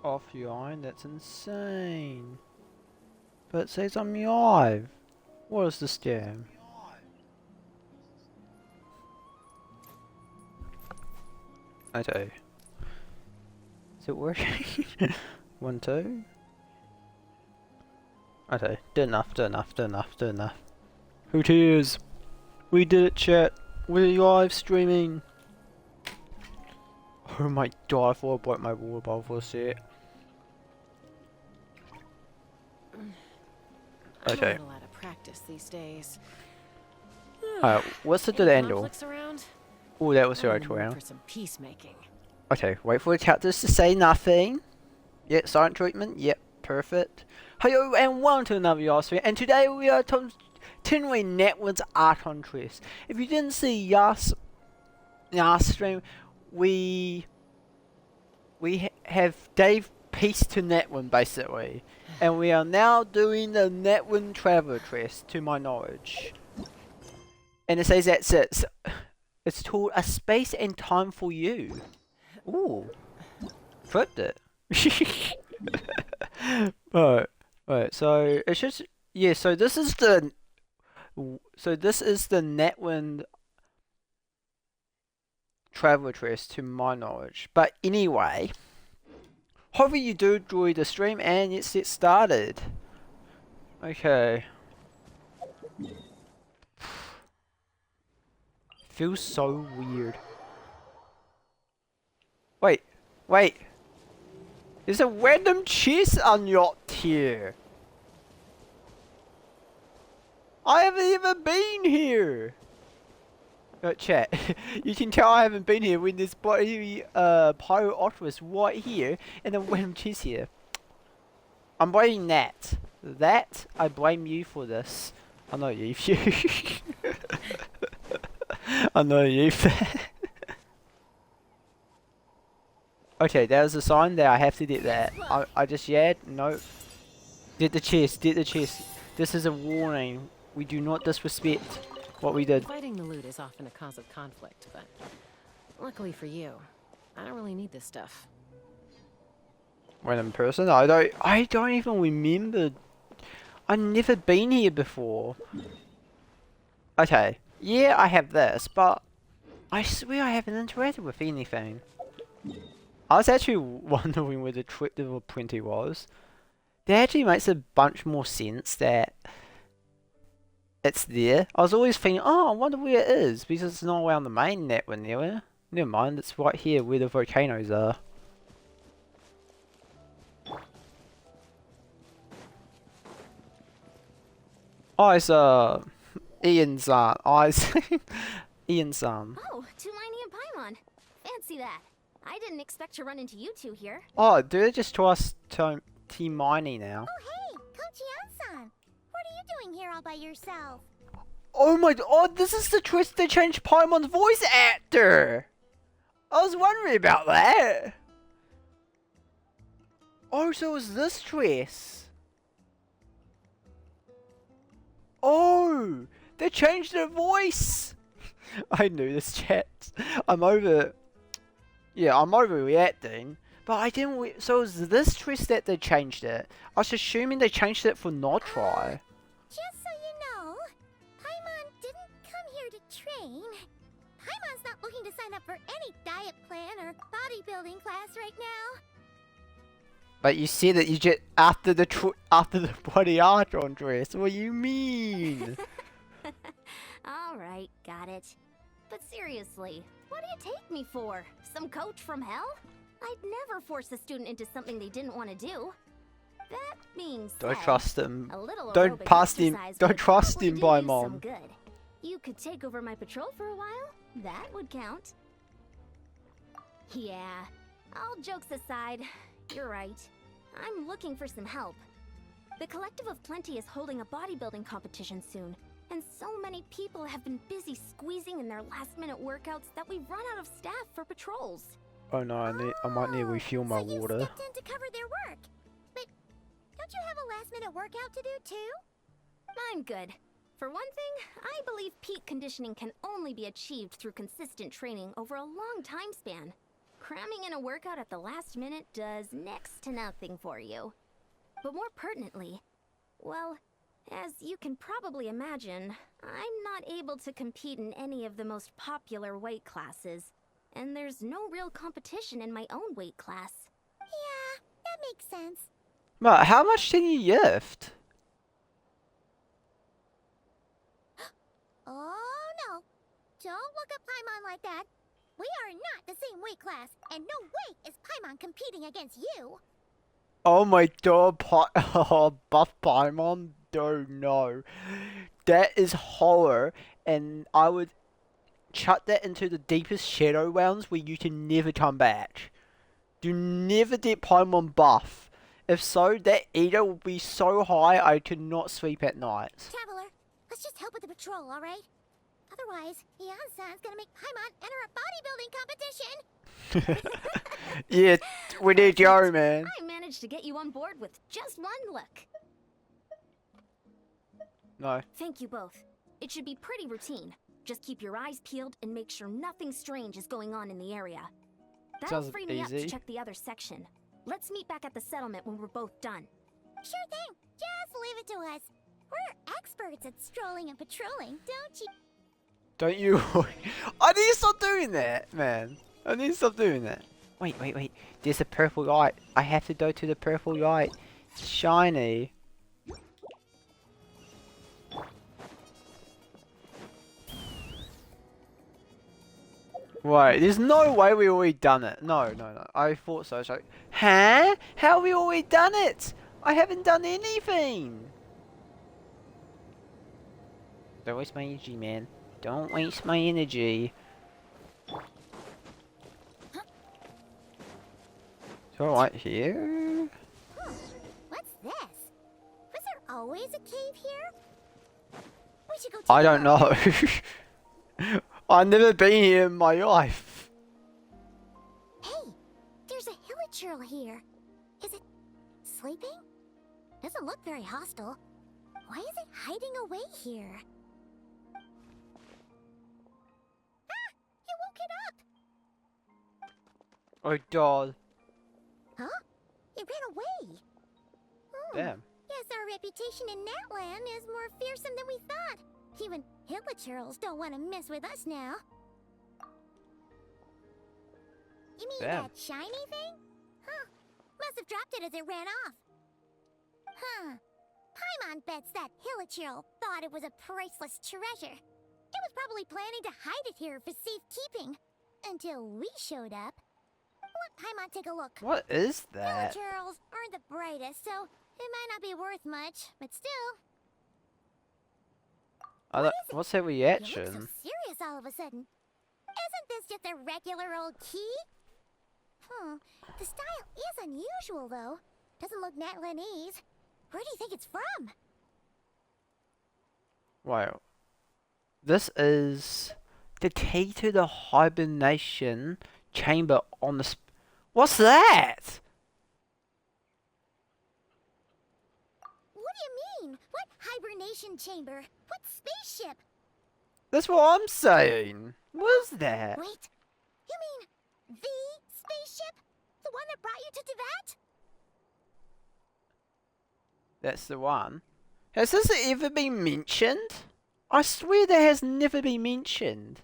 Off your iron? That's insane. But it says I'm live. What is this scam? Okay. Is it working? 1, 2. Okay, did enough, did enough, did enough, did enough. Who cares? We did it, chat. We're live streaming. Oh my god, I thought I broke my water bottle for a sec. Okay. I'm not a lot of practice these days. What's the Any end? conflicts around? Oh, that was the I'm right in the mood round. for some peacemaking. Okay, wait for the characters to say nothing. Yep, silent treatment. Yep, perfect. Hello and welcome to another live stream. And today we are continuing Natlan's art on Tress. If you didn't see last stream, we have Dave pieced to Natlan basically, and we are now doing the Natlan Traveler Tress to my knowledge. And it says that's it. It's called A Space and Time for You. Ooh. Flipped it. Right, so it's just, yeah, so this is the Natlan Traveler Tress to my knowledge. But anyway, hopefully you do enjoy the stream and let's get started. Okay. Feels so weird. Wait. There's a random chest unlocked here. I haven't even been here. Chat, you can tell I haven't been here when there's bloody Pyro Octopus right here and a random chest here. I'm blaming that. I blame you for this. I know you. I know you. Okay, that was a sign that I have to get that. I just, yeah, no. Did the chest. This is a warning. We do not disrespect what we did. Fighting the loot is often a cause of conflict, but luckily for you, I don't really need this stuff. Random person? I don't even remember. I've never been here before. Okay, yeah, I have this, but I swear I haven't interacted with anything. I was actually wondering where the trip to the printer was. That actually makes a bunch more sense that it's there. I was always thinking, oh, I wonder where it is, because it's not around the main Natlan area. Never mind, it's right here where the volcanoes are. Oh, it's Ian's Ian's Oh, Tulani and Paimon. Fancy that. I didn't expect to run into you two here. Oh, do they just trust Team Mining now? Oh, hey, Kochi-san. What are you doing here all by yourself? Oh my god, this is the twist they changed Paimon's voice actor! I was wondering about that! Oh, so it was this twist? Oh! They changed their voice! I knew this, chat. I'm overreacting. But I didn't. So it was this twist that they changed it. I was assuming they changed it for not try. Just so you know, Paimon didn't come here to train. Paimon's not looking to sign up for any diet plan or bodybuilding class right now. But you said that you just after the bloody art on dress. What do you mean? Alright, got it. But seriously, what do you take me for? Some coach from hell? I'd never force a student into something they didn't want to do. That being said, Don't trust him. a little Don't aerobic pass him. exercise Don't would trust probably him, do by you mom. some good. You could take over my patrol for a while. That would count. Yeah, all jokes aside, you're right. I'm looking for some help. The Collective of Plenty is holding a bodybuilding competition soon, and so many people have been busy squeezing in their last-minute workouts that we've run out of staff for patrols. Oh no, I might need to refuel my so water. you stepped in to cover their work. But don't you have a last-minute workout to do too? I'm good. For one thing, I believe peak conditioning can only be achieved through consistent training over a long time span. cramming in a workout at the last minute does next to nothing for you. But more pertinently, well, as you can probably imagine, I'm not able to compete in any of the most popular weight classes, and there's no real competition in my own weight class. Yeah, that makes sense. But how much did you lift? Oh no! Don't look up Paimon like that. We are not the same weight class, and no way is Paimon competing against you. Oh my god, oh, buff Paimon? Oh no. That is horror, and I would chuck that into the deepest shadow realms where you can never come back. You never get Paimon buff. If so, that Eater will be so high I could not sleep at night. Traveler, let's just help with the patrol, alright? Otherwise, Yan-san's gonna make Paimon enter a bodybuilding competition! Yeah, we need go, man. I managed to get you on board with just one look. No. Thank you both. It should be pretty routine. Just keep your eyes peeled and make sure nothing strange is going on in the area. That'll Sounds free me up to easy. check the other section. Let's meet back at the settlement when we're both done. Sure thing, just leave it to us. We're experts at strolling and patrolling, don't you? Don't you? I need to stop doing that, man. I need to stop doing that. Wait, wait, wait. There's a purple light. I have to go to the purple light. It's shiny. Wait, there's no way we already done it. No, no, no. I thought so. So, huh? How have we already done it? I haven't done anything. Don't waste my energy, man. Don't waste my energy. So right here. What's this? Was there always a cave here? We should go check I it don't out. know. I've never been here in my life. Hey, there's a hilichurl here. Is it sleeping? Doesn't look very hostile. Why is it hiding away here? Ah! You woke it up! Oh god. Huh? It ran away. Hmm. Damn. Guess our reputation in Natlan is more fearsome than we thought. Even hilichurls don't want to mess with us now. You mean Damn. that shiny thing? Huh. Must have dropped it as it ran off. Huh. Paimon bets that hilichurl thought it was a priceless treasure. It was probably planning to hide it here for safekeeping. Until we showed up. Let Paimon take a look. What is that? Hilichurls aren't the brightest, so it might not be worth much, but still. What's that You look reaction? so serious all of a sudden. Isn't this just a regular old key? The style is unusual, though. Doesn't look Natlanese. Where do you think it's from? Wow. This is the key to the hibernation chamber on the. What's that? What do you mean? What hibernation chamber? What spaceship? That's what I'm saying. What is that? Wait, you mean the spaceship? The one that brought you to Tibet? That's the one. Has this ever been mentioned? I swear that has never been mentioned.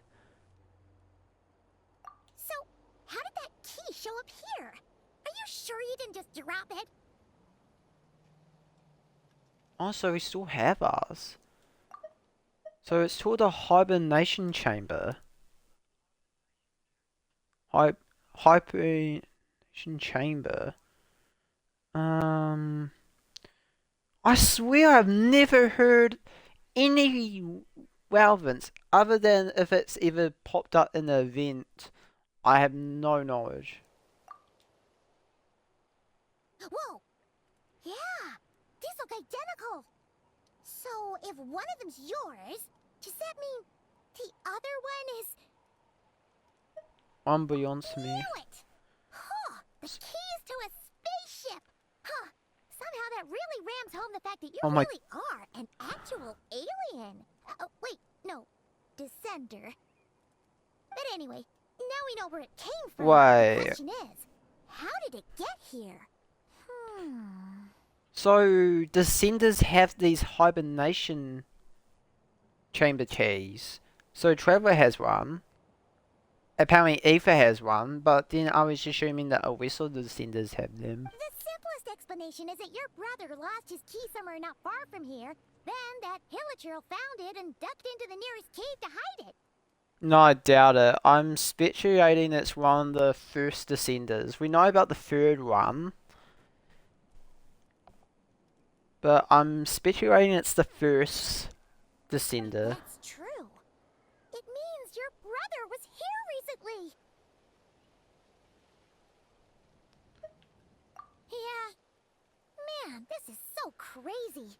So, how did that key show up here? Are you sure you didn't just drop it? Oh, so we still have ours. So it's called a hibernation chamber. Hibernation chamber. I swear I've never heard any relevance other than if it's ever popped up in an event. I have no knowledge. Whoa! Yeah! These look identical! So, if one of them's yours, does that mean the other one is... Unbeknownst to me. Knew it! Huh! The keys to a spaceship! Huh! Somehow that really rams home the fact that you Oh my- really are an actual alien! Oh, wait, no. Descender. But anyway, Now we know where it came from. Wait. The question is, how did it get here? So, Descenders have these hibernation chamber keys. So, Traveler has one. Apparently, Aether has one, but then I was assuming that a vessel Descenders have them. The simplest explanation is that your brother lost his key somewhere not far from here. Then that Hilichurl found it and ducked into the nearest cave to hide it. No, I doubt it. I'm speculating it's one of the first Descenders. We know about the third one. But I'm speculating it's the first Descender. That's true. It means your brother was here recently. Yeah. Man, this is so crazy.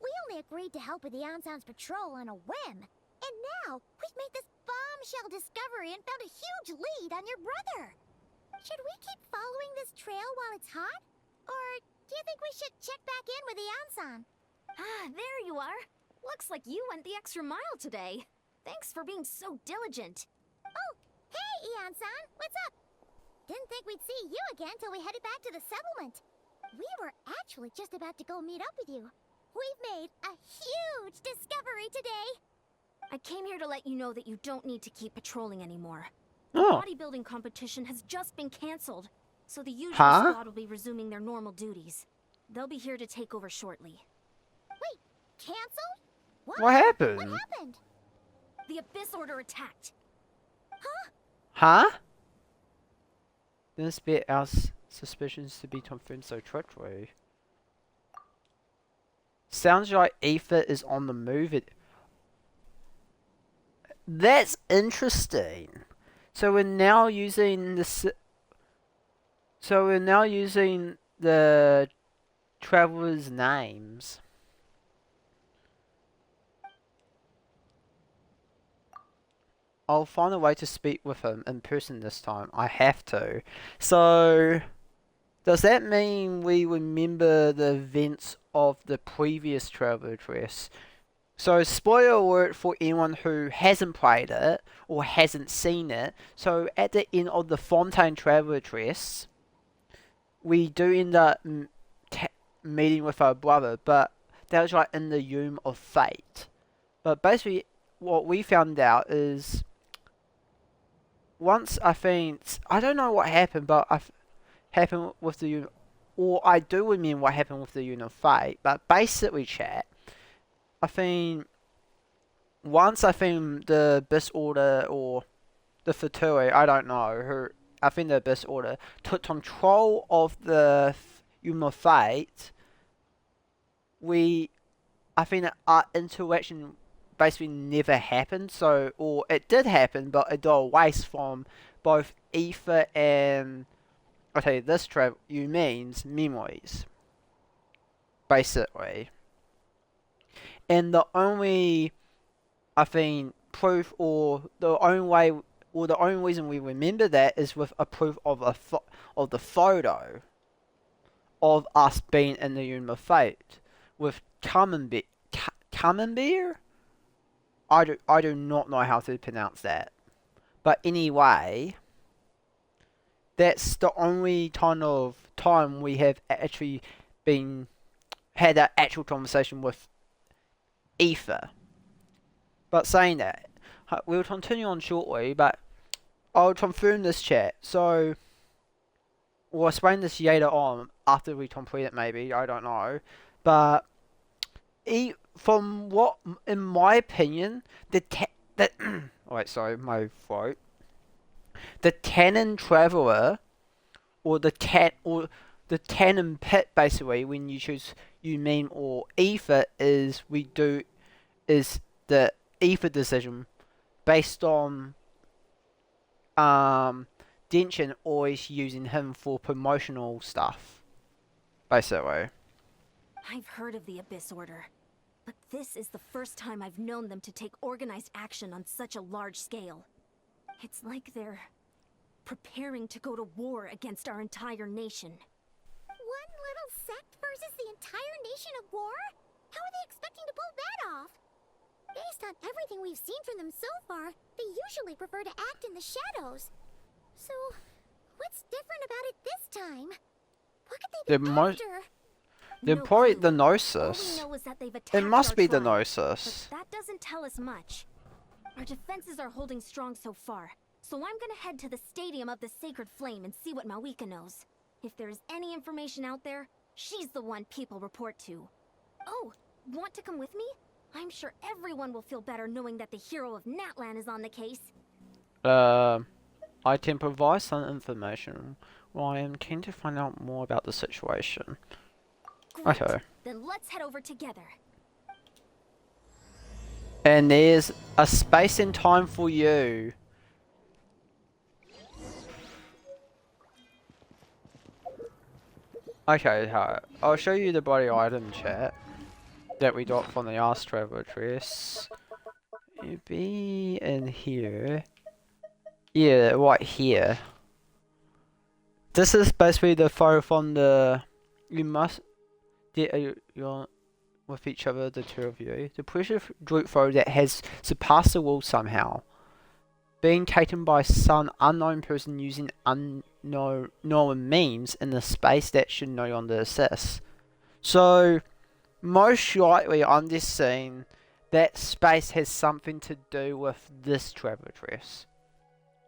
We only agreed to help with the Anson's patrol on a whim. And now, we've made this bombshell discovery and found a huge lead on your brother. Should we keep following this trail while it's hot? Or do you think we should check back in with the Anson? Ah, there you are. Looks like you went the extra mile today. Thanks for being so diligent. Oh, hey, Anson, what's up? Didn't think we'd see you again till we headed back to the settlement. We were actually just about to go meet up with you. We've made a huge discovery today. I came here to let you know that you don't need to keep patrolling anymore. Oh. The bodybuilding competition has just been cancelled, so the usual Huh? squad will be resuming their normal duties. They'll be here to take over shortly. Wait, canceled? What What happened? happened? The Abyss Order attacked. Huh? Didn't spit our suspicions to be confirmed so quickly. Sounds like Aether is on the move. That's interesting. So we're now using the. So we're now using the travelers' names. I'll find a way to speak with him in person this time. I have to. So, does that mean we remember the events of the previous Traveler Quest? So, spoiler alert for anyone who hasn't played it or hasn't seen it. So, at the end of the Fontaine Traveler Quest, we do end up meeting with our brother, but that was like in the Yum of Fate. But basically, what we found out is once I don't know what happened, but happened with the or I do remember what happened with the Yum of Fate. But basically, chat, once the Abyss Order or the Fatui, I don't know I think the Abyss Order took control of the Yum of Fate. I think that our interaction basically never happened. So, or it did happen, but it got away from both Aether and this you means memories, basically. And the only proof, or the only way, or the only reason we remember that is with a proof of the photo of us being in the Yum of Fate with Camembert. I do not know how to pronounce that, but anyway, that's the only kind of time we have actually had that actual conversation with Aether. But saying that, we'll continue on shortly, but I'll confirm this chat. So we'll explain this later on after we complete it, maybe, I don't know. But from what, in my opinion, wait, sorry, my throat. The Tannin Traveler, or the Tannin Pit, basically, when you choose Meme or Aether, is the Aether decision based on Denshin always using him for promotional stuff, basically. I've heard of the Abyss Order, but this is the first time I've known them to take organized action on such a large scale. It's like they're preparing to go to war against our entire nation. One little sect versus the entire nation at war? How are they expecting to pull that off? Based on everything we've seen from them so far, they usually prefer to act in the shadows. So, what's different about it this time? What could The they be mo- after? They're No probably clue. the All we Gnosis. know is that they've attacked It must our be the tribe, Gnosis. but that doesn't tell us much. Our defenses are holding strong so far, so I'm gonna head to the Stadium of the Sacred Flame and see what Mawika knows. If there's any information out there, she's the one people report to. Oh, want to come with me? I'm sure everyone will feel better knowing that the hero of Natlan is on the case. I can provide some information. Well, I am keen to find out more about the situation. Great. Okay. Then let's head over together. And there's a space and time for you. Okay, I'll show you the body item chat that we got from the Ask Travel dress. It'd be in here. Yeah, right here. This is basically the photo from the. You must get you're with each other, the two of you. The pressure group photo that has surpassed the wall somehow. Being taken by some unknown person using unknown means in the space that should no longer exist. So, most likely, I'm just saying that space has something to do with this travel dress.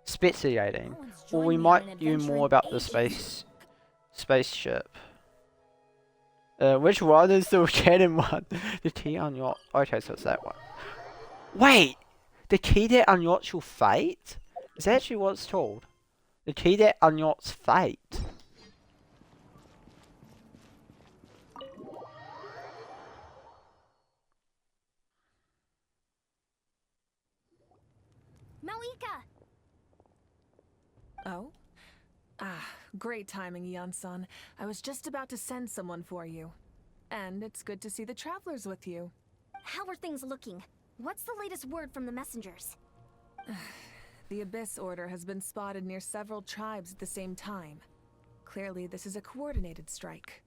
Speculating. Or we might do more about the spaceship. Which one is the canon one? The key unlock. Okay, so it's that one. Wait! The key that unlocks your fate? Is that actually what it's called? The key that unlocks fate. Mawika! Oh? Ah, great timing, Yan-san. I was just about to send someone for you. And it's good to see the travelers with you. How are things looking? What's the latest word from the messengers? The Abyss Order has been spotted near several tribes at the same time. Clearly, this is a coordinated strike.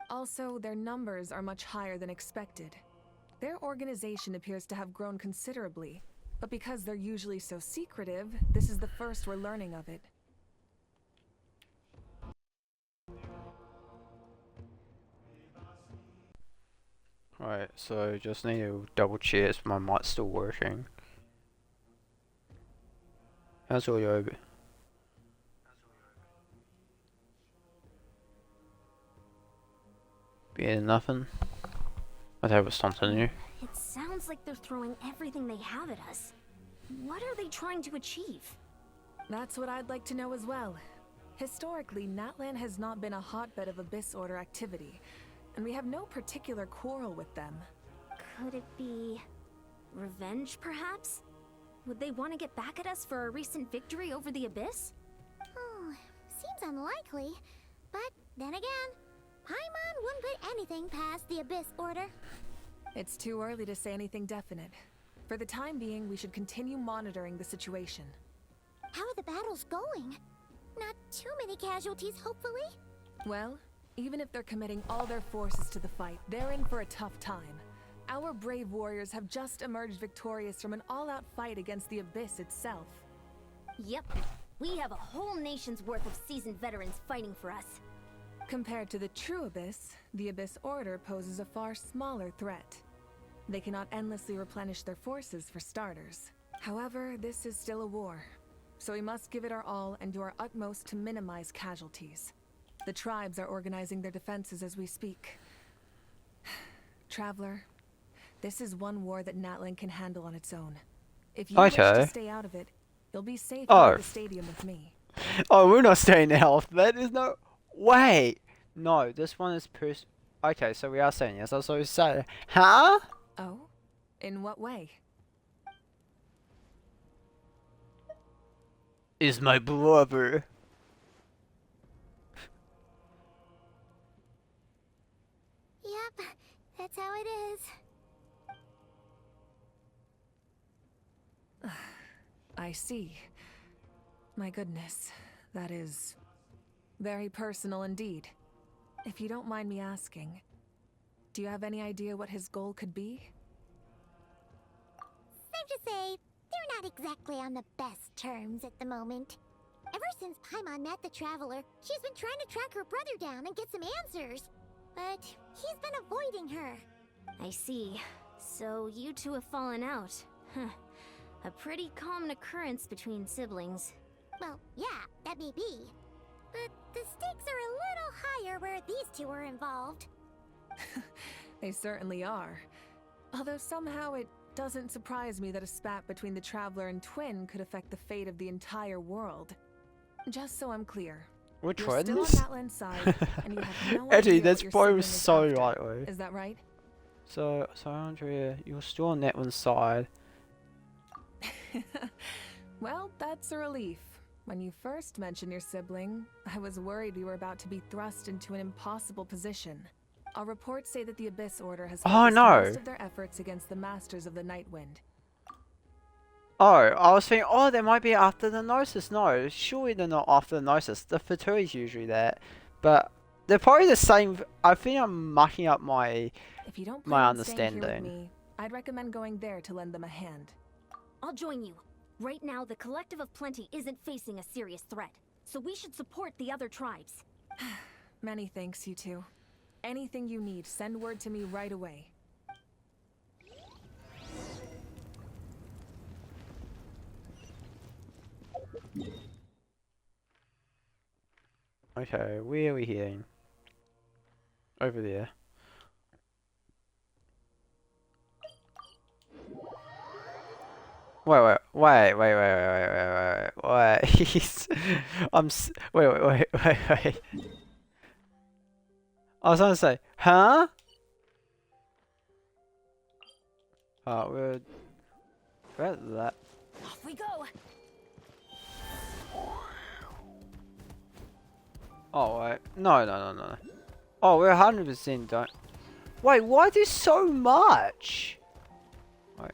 Also, their numbers are much higher than expected. Their organization appears to have grown considerably, but because they're usually so secretive, this is the first we're learning of it. Right, so just need to double check if my mic's still working. How's all your being nothing? I thought it was something new. It sounds like they're throwing everything they have at us. What are they trying to achieve? That's what I'd like to know as well. Historically, Natlan has not been a hotbed of Abyss Order activity, and we have no particular quarrel with them. Could it be revenge, perhaps? Would they want to get back at us for a recent victory over the Abyss? Oh, seems unlikely. But then again, Paimon wouldn't put anything past the Abyss Order. It's too early to say anything definite. For the time being, we should continue monitoring the situation. How are the battles going? Not too many casualties, hopefully? Well, even if they're committing all their forces to the fight, they're in for a tough time. Our brave warriors have just emerged victorious from an all-out fight against the Abyss itself. Yep. We have a whole nation's worth of seasoned veterans fighting for us. Compared to the true Abyss, the Abyss Order poses a far smaller threat. They cannot endlessly replenish their forces for starters. However, this is still a war, so we must give it our all and do our utmost to minimize casualties. The tribes are organizing their defenses as we speak. Traveler, this is one war that Natlan can handle on its own. If you wish to stay out of it, you'll be safe at the stadium with me. Oh, we're not staying out. That is no. Wait. No, this one is Okay, so we are saying yes. I was so sad. Huh? Oh? In what way? Is my brother. Yep, that's how it is. I see. My goodness, that is very personal indeed. If you don't mind me asking, do you have any idea what his goal could be? Safe to say, they're not exactly on the best terms at the moment. Ever since Paimon met the Traveler, she's been trying to track her brother down and get some answers. But he's been avoiding her. I see. So you two have fallen out. Huh. A pretty common occurrence between siblings. Well, yeah, that may be. But the stakes are a little higher where these two are involved. They certainly are. Although somehow it doesn't surprise me that a spat between the Traveler and Twin could affect the fate of the entire world. Just so I'm clear, We're you're still on twins? Natlan's side, and you have no Eddie, idea that's what your probably sibling is so after. likely. Is that right? So Andrea, you're still on that one's side. Well, that's a relief. When you first mentioned your sibling, I was worried we were about to be thrust into an impossible position. Our reports say that the Abyss Order has Oh, focused no. most of their efforts against the Masters of the Nightwind. Oh, I was thinking, oh, they might be after the Gnosis. No, surely they're not after the Gnosis. The Fatui is usually that. But they're probably the same. I think I'm mucking up my... If you don't My plan on staying here with understanding. me, I'd recommend going there to lend them a hand. I'll join you. Right now, the Collective of Plenty isn't facing a serious threat, so we should support the other tribes. Many thanks, you two. Anything you need, send word to me right away. Okay, where are we heading? Over there. Wait. He's... wait. I was gonna say, huh? Oh, we're at that. Off we go! Oh, wait. No. Oh, we're 100% done. Wait, why is there so much? Wait.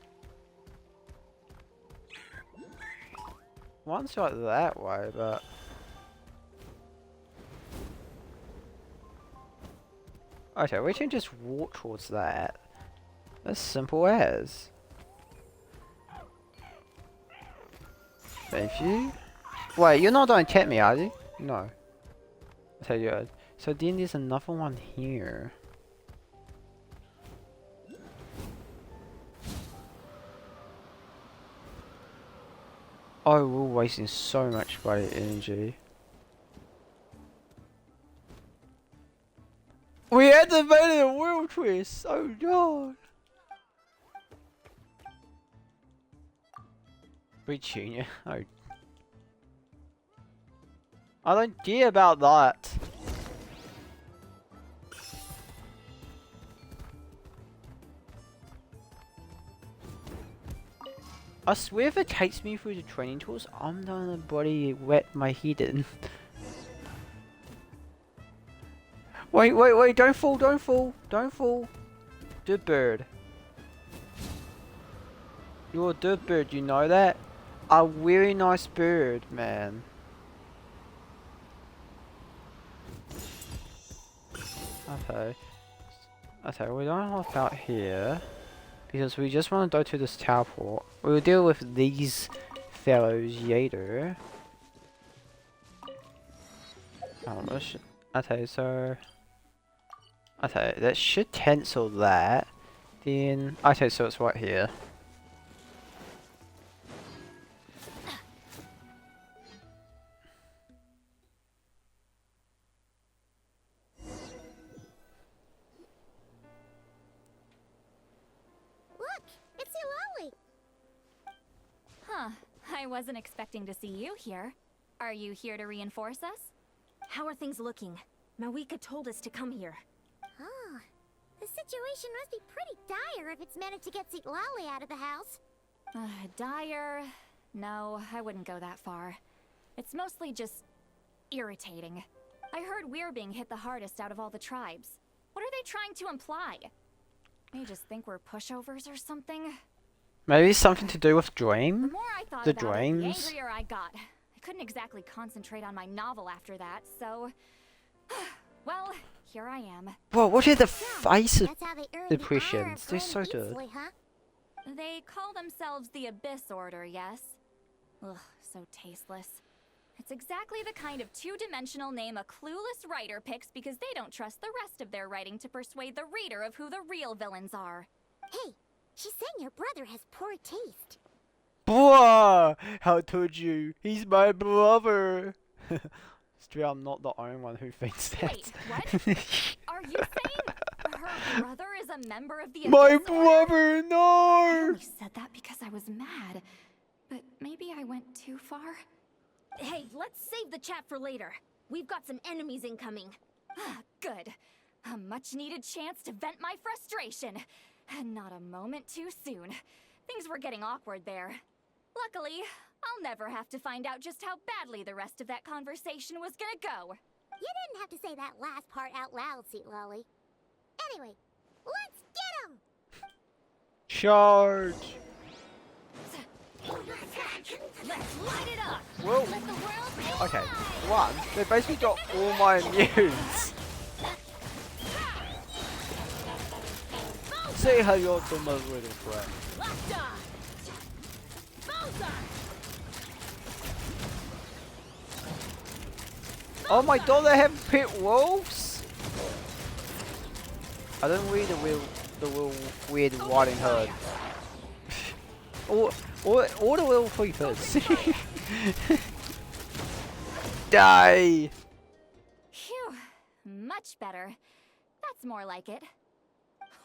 One's like that way, but... Okay, we can just walk towards that. As simple as. Thank you. Wait, you're not going to tap me, are you? No. I'll tell you. So then there's another one here. Oh, we're wasting so much bloody energy. We activated a world twist! Oh god! We junior. Oh. I don't care about that. I swear if it takes me through the training tools, I'm gonna bloody wet my head in. Wait, don't fall. Good bird. You're a good bird, you know that? A very nice bird, man. Okay, we don't hop out here. Because we just want to go to this teleport. We'll deal with these fellows later. Okay, so... Okay, that should cancel that. Then... Okay, so it's right here. Look, it's Eulalie. Huh. I wasn't expecting to see you here. Are you here to reinforce us? How are things looking? Mawika told us to come here. Oh, the situation must be pretty dire if it's managed to get Eulalie out of the house. Dire? No, I wouldn't go that far. It's mostly just... irritating. I heard we're being hit the hardest out of all the tribes. What are they trying to imply? They just think we're pushovers or something? Maybe something to do with The Dream? more I thought The about it, dreams? the angrier I got. I couldn't exactly concentrate on my novel after that, so... well, here I am. Whoa, what are the face of That's how they earn depressions? the They're ire so of good. Eatsley, huh? They call themselves the Abyss Order, yes? Ugh, so tasteless. It's exactly the kind of two-dimensional name a clueless writer picks because they don't trust the rest of their writing to persuade the reader of who the real villains are. Hey, she's saying your brother has poor taste. Boah! How could you? He's my brother. It's true, I'm not the only one who thinks that. Wait, what? Are you saying her brother is a member of the My Abyss Order? brother, I no! only said that because I was mad, but maybe I went too far. Hey, let's save the chat for later. We've got some enemies incoming. Good. A much-needed chance to vent my frustration. And not a moment too soon. Things were getting awkward there. Luckily, I'll never have to find out just how badly the rest of that conversation was gonna go. You didn't have to say that last part out loud, Seat Lolly. Anyway, let's get him! Charge! Let's light it up! Whoa. Let the world Okay, one, they basically got all my immunes. Say hello to my little friend. Locked on! Bullseye! Oh my god, they have pit wolves? I don't read the weird riding herd. All the little creepers. Die! Phew, much better. That's more like it.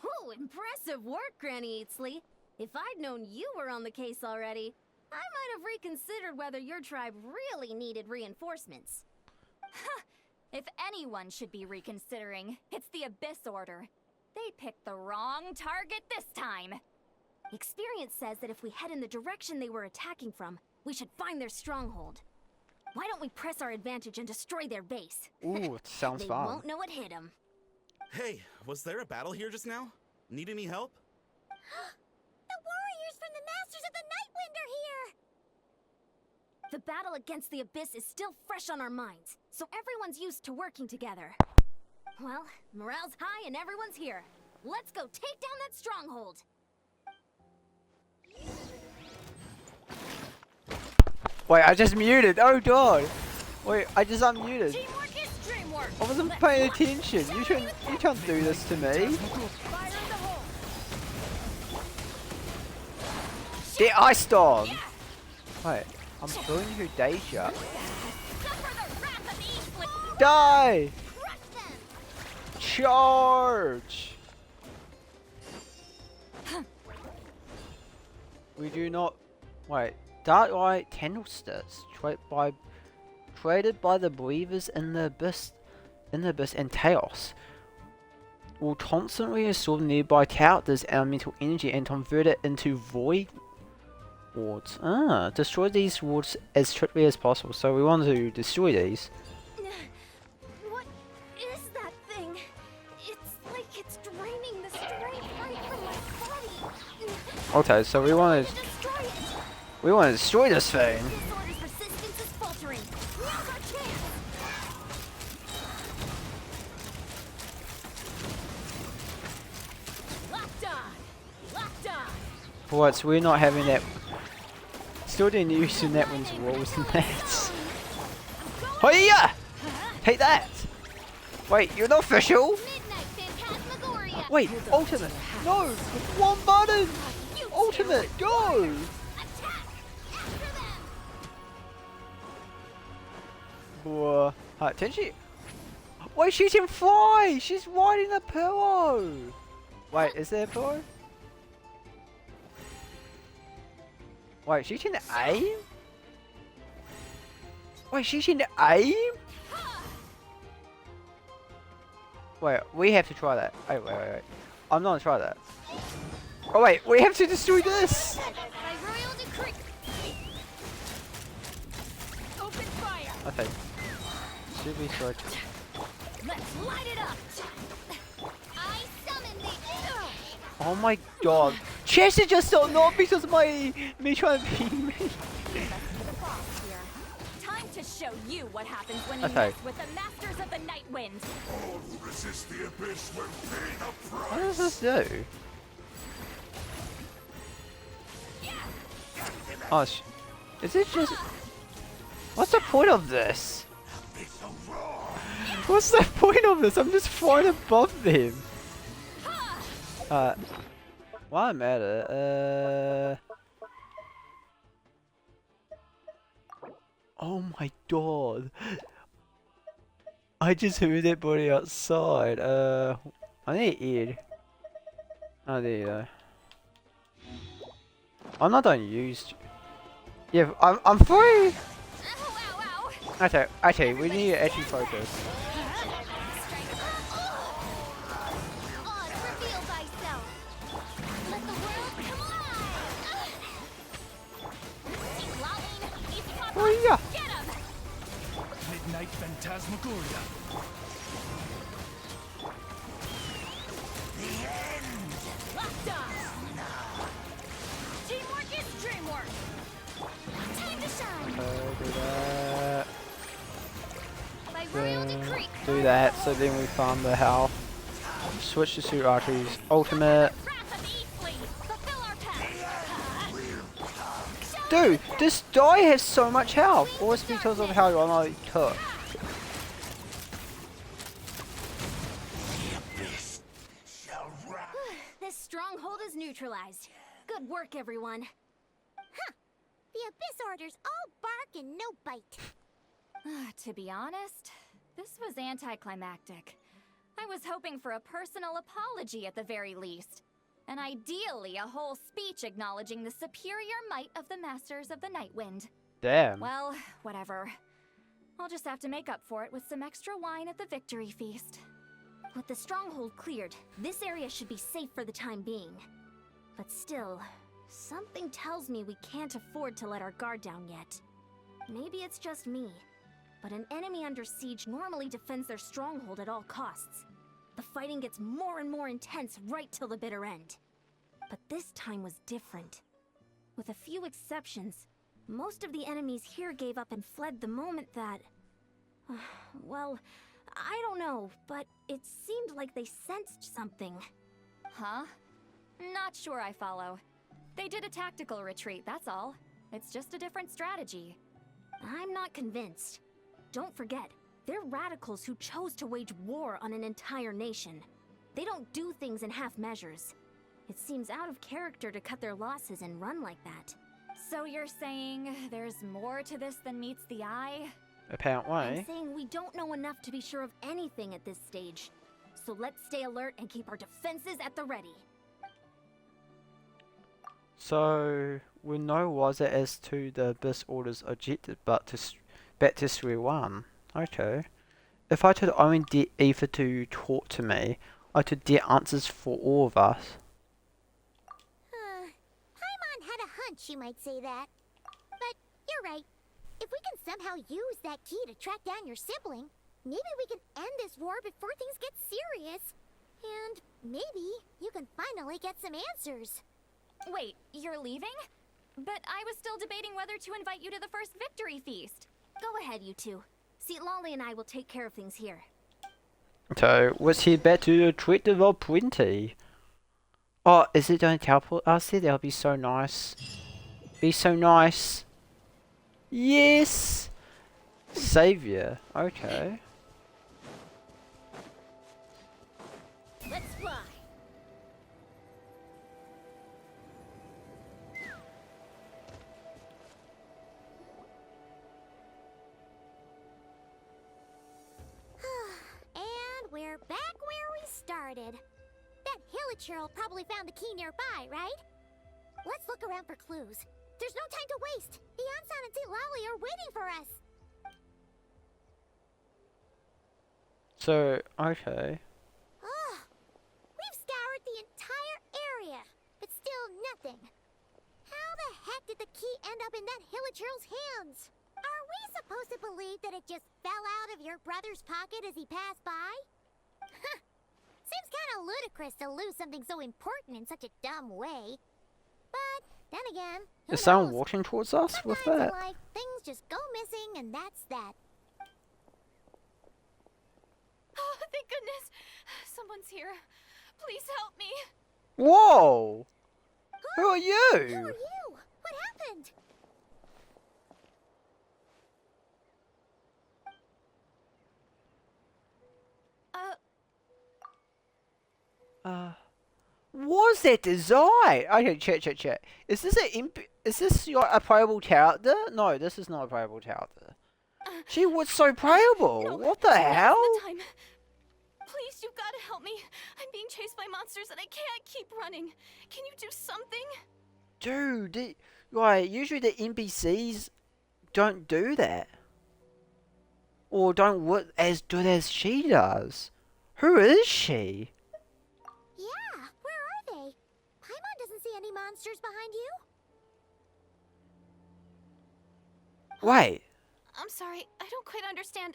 Oh, impressive work, Granny Eatsley. If I'd known you were on the case already, I might have reconsidered whether your tribe really needed reinforcements. If anyone should be reconsidering, it's the Abyss Order. They picked the wrong target this time. Experience says that if we head in the direction they were attacking from, we should find their stronghold. Why don't we press our advantage and destroy their base? Ooh, it sounds They fun. won't know it hit them. Hey, was there a battle here just now? Need any help? The warriors from the Masters of the Nightwind are here! The battle against the Abyss is still fresh on our minds, so everyone's used to working together. Well, morale's high and everyone's here. Let's go take down that stronghold! Wait, I just muted. Oh god. Wait, I just unmuted. Teamwork is dreamwork! I wasn't paying attention. You can't do this to me. Fire in the hole! Get Ice Storm. Wait, I'm going to Deja. Suffer the wrath of the Eastwood! Die! Crush them! Charge! We do not. Wait, Dark Light Candlesticks traded by the believers in the abyss, and chaos, will constantly absorb nearby characters' elemental energy and convert it into void wards. Destroy these wards as quickly as possible. So we want to destroy these. What is that thing? It's like it's draining the strength right from my body. Okay, so we want to Destroy it! destroy this thing. This order's resistance is faltering. Now's our chance! Locked on! Locked on! What? So we're not having that. Still didn't use the Natlan's rules and that. Oh yeah! Take that! Wait, you're not official. Midnight Phantasmagoria! Wait, ultimate. No, one button. Ultimate, go! Attack! After them! Whoa. Didn't she? Wait, she can fly! She's riding a pillow! Wait, is there a pillow? Wait, she can aim? Wait, she can aim? Wait, we have to try that. Wait. I'm not gonna try that. Oh wait, we have to destroy this! By royal decree! Open fire! Okay. Should we start? Let's light it up! I summon the... Oh my god. Chester just saw not because of me trying to beat me. The boss here. Time to show you what happens when you Okay. mess with the Masters of the Night Wind. All who resist the abyss will pay the What price. does this do? Oh, is it just... What's the point of this? What's the point of this? I'm just flying above them. While I'm at it, oh my god. I just heard that body outside. I need Ed. Oh, there you go. I'm not done used. Yeah, I'm free! Okay, we need to actually focus. Reveal thyself. Let the world come alive. Oh yeah! Get him! Midnight Phantasmagoria. Locked on! Teamwork is dreamwork! Time to shine. Do that. By royal decree. Do that, so then we farm the health. Switch to Suit Archery's ultimate. Wrath of Eastleigh! Fulfill our task! Dude, this guy has so much health. Or it's because of how long I took. This stronghold is neutralized. Good work, everyone. The Abyss Order's all bark and no bite. To be honest, this was anticlimactic. I was hoping for a personal apology at the very least. And ideally, a whole speech acknowledging the superior might of the Masters of the Nightwind. Damn. Well, whatever. I'll just have to make up for it with some extra wine at the victory feast. With the stronghold cleared, this area should be safe for the time being. But still, something tells me we can't afford to let our guard down yet. Maybe it's just me, but an enemy under siege normally defends their stronghold at all costs. The fighting gets more and more intense right till the bitter end. But this time was different. With a few exceptions, most of the enemies here gave up and fled the moment that... well, I don't know, but it seemed like they sensed something. Huh? Not sure I follow. They did a tactical retreat, that's all. It's just a different strategy. I'm not convinced. Don't forget, they're radicals who chose to wage war on an entire nation. They don't do things in half measures. It seems out of character to cut their losses and run like that. So you're saying there's more to this than meets the eye? Apparently. I'm saying we don't know enough to be sure of anything at this stage. So let's stay alert and keep our defenses at the ready. So, we know was it as to the Abyss Order's objective, but back to square one. Okay. If I could only get Aether to talk to me, I could get answers for all of us. Paimon had a hunch you might say that. But you're right. If we can somehow use that key to track down your sibling, maybe we can end this war before things get serious. And maybe you can finally get some answers. Wait, you're leaving? But I was still debating whether to invite you to the first victory feast. Go ahead, you two. Lolly and I will take care of things here. So, let's head back to the Directive of Plenty. Oh, is it going to teleport us there? That would be so nice. Be so nice. Yes! Savior. Okay. Let's fly. And we're back where we started. That Hilichurl probably found the key nearby, right? Let's look around for clues. There's no time to waste. Beyond and St. Lolly are waiting for us. So, okay. We've scoured the entire area, but still nothing. How the heck did the key end up in that Hilichurl's hands? Are we supposed to believe that it just fell out of your brother's pocket as he passed by? Seems kind of ludicrous to lose something so important in such a dumb way. But then again, who Is someone knows? walking towards us with Sometimes in that? life, things just go missing, and that's that. Oh, thank goodness. Someone's here. Please help me. Whoa! Who are Who are you? you? What happened? Was that design? Okay, chat. Is this is this a playable character? No, this is not a playable character. She was so playable. No, What the now's hell? the time. Please, you've got to help me. I'm being chased by monsters and I can't keep running. Can you do something? Dude, like usually the NPCs don't do that, or don't look as good as she does. Who is she? Yeah, where are they? Paimon doesn't see any monsters behind you. Wait. I'm sorry, I don't quite understand.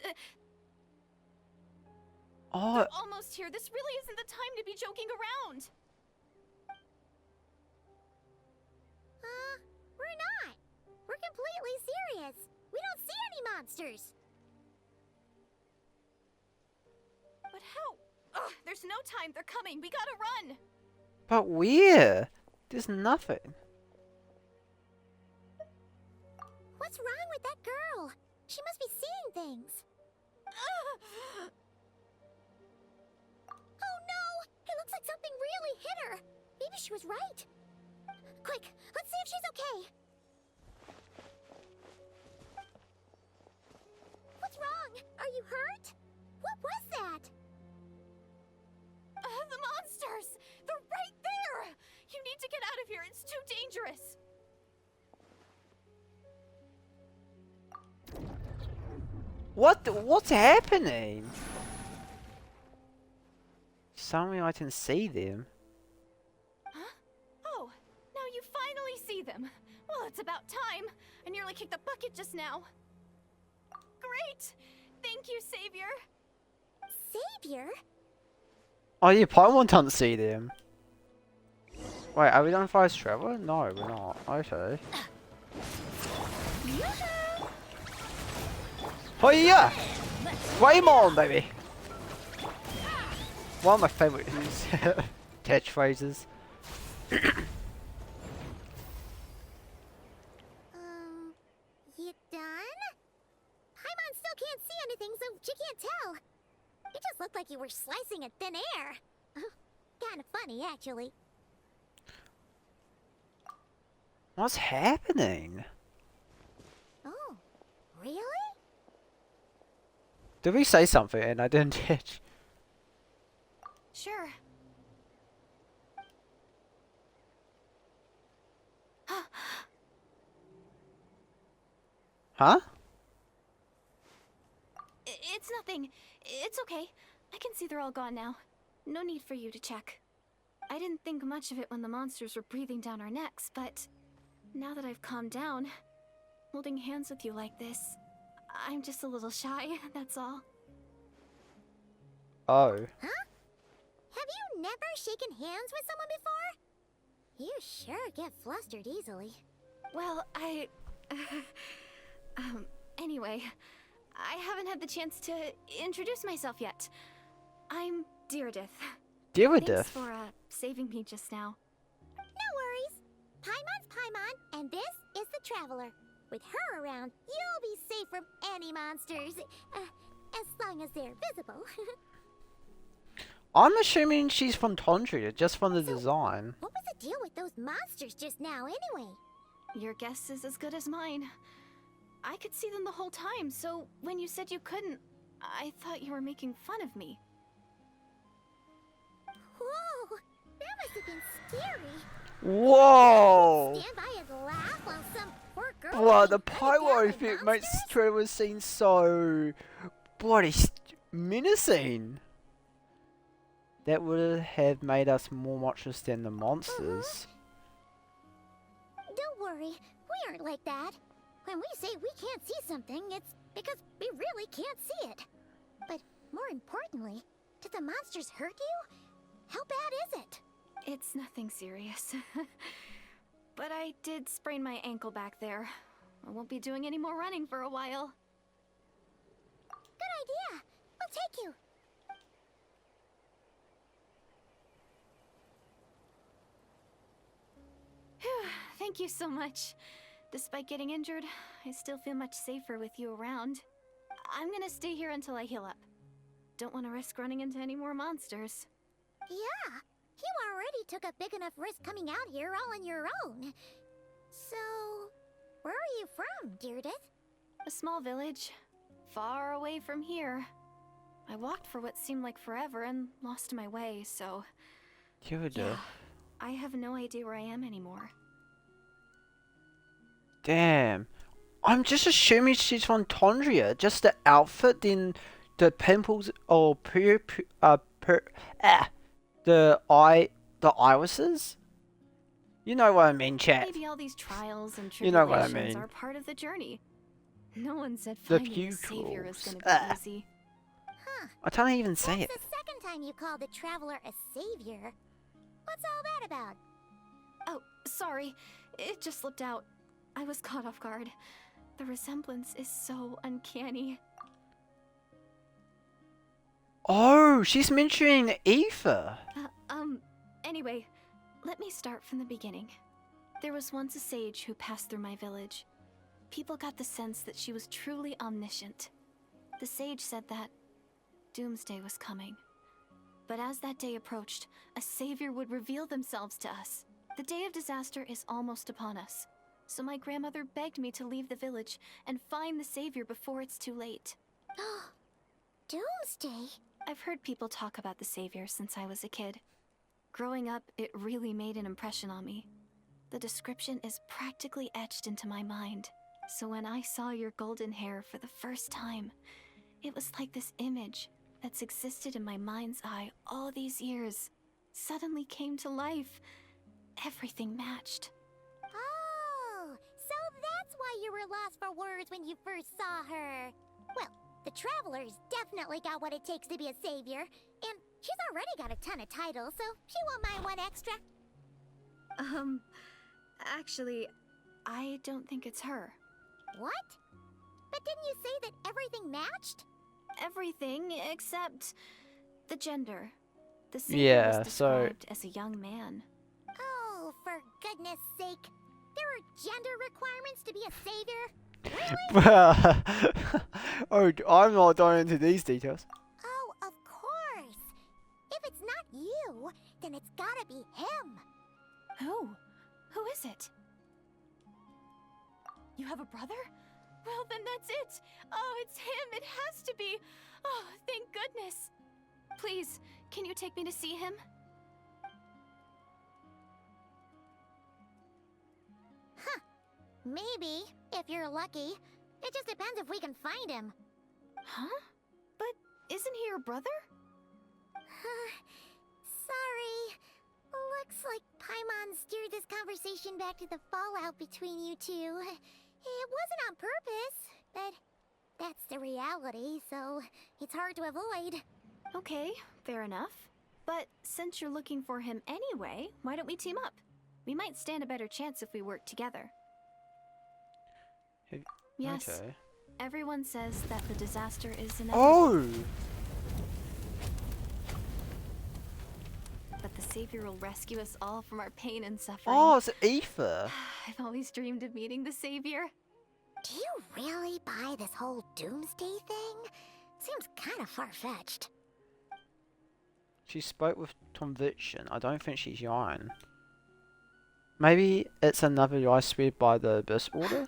Oh, They're almost here. This really isn't the time to be joking around. We're not. We're completely serious. We don't see any monsters. But how? Ugh, there's no time. They're coming. We gotta run. but where? There's nothing. What's wrong with that girl? She must be seeing things. Oh no! It looks like something really hit her. Maybe she was right. Quick, let's see if she's okay. What's wrong? Are you hurt? What was that? The monsters! They're right there! You need to get out of here. It's too dangerous. What's happening? Suddenly I can see them. Huh? Oh, now you finally see them. Well, it's about time. I nearly kicked the bucket just now. Great! Thank you, Savior. Savior? Oh yeah, Paimon doesn't see them. Wait, are we on Fast Traveler? No, we're not. Okay. Oh yeah! Waymon, baby! One of my favourite catchphrases. You done? Paimon still can't see anything, so she can't tell. You just looked like you were slicing at thin air. Kinda funny, actually. What's happening? Oh, really? Did we say something and I didn't catch? Sure. Huh? It's nothing. It's okay. I can see they're all gone now. No need for you to check. I didn't think much of it when the monsters were breathing down our necks, but now that I've calmed down, holding hands with you like this, I'm just a little shy, that's all. Oh. Huh? Have you never shaken hands with someone before? You sure get flustered easily. Well, anyway, I haven't had the chance to introduce myself yet. I'm Direidyth. Direidyth? Thanks for, saving me just now. No worries. Paimon's Paimon, and this is the Traveler. With her around, you'll be safe from any monsters. As long as they're visible. I'm assuming she's from Tondria, just from the design. What was the deal with those monsters just now, anyway? Your guess is as good as mine. I could see them the whole time, so when you said you couldn't, I thought you were making fun of me. Whoa! That must have been scary. Whoa! Stand by and laugh while some poor girl. Wow, was the being hunted pyro down by effect makes monsters? Trevor seem so bloody menacing. That would have made us more monstrous than the monsters. Don't worry, we aren't like that. When we say we can't see something, it's because we really can't see it. But more importantly, did the monsters hurt you? How bad is it? It's nothing serious. But I did sprain my ankle back there. I won't be doing any more running for a while. Good idea. We'll take you. Phew, thank you so much. Despite getting injured, I still feel much safer with you around. I'm gonna stay here until I heal up. Don't want to risk running into any more monsters. Yeah, You already took a big enough risk coming out here all on your own. So, where are you from, Direidyth? A small village, far away from here. I walked for what seemed like forever and lost my way, so... Direidyth. Yeah, I have no idea where I am anymore. Damn. I'm just assuming she's from Tondria. Just the outfit, then the pimples, or the irises. You know what I mean, chat. Maybe all these trials and You know tribulations what I mean. are part of the journey. No one said The finding a savior is pupils. gonna be easy. Huh. I can't even say That's it. the second time you called the Traveler a savior. What's all that about? Oh, sorry. It just slipped out. I was caught off guard. The resemblance is so uncanny. Oh, she's mentioning Aoife. Anyway, let me start from the beginning. There was once a sage who passed through my village. People got the sense that she was truly omniscient. The sage said that doomsday was coming. But as that day approached, a savior would reveal themselves to us. The day of disaster is almost upon us. So my grandmother begged me to leave the village and find the savior before it's too late. Doomsday? I've heard people talk about the savior since I was a kid. Growing up, it really made an impression on me. The description is practically etched into my mind. So when I saw your golden hair for the first time, it was like this image that's existed in my mind's eye all these years suddenly came to life. Everything matched. Oh, so that's why you were lost for words when you first saw her. Well, the Traveler's definitely got what it takes to be a savior, and she's already got a ton of titles, so she won't mind one extra. Actually, I don't think it's her. What? But didn't you say that everything matched? Everything except the gender. The savior Yeah, was so- described as a young man. Oh, for goodness sake. There are gender requirements to be a savior? Oh, I'm not going into these details. Oh, of course. If it's not you, then it's gotta be him. Who? Who is it? You have a brother? Well, then that's it. Oh, it's him. It has to be. Oh, thank goodness. Please, can you take me to see him? Huh. Maybe, if you're lucky. It just depends if we can find him. Huh? But isn't he your brother? Sorry. Looks like Paimon steered this conversation back to the fallout between you two. It wasn't on purpose, but that's the reality, so it's hard to avoid. Okay, fair enough. But since you're looking for him anyway, why don't we team up? We might stand a better chance if we work together. Yes, Okay. everyone says that the disaster is inevitable. Oh! But the savior will rescue us all from our pain and suffering. Oh, it's Aoife. I've always dreamed of meeting the savior. Do you really buy this whole doomsday thing? Seems kind of far-fetched. She spoke with conviction. I don't think she's lying. Maybe it's another lie spread by the Abyss Order?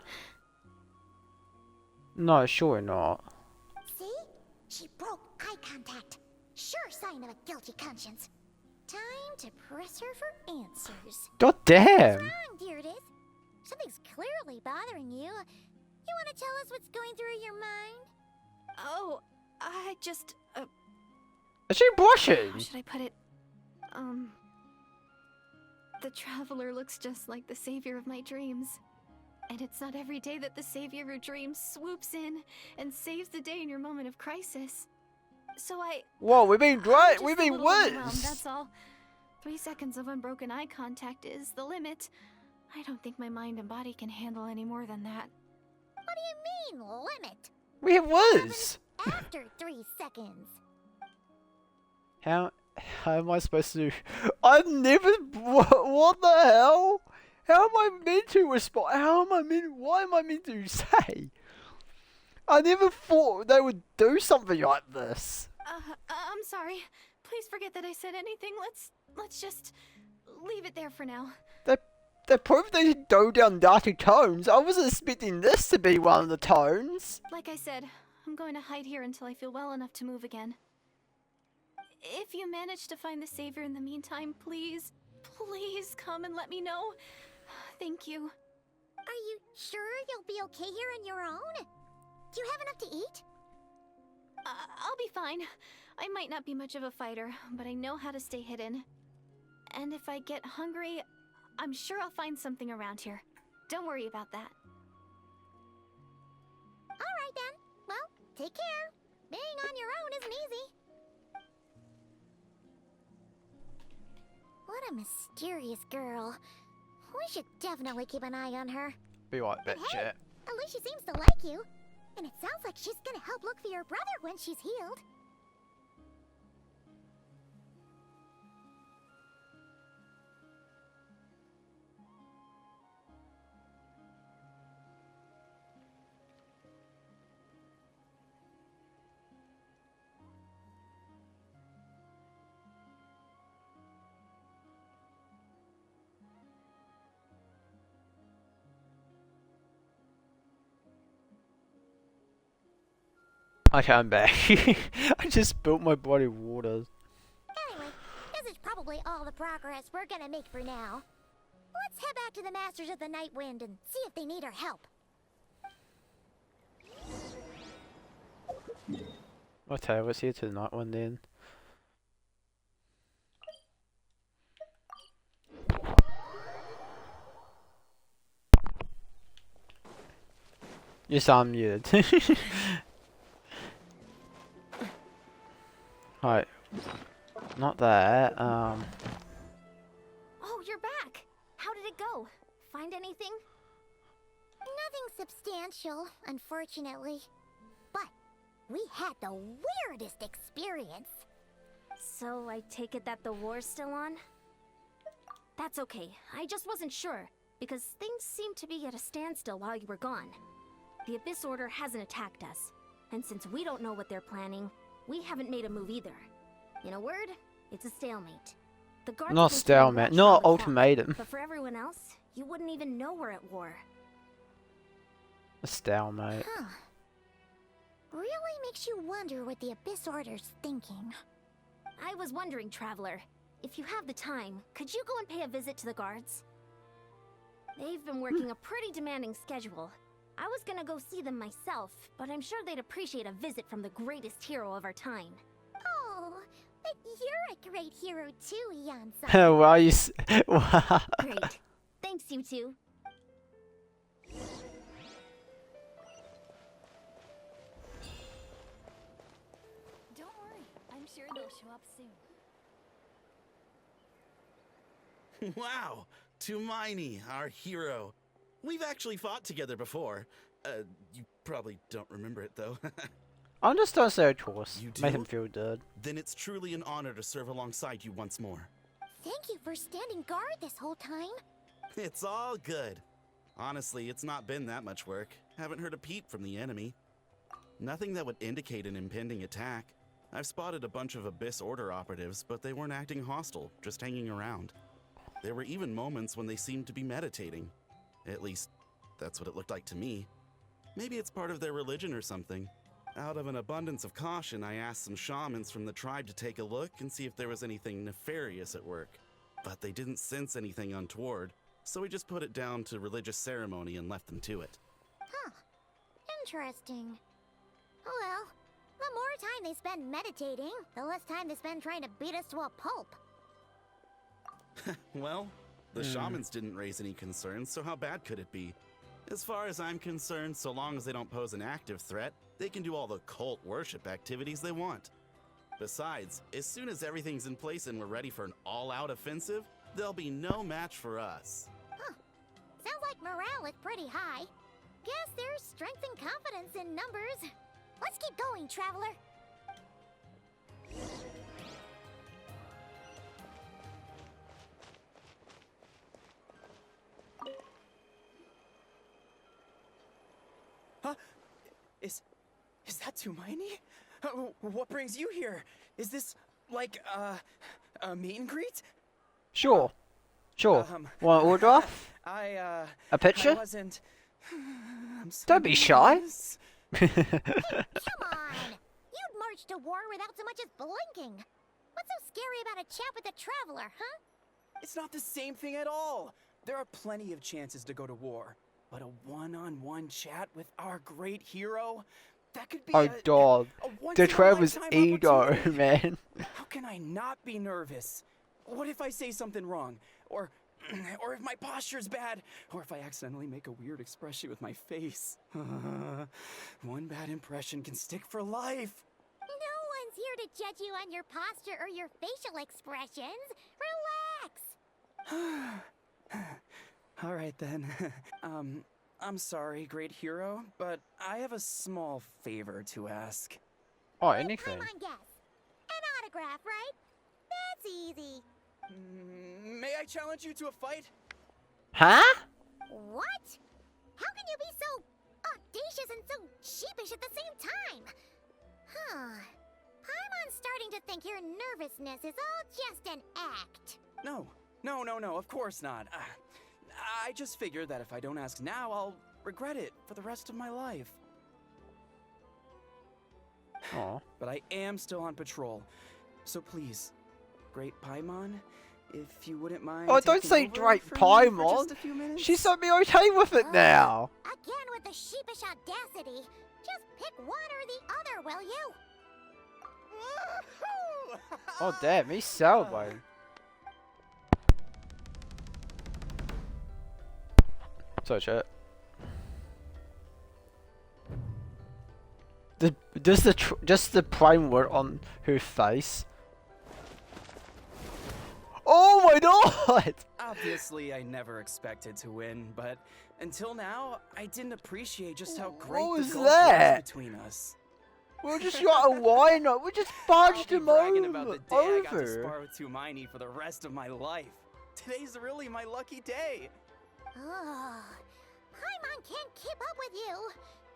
No, sure not. See? She broke eye contact. Sure sign of a guilty conscience. Time to press her for answers. God damn! What's wrong, Direidyth? Something's clearly bothering you. You want to tell us what's going through your mind? Oh, I just, Is she blushing? how should I put it? The Traveler looks just like the savior of my dreams. And it's not every day that the savior of your dreams swoops in and saves the day in your moment of crisis. So Whoa, we've been I'm great. just We've a been little overwhelmed, worse. that's all. 3 seconds of unbroken eye contact is the limit. I don't think my mind and body can handle any more than that. What do you mean, limit? We have worse. After 3 seconds. How am I supposed to? I've never. What the hell? How am I meant to respond? What am I meant to say? I never thought they would do something like this. I'm sorry. Please forget that I said anything. Let's just leave it there for now. They proved they could go down darker tones. I wasn't expecting this to be one of the tones. Like I said, I'm going to hide here until I feel well enough to move again. If you manage to find the Savior in the meantime, please come and let me know. Thank you. Are you sure you'll be okay here on your own? Do you have enough to eat? I'll be fine. I might not be much of a fighter, but I know how to stay hidden. And if I get hungry, I'm sure I'll find something around here. Don't worry about that. Alright then. Well, take care. Being on your own isn't easy. What a mysterious girl. We should definitely keep an eye on her. Be right back, Hey, chat. at least she seems to like you. And it sounds like she's gonna help look for your brother when she's healed. Okay, I'm back. I just built my body of water. Anyway, this is probably all the progress we're gonna make for now. Let's head back to the Masters of the Night Wind and see if they need our help. Okay, let's head to the night one then. Yes, I'm muted. Alright. Not that, Oh, you're back! How did it go? Find anything? Nothing substantial, unfortunately. But we had the weirdest experience. So I take it that the war's still on? That's okay. I just wasn't sure, because things seemed to be at a standstill while you were gone. The Abyss Order hasn't attacked us, and since we don't know what they're planning, we haven't made a move either. In a word, it's a stalemate. The guards not continue stalemate, watch not round the clock, ultimatum. but for everyone else, you wouldn't even know we're at war. A stalemate. Huh. Really makes you wonder what the Abyss Order's thinking. I was wondering, Traveler, if you have the time, could you go and pay a visit to the guards? They've been working a pretty demanding schedule. I was gonna go see them myself, but I'm sure they'd appreciate a visit from the greatest hero of our time. Oh, but you're a great hero too, Ian-san. Why you Great. Thanks, you two. Don't worry, I'm sure they'll show up soon. Wow, Tumaini, our hero. We've actually fought together before. You probably don't remember it though. I'm just gonna say a course. You Make do? him feel good. Then it's truly an honor to serve alongside you once more. Thank you for standing guard this whole time. It's all good. Honestly, it's not been that much work. Haven't heard a peep from the enemy. Nothing that would indicate an impending attack. I've spotted a bunch of Abyss Order operatives, but they weren't acting hostile, just hanging around. There were even moments when they seemed to be meditating. At least, that's what it looked like to me. Maybe it's part of their religion or something. Out of an abundance of caution, I asked some shamans from the tribe to take a look and see if there was anything nefarious at work. But they didn't sense anything untoward, so we just put it down to religious ceremony and left them to it. Huh. Interesting. Oh well, the more time they spend meditating, the less time they spend trying to beat us to a pulp. Well, the shamans didn't raise any concerns, so how bad could it be? As far as I'm concerned, so long as they don't pose an active threat, they can do all the cult worship activities they want. Besides, as soon as everything's in place and we're ready for an all-out offensive, there'll be no match for us. Huh. Sounds like morale is pretty high. Guess there's strength and confidence in numbers. Let's keep going, Traveler. Huh? Is that Tumaini? What brings you here? Is this Like, a meet and greet? Sure. Sure. Want an autograph? A I picture? wasn't... I'm so Don't be shy. nervous. Come on! You'd march to war without so much as blinking. What's so scary about a chat with a traveler, huh? It's not the same thing at all. There are plenty of chances to go to war. But a one-on-one chat with our great hero? That could be Oh, dog. The Trevor's ego, man. How can I not be nervous? What if I say something wrong? Or if my posture's bad? Or if I accidentally make a weird expression with my face? One bad impression can stick for life. No one's here to judge you on your posture or your facial expressions. Relax! All right then. I'm sorry, great hero, but I have a small favor to ask. Oh, anything. Come on, guess. An autograph, right? That's easy. May I challenge you to a fight? Huh? What? How can you be so audacious and so sheepish at the same time? Huh. Paimon's starting to think your nervousness is all just an act. No, of course not. I just figured that if I don't ask now, I'll regret it for the rest of my life. Aw. But I am still on patrol, so please, Great Paimon, if you wouldn't mind. Oh, don't say taking Great over for me for Paimon. just a few minutes? She's suddenly okay with it now. Again with the sheepish audacity. Just pick one or the other, will you? Oh, damn, he's celebrating. So shit. Just the prime word on her face. Oh my god! Obviously, I never expected to win, but until now, I didn't appreciate just how great What the was gulf that? was between us. We just got a wino. We just barged I'll him be bragging about the day I got to over. spar with Hermione for the rest of my life. Today's really my lucky day. Oh, Paimon can't keep up with you.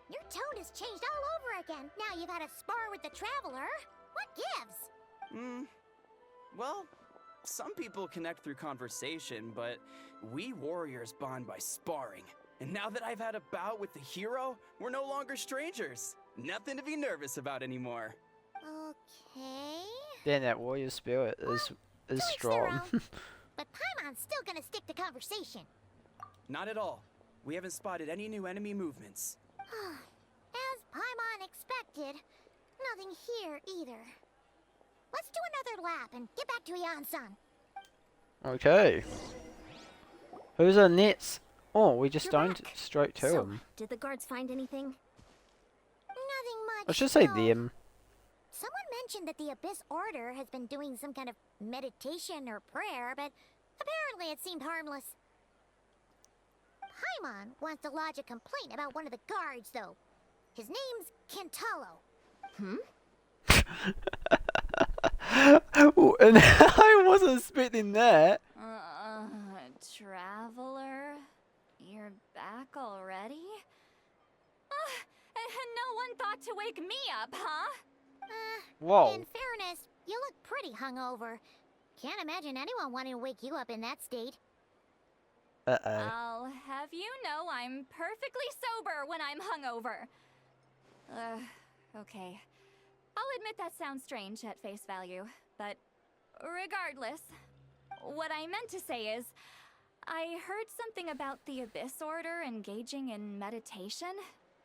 Your tone has changed all over again. Now you've had a spar with the Traveler. What gives? Well, some people connect through conversation, but we warriors bond by sparring. And now that I've had a bout with the hero, we're no longer strangers. Nothing to be nervous about anymore. Okay. Then that warrior spirit is strong. But Paimon's still gonna stick to conversation. Not at all. We haven't spotted any new enemy movements. As Paimon expected, nothing here either. Let's do another lap and get back to Yan-san. Okay. Who's our next? Oh, we just You're don't back. straight to So, him. did the guards find anything? Nothing much. I should say no. them. Someone mentioned that the Abyss Order has been doing some kind of meditation or prayer, but apparently it seemed harmless. Paimon wants to lodge a complaint about one of the guards, though. His name's Kentalo. Oh, and I wasn't expecting that. Traveler? You're back already? And no one thought to wake me up, huh? Whoa. In fairness, you look pretty hungover. Can't imagine anyone wanting to wake you up in that state. Uh-oh. I'll have you know I'm perfectly sober when I'm hungover. Okay. I'll admit that sounds strange at face value, but regardless, what I meant to say is, I heard something about the Abyss Order engaging in meditation.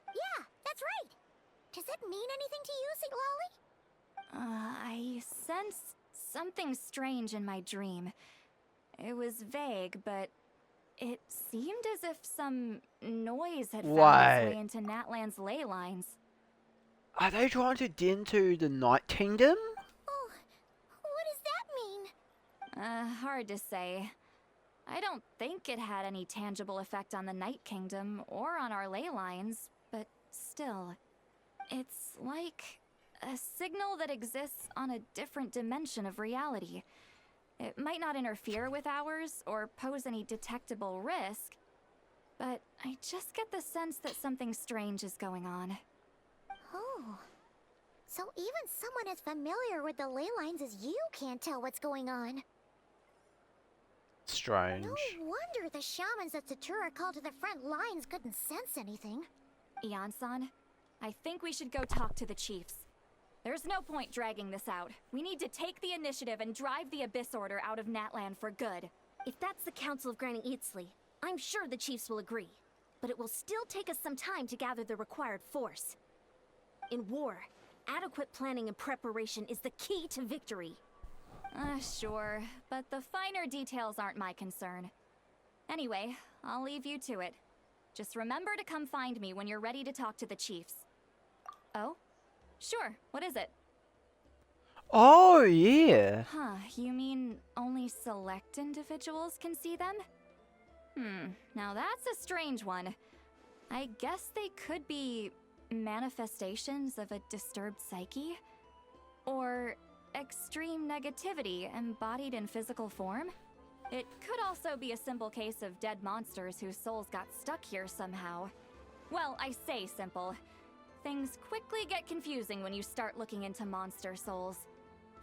Yeah, that's right. Does that mean anything to you, Sweet Lolly? I sensed something strange in my dream. It was vague, but it seemed as if some noise had found its way into Natlan's ley lines. Are they trying to get into the Night Kingdom? Oh, what does that mean? Hard to say. I don't think it had any tangible effect on the Night Kingdom or on our ley lines, but still, it's like a signal that exists on a different dimension of reality. It might not interfere with ours or pose any detectable risk, but I just get the sense that something strange is going on. Oh. So even someone as familiar with the ley lines as you can't tell what's going on. Strange. No wonder the shamans that Satura called to the front lines couldn't sense anything. Ian-san, I think we should go talk to the chiefs. There's no point dragging this out. We need to take the initiative and drive the Abyss Order out of Natlan for good. If that's the Council of Granny Eatsley, I'm sure the chiefs will agree. But it will still take us some time to gather the required force. In war, adequate planning and preparation is the key to victory. Sure, but the finer details aren't my concern. Anyway, I'll leave you to it. Just remember to come find me when you're ready to talk to the chiefs. Oh? Sure, what is it? Oh, yeah. Huh, you mean only select individuals can see them? Now that's a strange one. I guess they could be manifestations of a disturbed psyche? Or extreme negativity embodied in physical form? It could also be a simple case of dead monsters whose souls got stuck here somehow. Well, I say simple. Things quickly get confusing when you start looking into monster souls.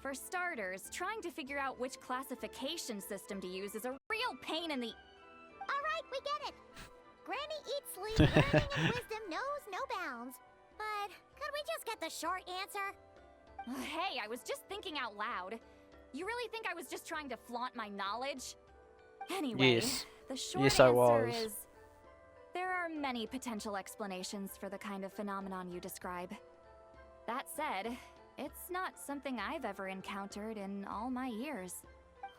For starters, trying to figure out which classification system to use is a real pain in the... Alright, we get it. Granny Eatsley's learning and wisdom knows no bounds. But could we just get the short answer? Hey, I was just thinking out loud. You really think I was just trying to flaunt my knowledge? Anyway, Yes. the short Yes, I answer was. is... There are many potential explanations for the kind of phenomenon you describe. That said, it's not something I've ever encountered in all my years.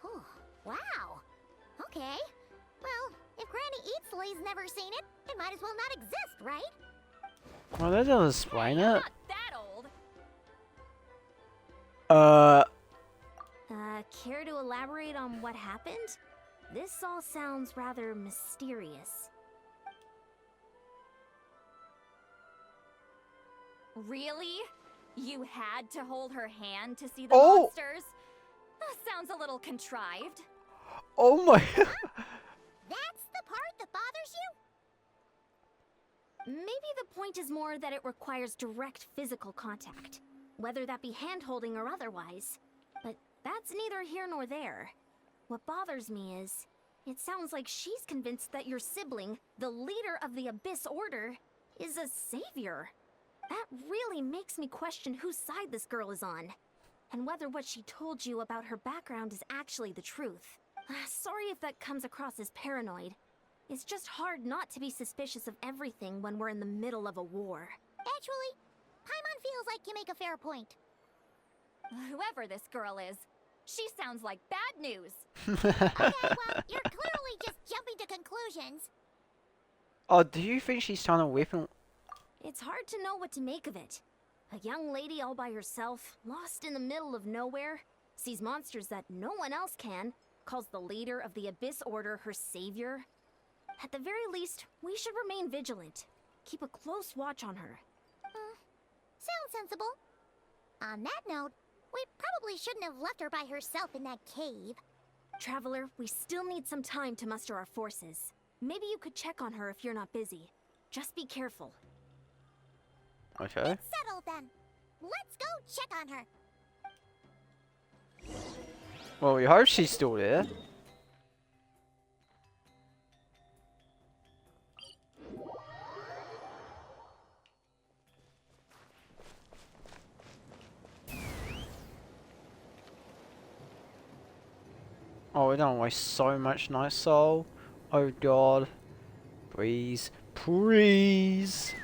Oh, wow. Okay. Well, if Granny Eatsley's never seen it, it might as well not exist, right? Well, that doesn't explain Hey, it. I'm not that old. Care to elaborate on what happened? This all sounds rather mysterious. Really? You had to hold her hand to see the Oh! monsters? Sounds a little contrived. Oh my... That's the part that bothers you? Maybe the point is more that it requires direct physical contact, whether that be hand-holding or otherwise. But that's neither here nor there. What bothers me is, it sounds like she's convinced that your sibling, the leader of the Abyss Order, is a savior. That really makes me question whose side this girl is on, and whether what she told you about her background is actually the truth. Sorry if that comes across as paranoid. It's just hard not to be suspicious of everything when we're in the middle of a war. Actually, Paimon feels like you make a fair point. Whoever this girl is, she sounds like bad news. Okay, well, you're clearly just jumping to conclusions. Oh, do you think she's trying to weapon... It's hard to know what to make of it. A young lady all by herself, lost in the middle of nowhere, sees monsters that no one else can, calls the leader of the Abyss Order her savior. At the very least, we should remain vigilant. Keep a close watch on her. Sounds sensible. On that note, we probably shouldn't have left her by herself in that cave. Traveler, we still need some time to muster our forces. Maybe you could check on her if you're not busy. Just be careful. Okay. It's settled then. Let's go check on her. Well, we hope she's still there. Oh, we don't waste so much night soul. Oh god. Please. Please.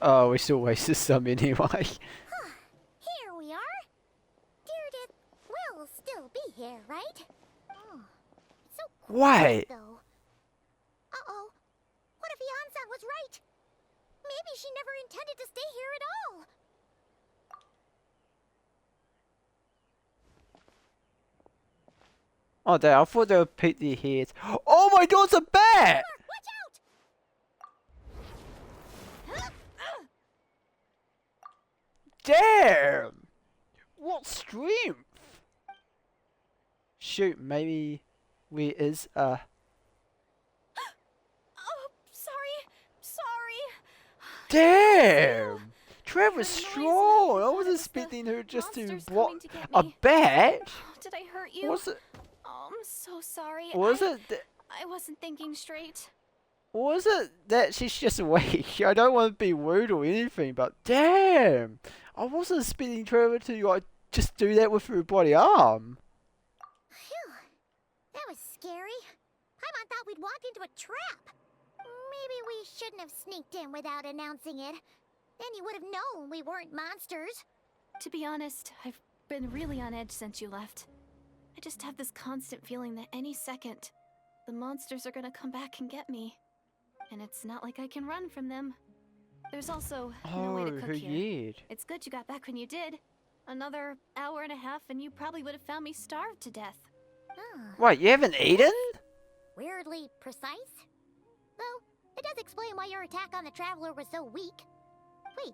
Oh, we still wasted some anyway. Here we are. Direidyth will still be here, right? Oh, it's so quiet, Wait. though. Uh-oh. What if Ian-san was right? Maybe she never intended to stay here at all. Oh, damn, I thought they would pick their heads. Oh my god, it's a bat! Watch out! Damn! What strength! Shoot, maybe where is a... Oh, sorry. Damn! Trevor's I heard a noise. strong. I thought wasn't it was the expecting her just to monsters block coming to get a me. bat. Did I hurt you? Was it? Oh, I'm so sorry. Was it? I wasn't thinking straight. Was it that she's just weak? I don't want to be rude or anything, but damn, I wasn't expecting Trevor to like just do that with her body arm. Phew. That was scary. Paimon thought we'd walked into a trap. Maybe we shouldn't have sneaked in without announcing it. Then you would have known we weren't monsters. To be honest, I've been really on edge since you left. I just have this constant feeling that any second, the monsters are gonna come back and get me. And it's not like I can run from them. There's also no way to cook here. Weird. It's good you got back when you did. Another hour and a half and you probably would have found me starved to death. Oh, Wait, you haven't eaten? weirdly precise. Though, it does explain why your attack on the Traveler was so weak. Wait,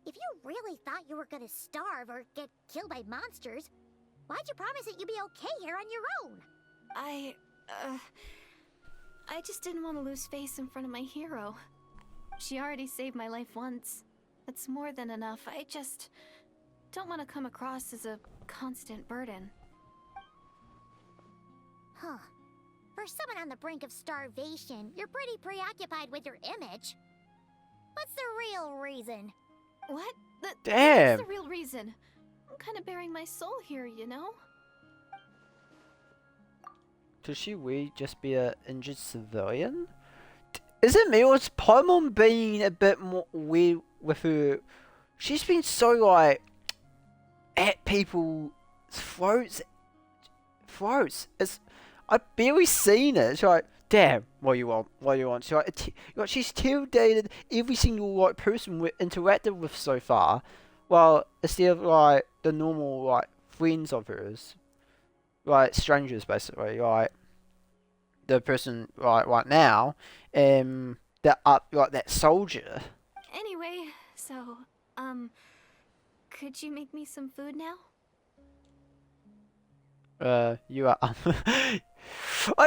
if you really thought you were gonna starve or get killed by monsters, why'd you promise that you'd be okay here on your own? I just didn't want to lose face in front of my hero. She already saved my life once. That's more than enough. I just don't want to come across as a constant burden. Huh. For someone on the brink of starvation, you're pretty preoccupied with your image. What's the real reason? What? Damn. What's the real reason? I'm kind of bearing my soul here, you know? Could she really just be an injured civilian? Is it me or is Paimon being a bit more weird with her? She's been so like at people's throats. It's I've barely seen it. It's like, damn, what do you want? What do you want? She's tailgated every single like person we interacted with so far. Well, instead of like the normal like friends of hers. Like strangers basically, like the person right now, that soldier. Anyway, so, could you make me some food now? You are I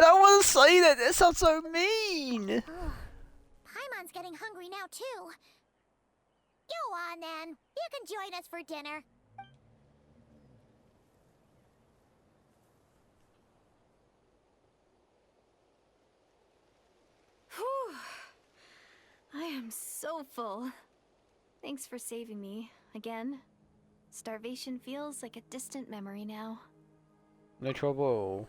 don't want to say that, that sounds so mean. Paimon's getting hungry now too. Go on then, you can join us for dinner. Whew. I am so full. Thanks for saving me, again. Starvation feels like a distant memory now. No trouble.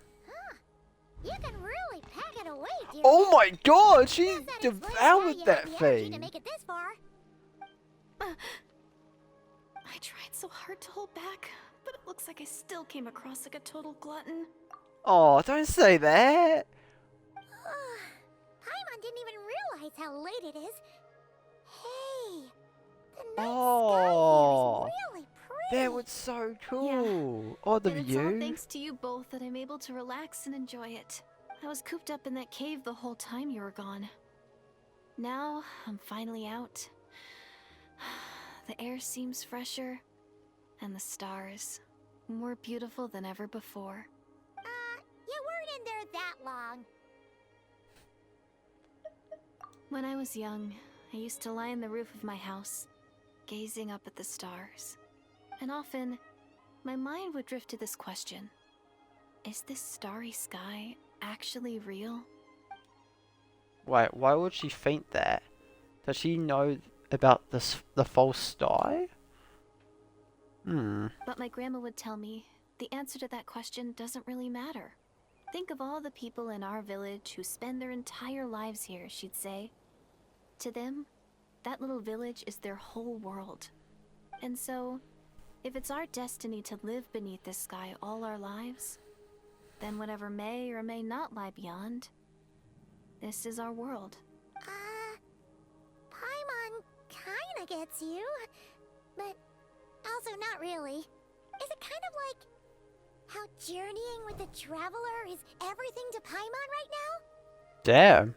You can really pack it away, dear. Oh my god, she Guess that explains why devoured you that had the energy to thing. make it this far. I tried so hard to hold back, but it looks like I still came across like a total glutton. Oh, don't say that. Paimon didn't even realize how late it is. Hey, the night Oh, sky here is really pretty. that was so cool. Oh, the And it's all view. thanks to you both that I'm able to relax and enjoy it. I was cooped up in that cave the whole time you were gone. Now, I'm finally out. The air seems fresher, and the stars more beautiful than ever before. You weren't in there that long. When I was young, I used to lie on the roof of my house, gazing up at the stars. And often, my mind would drift to this question. Is this starry sky actually real? Wait, why would she think that? Does she know about the false sky? But my grandma would tell me, the answer to that question doesn't really matter. Think of all the people in our village who spend their entire lives here, she'd say. To them, that little village is their whole world. And so, if it's our destiny to live beneath this sky all our lives, then whatever may or may not lie beyond, this is our world. Paimon kinda gets you, but also not really. Is it kind of like how journeying with the Traveler is everything to Paimon right now? Damn.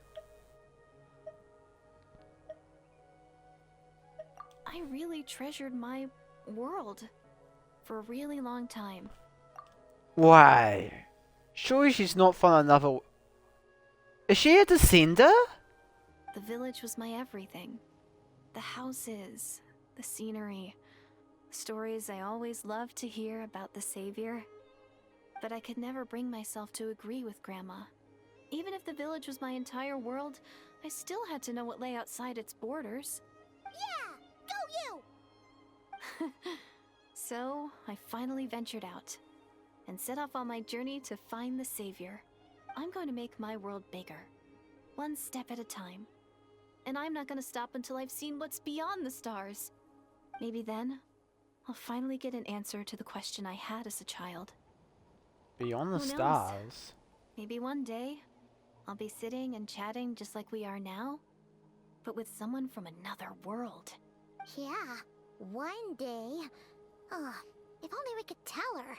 I really treasured my world for a really long time. Why? Surely she's not from another. Is she a descender? The village was my everything. The houses, the scenery, stories I always loved to hear about the Savior. But I could never bring myself to agree with Grandma. Even if the village was my entire world, I still had to know what lay outside its borders. Yeah! Go you! So, I finally ventured out and set off on my journey to find the Savior. I'm going to make my world bigger, one step at a time. And I'm not going to stop until I've seen what's beyond the stars. Maybe then, I'll finally get an answer to the question I had as a child. Beyond the Who knows? stars. Maybe one day, I'll be sitting and chatting just like we are now, but with someone from another world. Yeah, one day. Oh, if only we could tell her.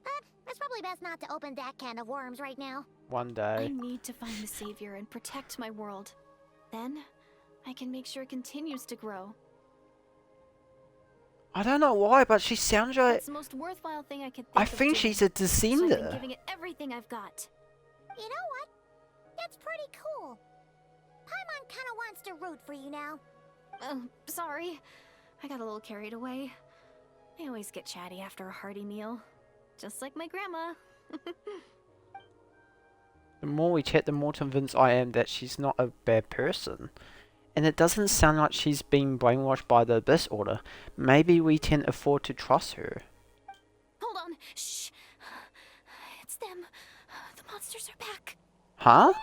But it's probably best not to open that can of worms right now. One I day. need to find the Savior and protect my world. Then, I can make sure it continues to grow. I don't know why, but she sounds like... That's the most worthwhile thing I could think I of think doing. she's a So I've been descender. giving it everything I've got. You know what? That's pretty cool. Paimon kinda wants to root for you now. Oh, sorry. I got a little carried away. I always get chatty after a hearty meal. Just like my grandma. The more we chat, the more convinced I am that she's not a bad person. And it doesn't sound like she's being brainwashed by the Abyss Order. Maybe we can afford to trust her. Hold on. Shh. It's them. The monsters are back. Huh?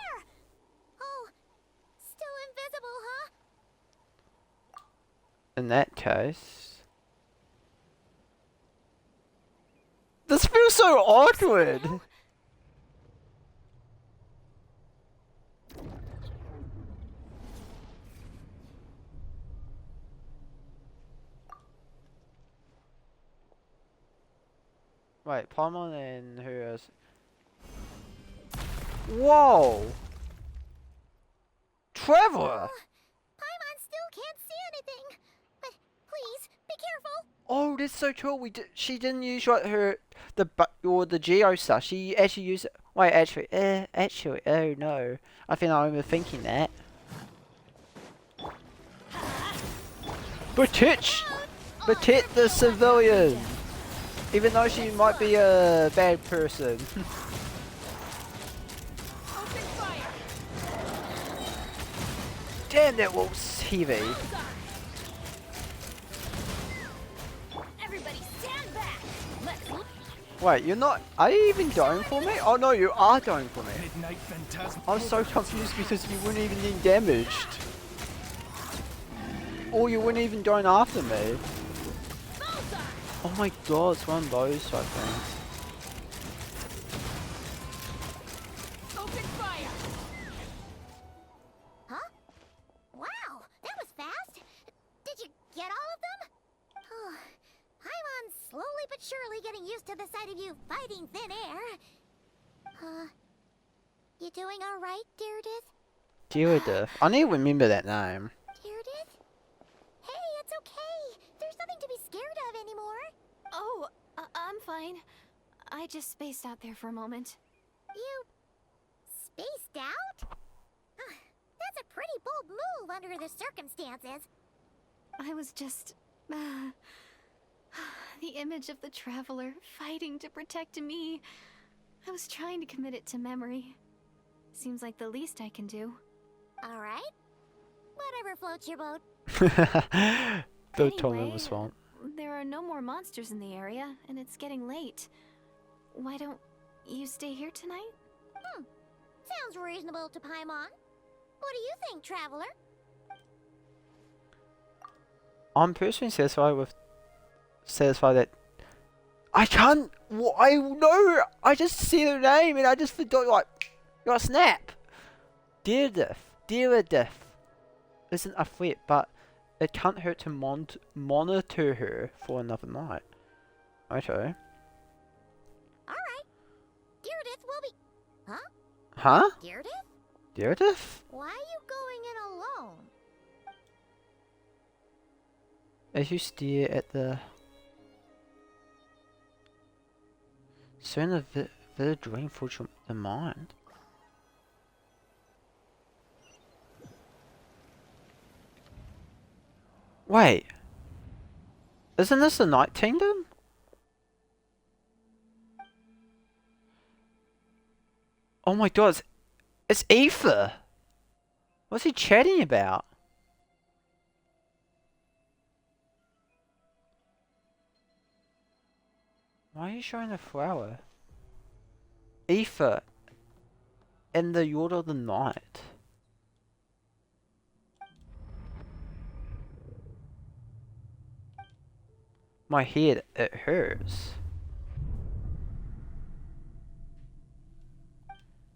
Oh, still invisible, huh? In that case... This feels so awkward! Wait, Paimon and who else? Whoa! Traveler! Paimon still can't see anything. But please, be careful. Oh, that's so cool. She didn't use like the Geo stuff. She actually used it. Wait, actually, oh no. I think I'm overthinking that. Protect the civilian. Even though she might be a bad person. Damn, that looks heavy. Everybody stand back. Let's... Wait, you're not... Are you even going for me? Oh no, you are going for me. Midnight Phantasm. I was so confused because you weren't even getting damaged. Or you weren't even going after me. Oh my god, it's one of those type things. Open fire. Huh? Wow, that was fast. Did you get all of them? Oh, Paimon's slowly but surely getting used to the sight of you fighting thin air. You doing alright, Direidyth? Direidyth. I need to remember that name. Direidyth? Hey, it's okay. There's nothing to be scared of anymore. Oh, I'm fine. I just spaced out there for a moment. You... spaced out? That's a pretty bold move under the circumstances. I was just... the image of the traveler fighting to protect me. I was trying to commit it to memory. Seems like the least I can do. Alright. Whatever floats your boat. The tone Anyway, of swamp. There are no more monsters in the area, and it's getting late. Why don't you stay here tonight? Sounds reasonable to Paimon. What do you think, Traveler? I'm personally satisfied that I can't. I know. I just see the name and I just forgot. Like snap. Direidyth isn't a threat, but it can't hurt to monitor her for another night. Okay. Alright. Direidyth will be... Huh? Huh? Direidyth? Direidyth? Why are you going in alone? As you stare at the soon a vivid dream fills the mind. Wait, Isn't this the Night Kingdom? Oh my god, it's Aether! What's he chatting about? Why are you showing a flower? Aether in the Order of the Night. My head, it hurts.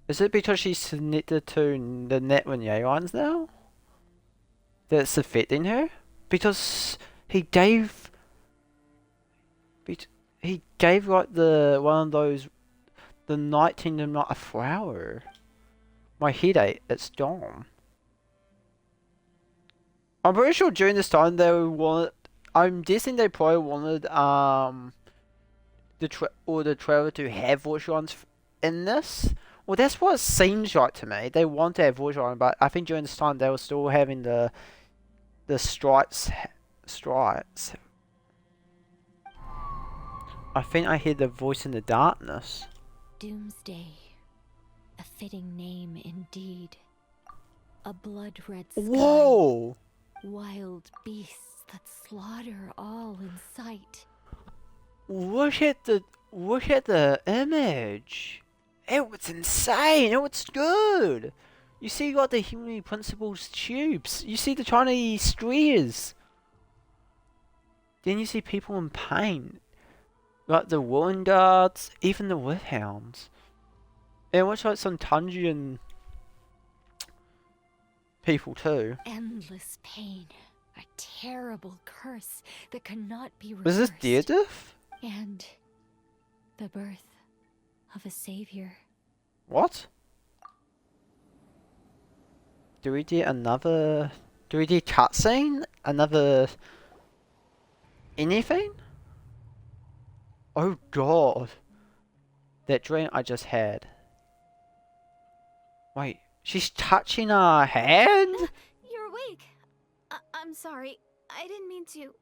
Is it because she's connected to the Natlan ones now? That's affecting her? Because he gave like the one of those, the Night Kingdom, not a flower. My headache, it's gone. I'm pretty sure during this time they wanted, I'm guessing they probably wanted the trailer to have voice lines in this. Well, that's what it seems like to me. They want to have voice lines, but I think during this time they were still having the strikes. I think I hear the voice in the darkness. Doomsday. A fitting name indeed. A blood-red sky. Whoa! Wild beasts that slaughter all in sight. Look at the image. It was insane. It was good. You see, like the human principles tubes. You see the tiny streers. Then you see people in pain. Like the woolen guards, even the wolfhounds. It looks like some Tungian people too. Endless pain. A terrible curse that cannot be Was reversed. this Direidyth? And the birth of a savior. What? Do we do another... Do we do cutscene? Another... anything? Oh god. That dream I just had. Wait, she's touching her hand? You're awake. I'm sorry. I didn't mean to,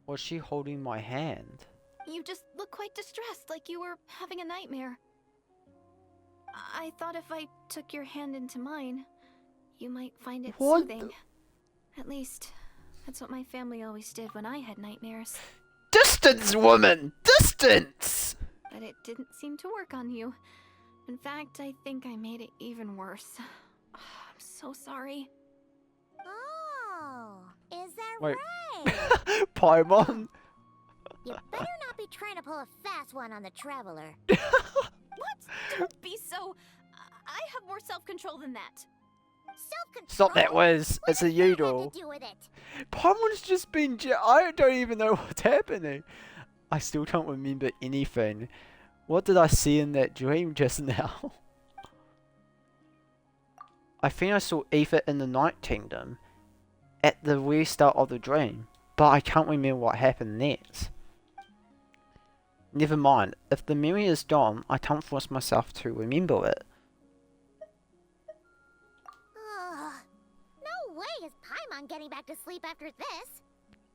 Was she holding my hand? You just look quite distressed, like you were having a nightmare. I thought if I took your hand into mine, you might find it What soothing. At least, that's what my family always did when I had nightmares. Distance, woman! Distance! But it didn't seem to work on you. In fact, I think I made it even worse. I'm so sorry. Oh, is that Wait. right? Paimon? You better not be trying to pull a fast one on the traveler. What? Don't be so... I have more self-control than that. Self-control? Stop that, Wiz. What It's does a that have Udall. to do with it? Paimon's just been... I don't even know what's happening. I still can't remember anything. What did I see in that dream just now? I think I saw Aether in the Night Kingdom at the very start of the dream, but I can't remember what happened next. Never mind, if the memory is gone, I can't force myself to remember it. Ugh. No way is Paimon getting back to sleep after this.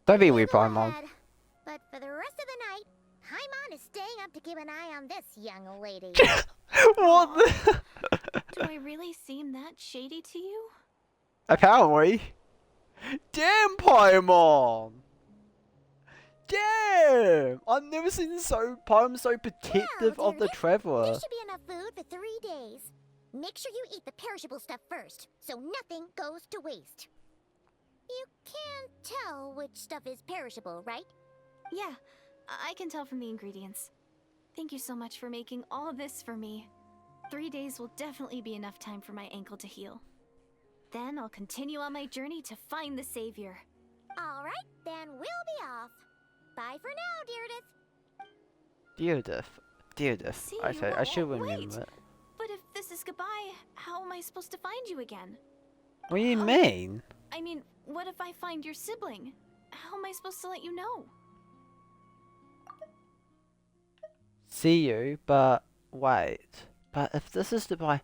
Don't be weird, Go Paimon. ahead. But for the rest of the night, Paimon is staying up to keep an eye on this young lady. What the... Do I really seem that shady to you? Apparently. Damn, Paimon! Damn! I've never seen Paimon so protective Well, of the Direidyth, traveler. There should be enough food for 3 days. Make sure you eat the perishable stuff first, so nothing goes to waste. You can't tell which stuff is perishable, right? Yeah, I can tell from the ingredients. Thank you so much for making all of this for me. 3 days will definitely be enough time for my ankle to heal. Then I'll continue on my journey to find the savior. All right, then we'll be off. Bye for now, Direidyth. Direidyth. See, Okay, I should wait. remember it. But if this is goodbye, how am I supposed to find you again? What do you mean? I mean, what if I find your sibling? How am I supposed to let you know? See you, but wait. But if this is goodbye...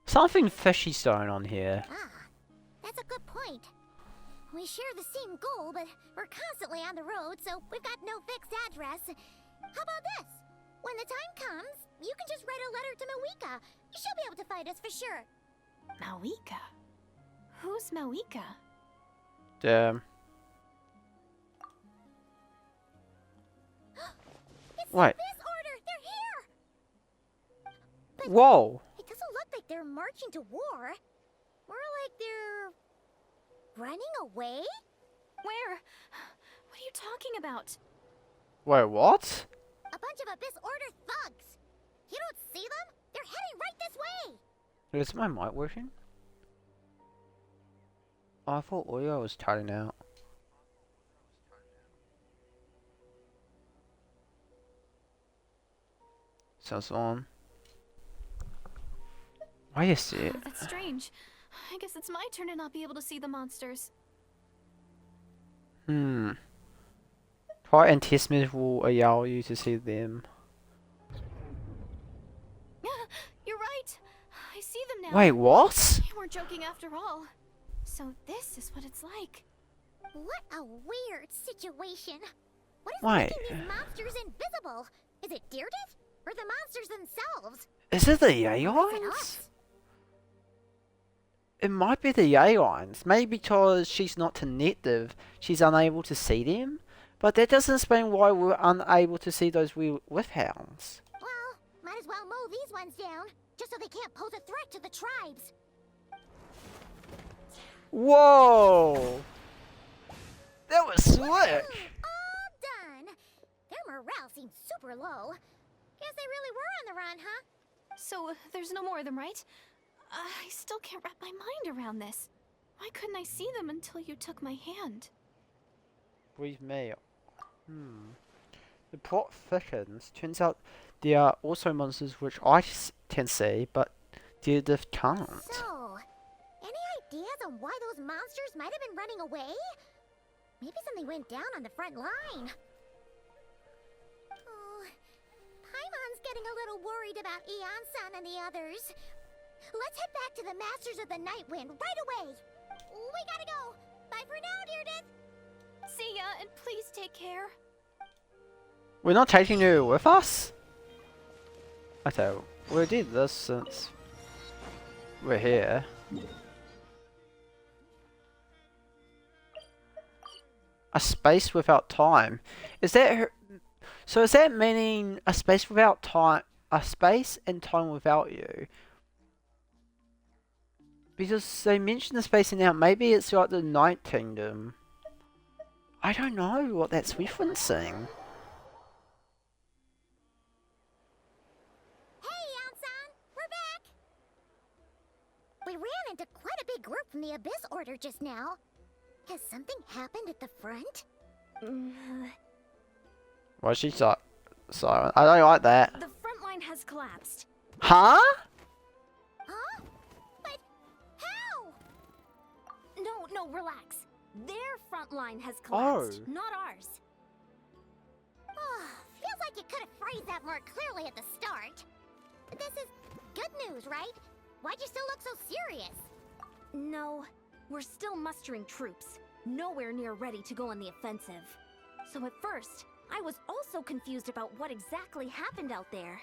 Something fishy's going on here. Ah, that's a good We share the same goal, but we're constantly on the road, so we've got no fixed address. How about this? When the time comes, you can just write a letter to Mawika. She'll be able to find us for sure. Mawika? Who's Mawika? Damn. It's Wait. this order! They're here! But Whoa! it doesn't look like they're marching to war. More like they're... running away? Where? What are you talking about? Wait, what? A bunch of Abyss Order thugs! You don't see them? They're heading right this way! Is my mic working? Oh, I thought audio was cutting out. Sounds on. Wait a sec. Oh, that's strange. I guess it's my turn to not be able to see the monsters. Try and test message will allow you to see them. You're right. I see them now. Wait, what? You weren't joking after all. So this is what it's like. What a weird situation. What is Wait. making these monsters invisible? Is it Direidyth? Or the monsters themselves? Is it the Or is it Aeons? us? It might be the Aeons. Maybe because she's not connective, she's unable to see them. But that doesn't explain why we're unable to see those with hounds. Well, might as well mow these ones down, just so they can't pose a threat to the tribes. Whoa! That was slick! All done. Their morale seems super low. Guess they really were on the run, huh? So there's no more of them, right? I still can't wrap my mind around this. Why couldn't I see them until you took my hand? Breathe me. The plot thickens. Turns out there are also monsters which I can see, but Direidyth can't. So, any ideas on why those monsters might have been running away? Maybe something went down on the front line. Oh, Paimon's getting a little worried about Eon-san and the others. Let's head back to the Masters of the Night Wind right away. We gotta go. Bye for now, Direidyth. See ya, and please take care. We're not taking you with us? Okay, we did this since we're here. A space without time. Is that her? So is that meaning a space without time? A space and time without you? Because they mentioned the space and now maybe it's like the Night Kingdom. I don't know what that's referencing. Hey, Eon-san, we're back. We ran into quite a big group from the Abyss Order just now. Has something happened at the front? Why is she silent? I don't like that. The front line has collapsed. Huh? Huh? But how? No, relax. Their front line has collapsed, not ours. Oh, feels like you could have phrased that more clearly at the start. This is good news, right? Why'd you still look so serious? No, we're still mustering troops, nowhere near ready to go on the offensive. So at first, I was also confused about what exactly happened out there.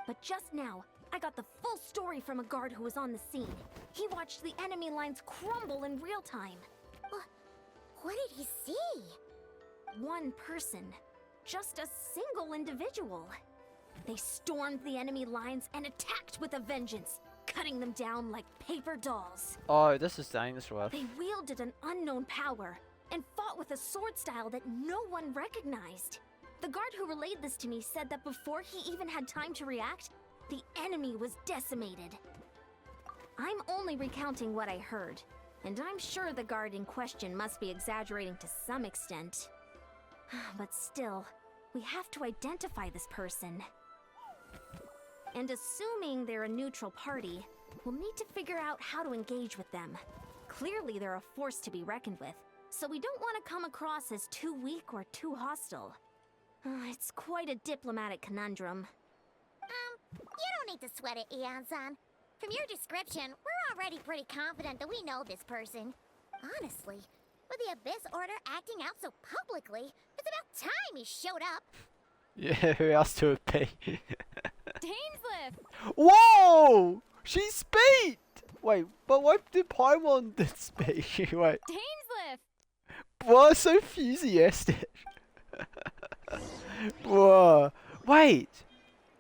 But just now, I got the full story from a guard who was on the scene. He watched the enemy lines crumble in real time. What did he see? One person. Just a single individual. They stormed the enemy lines and attacked with a vengeance, cutting them down like paper dolls. Oh, this is dangerous. They wielded an unknown power and fought with a sword style that no one recognized. The guard who relayed this to me said that before he even had time to react, the enemy was decimated. I'm only recounting what I heard, and I'm sure the guard in question must be exaggerating to some extent. But still, we have to identify this person. And assuming they're a neutral party, we'll need to figure out how to engage with them. Clearly they're a force to be reckoned with, so we don't want to come across as too weak or too hostile. It's quite a diplomatic conundrum. You don't need to sweat it, Eon-san. From your description, we're already pretty confident that we know this person. Honestly, With the Abyss Order acting out so publicly, it's about time he showed up. Yeah, who else to it be? Dainsliff! Whoa! She speed! Wait, but what did Paimon did speak? Wait, Dainsliff! why so enthusiastic? Whoa. Wait,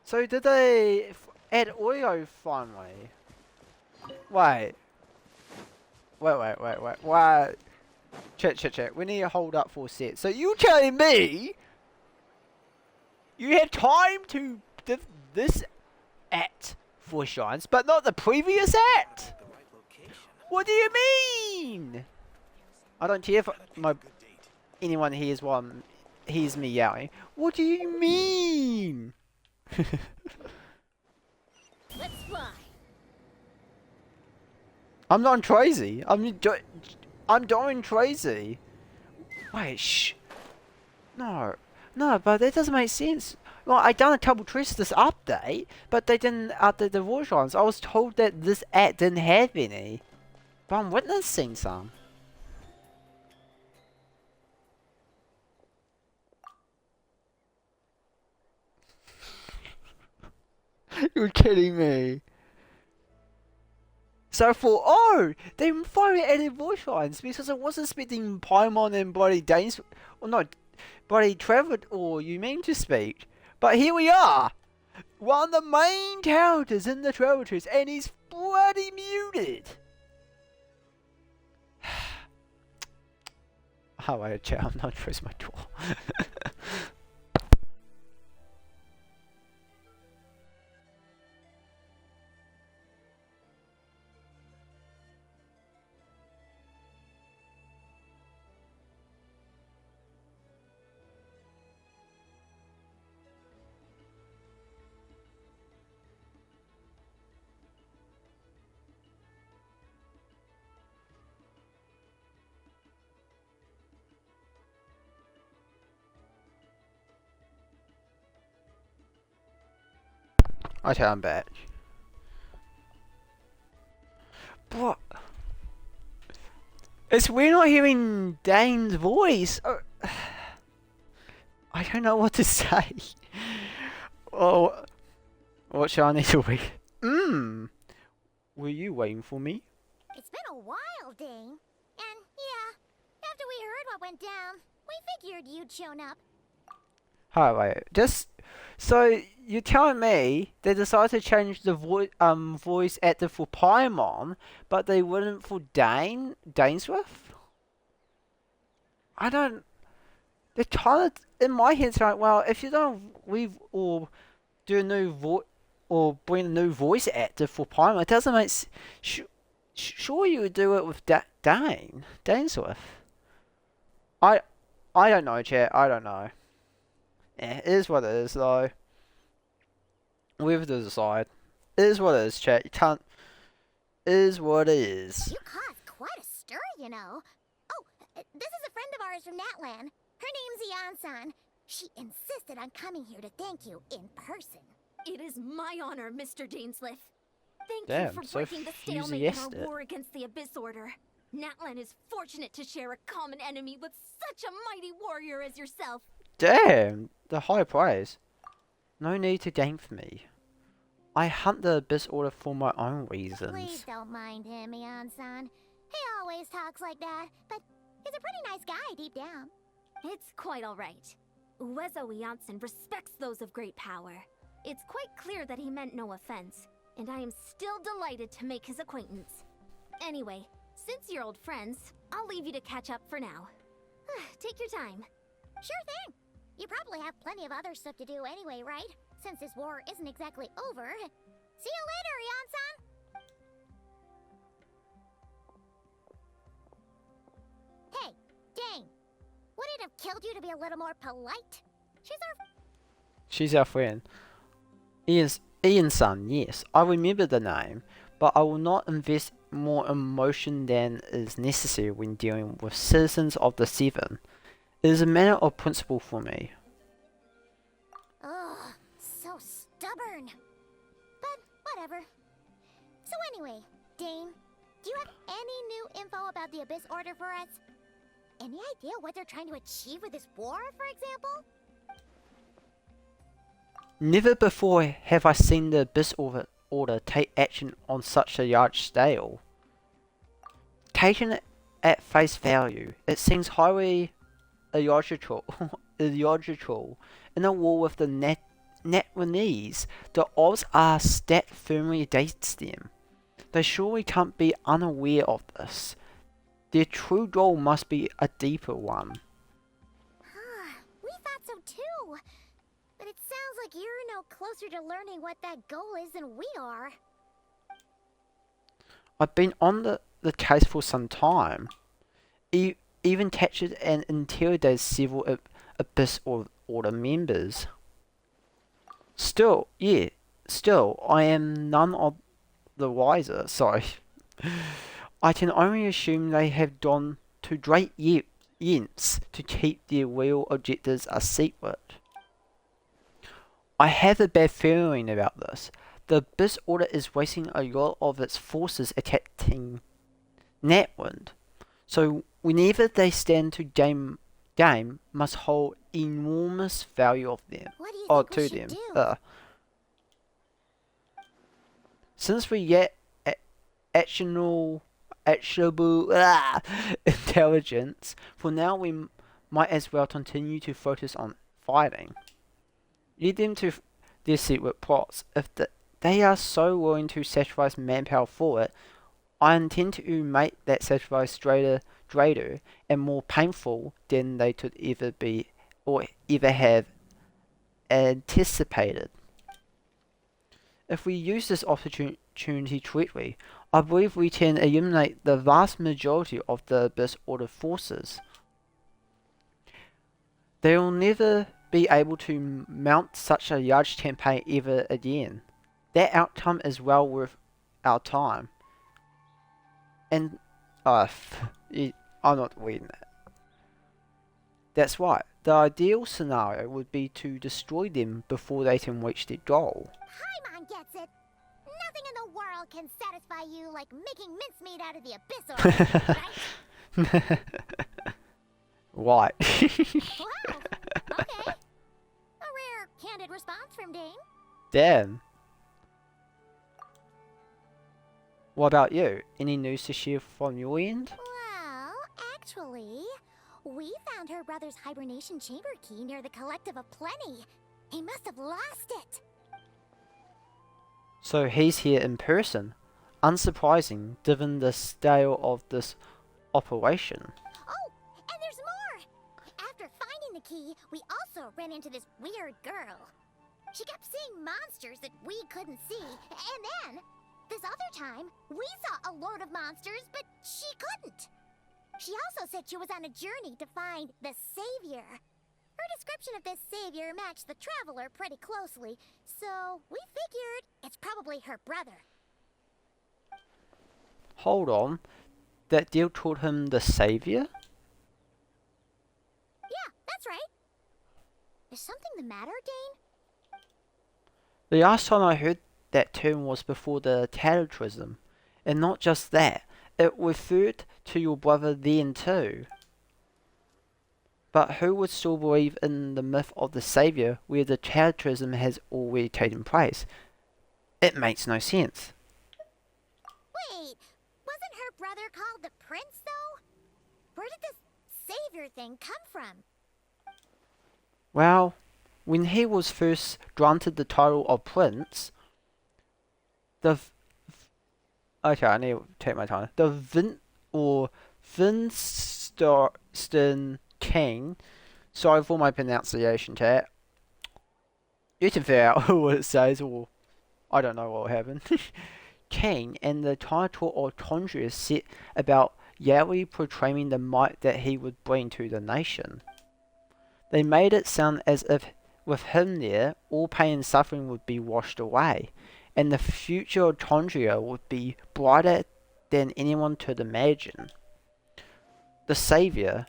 so did they add audio finally? Wait. Wait. Chat. We need to hold up for a set. So you telling me you had time to give this act voice lines, but not the previous act? What do you mean? I don't care if anyone hears hears me yelling. What do you mean? Let's fly. I'm not crazy. I'm going crazy. Wait, shh. No, but that doesn't make sense. Well, I done a couple tricks this update, but they didn't update the voice lines. I was told that this app didn't have any, but I'm witnessing some. You're kidding me. So they finally added voice lines because I wasn't expecting Paimon and bloody Danes, or no, bloody Trevor or you mean to speak. But here we are, one of the main characters in the Travelers, and he's bloody muted. Oh wait, chat, I'm not close my door. Okay, I'm back. What? It's we're not hearing Dane's voice. I don't know what to say. Oh, what shall I need to wait? Were you waiting for me? It's been a while, Dane. And yeah, after we heard what went down, we figured you'd shown up. Hi, wait. Just so you're telling me they decided to change the voice actor for Paimon, but they wouldn't for Dainsworth? I don't. They're kind of in my head. It's like, well, if you don't or do a new voice or bring a new voice actor for Paimon, it doesn't make. Sure, you would do it with Dainsworth. I don't know, chat. I don't know. Yeah, it is what it is, though. We have to decide. It is what it is, chat. You can't. It is what it is. You caused quite a stir, you know. Oh, this is a friend of ours from Natlan. Her name's Ian-san. She insisted on coming here to thank you in person. It is my honor, Mr. Dainsliff. Thank Damn, you for so breaking the stalemate in our enthusiastic. war against the Abyss Order. Natlan is fortunate to share a common enemy with such a mighty warrior as yourself. Damn, the high praise. No need to thank me. I hunt the Abyss Order for my own reasons. Please don't mind him, Ian-san. He always talks like that, but he's a pretty nice guy deep down. It's quite alright. Uezo Janssen respects those of great power. It's quite clear that he meant no offense, and I am still delighted to make his acquaintance. Anyway, since you're old friends, I'll leave you to catch up for now. Take your time. Sure thing. You probably have plenty of other stuff to do anyway, right? Since this war isn't exactly over. See you later, Ian-san! Hey, Dane! Would it have killed you to be a little more polite? She's our friend. Ian-san, yes. I remember the name, but I will not invest more emotion than is necessary when dealing with citizens of the Seven. It is a matter of principle for me. Ugh, so stubborn. But whatever. So anyway, Dane, do you have any new info about the Abyss Order for us? Any idea what they're trying to achieve with this war, for example? Never before have I seen the Abyss Order take action on such a large scale. Taken at face value, it seems highly illogical. illogical. In a war with the Natlanese, the odds are stacked firmly against them. They surely can't be unaware of this. Their true goal must be a deeper one. We thought so too. But it sounds like you're no closer to learning what that goal is than we are. I've been on the case for some time. Even captured and interrogated several Abyss Order members. Still, I am none of the wiser, sorry. I can only assume they have gone to great lengths to keep their real objectives a secret. I have a bad feeling about this. The Abyss Order is wasting a lot of its forces attacking Natlan, so whenever they stand to game must hold enormous value of them. What do you think we should do? Since we get actionable intelligence, for now we might as well continue to focus on fighting. Lead them to their secret plots. If they are so willing to sacrifice manpower for it, I intend to make that sacrifice greater and more painful than they could ever be or ever have anticipated. If we use this opportunity correctly, I believe we can eliminate the vast majority of the Abyss Order forces. They will never be able to mount such a large campaign ever again. That outcome is well worth our time. And I'm not reading that. That's right. The ideal scenario would be to destroy them before they can reach their goal. Paimon gets it. Nothing in the world can satisfy you like making mincemeat out of the Abyss Order, right? Right. Wow. Okay. A rare, candid response from Dane. Damn. What about you? Any news to share from your end? Well, actually, we found her brother's hibernation chamber key near the Collective of Plenty. He must have lost it. So he's here in person. Unsurprising, given the scale of this operation. Oh, and there's more! After finding the key, we also ran into this weird girl. She kept seeing monsters that we couldn't see, and then, this other time, we saw a load of monsters, but she couldn't. She also said she was on a journey to find the Savior. Her description of this Savior matched the Traveler pretty closely, so we figured it's probably her brother. Hold on. That deal called him the Savior? Yeah, that's right. Is something the matter, Dane? The last time I heard that term was before the Cataclysm. And not just that, it referred to your brother then too. But who would still believe in the myth of the Savior where the Cataclysm has already taken place? It makes no sense. Wait, wasn't her brother called the Prince, though? Where did this Savior thing come from? Well, when he was first granted the title of Prince, okay, I need to take my time. The Winston King, sorry for my pronunciation, chat. You can figure out what it says, or I don't know what will happen. King and the title of Conjurer set about Yahweh proclaiming the might that he would bring to the nation. They made it sound as if with him there, all pain and suffering would be washed away, and the future of Conjurer would be brighter than anyone could imagine. The Savior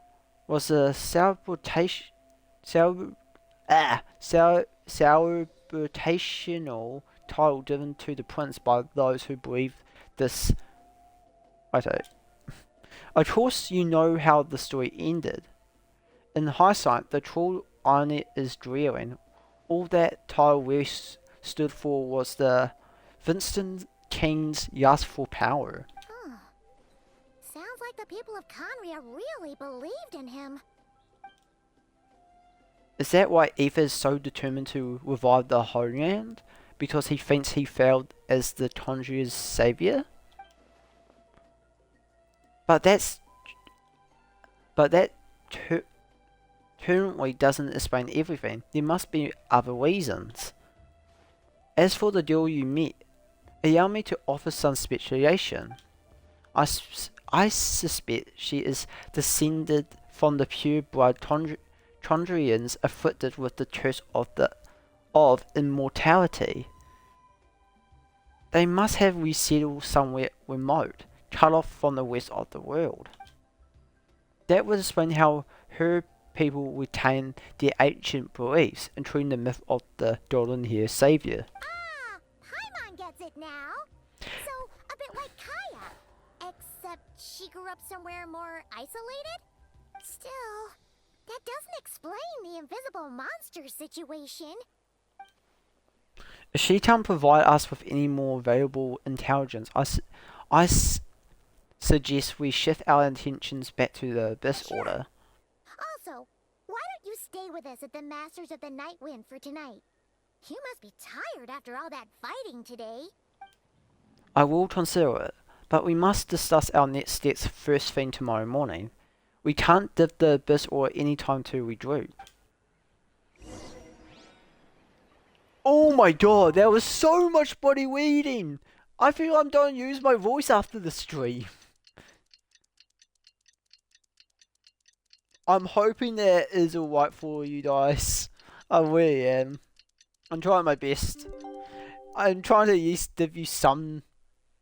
was a celebrational title given to the prince by those who believed this. Of course, you know how the story ended. In hindsight, the true irony is drearing. All that title really stood for was the Winston King's lust for power. Huh. Sounds like the people of Conria really believed in him. Is that why Aether is so determined to revive the Holy Land? Because he thinks he failed as the Conjurer's savior? But that currently doesn't explain everything. There must be other reasons. As for the girl you met, allow me to offer some speculation. I suspect she is descended from the pure-blood Condrians afflicted with the curse of immortality. They must have resettled somewhere remote, cut off from the rest of the world. That would explain how her people retain their ancient beliefs, including the myth of the golden hair savior. Ah, Paimon gets it now. So, a bit like Kaya. Except she grew up somewhere more isolated? Still, that doesn't explain the invisible monster situation. If she can't provide us with any more valuable intelligence, I suggest we shift our intentions back to the Abyss Order. Also, why don't you stay with us at the Masters of the Night Wind for tonight? You must be tired after all that fighting today. I will consider it, but we must discuss our next steps first thing tomorrow morning. We can't give the Abyss Order any time to regroup. Oh my god, there was so much body reading! I feel I'm going to use my voice after the stream. I'm hoping that is alright for you guys. I really am. I'm trying my best. I'm trying to at least give you some,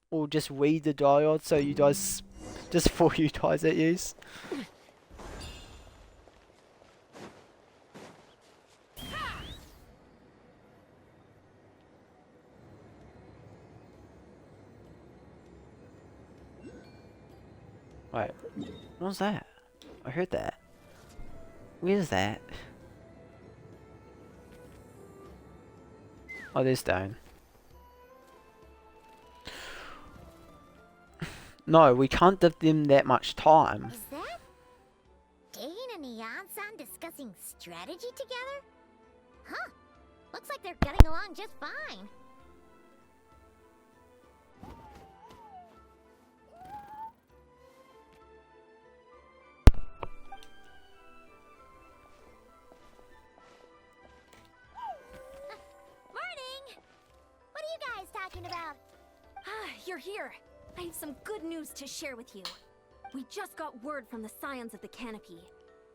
or just read the dialogue so you guys, just for you guys at least. Wait, what was that? I heard that. Where's that? Oh, there's down. No, we can't give them that much time. Is that Dane and Neon-san discussing strategy together? Huh. Looks like they're getting along just fine. Morning! What are you guys talking about? Ah, you're here. I have some good news to share with you. We just got word from the Scions of the Canopy.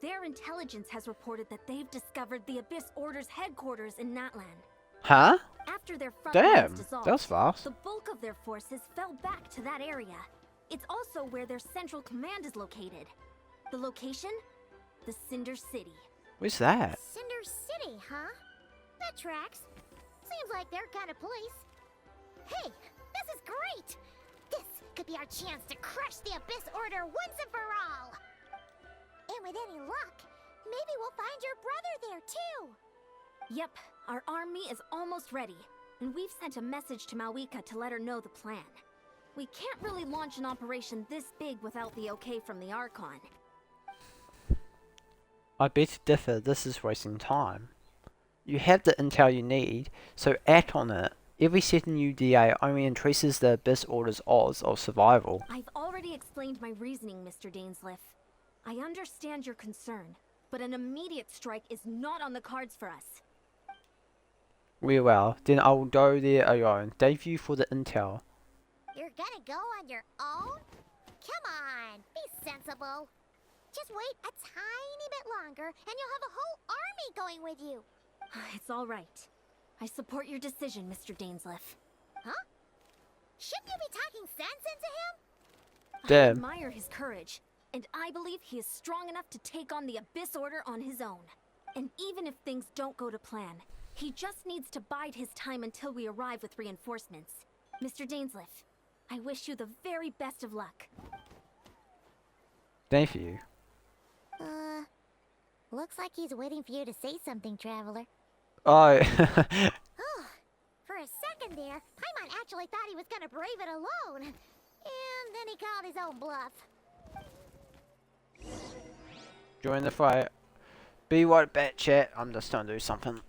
Their intelligence has reported that they've discovered the Abyss Order's headquarters in Natlan. Huh? After their front Damn, lines dissolved, that was fast. the bulk of their forces fell back to that area. It's also where their central command is located. The location? The Cinder City. Where's that? Cinder City, huh? That tracks. Seems like their kind of place. Hey, this is great! This could be our chance to crush the Abyss Order once and for all! And with any luck, maybe we'll find your brother there too! Yep, our army is almost ready, and we've sent a message to Malwika to let her know the plan. We can't really launch an operation this big without the okay from the Archon. I beg to differ, this is wasting time. You have the intel you need, so act on it. Every second you delay only increases the Abyss Order's odds of survival. I've already explained my reasoning, Mr. Dainsleif. I understand your concern, but an immediate strike is not on the cards for us. Very well, then I will go there alone. Thank you for the intel. You're gonna go on your own? Come on, be sensible. Just wait a tiny bit longer and you'll have a whole army going with you. It's all right. I support your decision, Mr. Dainsleif. Huh? Shouldn't you be talking sense into him? Damn. I admire his courage, and I believe he is strong enough to take on the Abyss Order on his own. And even if things don't go to plan, he just needs to bide his time until we arrive with reinforcements. Mr. Dainsleif, I wish you the very best of luck. Thank you. Looks like he's waiting for you to say something, Traveler. Oh. Oh, for a second there, Paimon actually thought he was gonna brave it alone. And then he called his own bluff. Join the fight. Be right back, chat. I'm just trying to do something.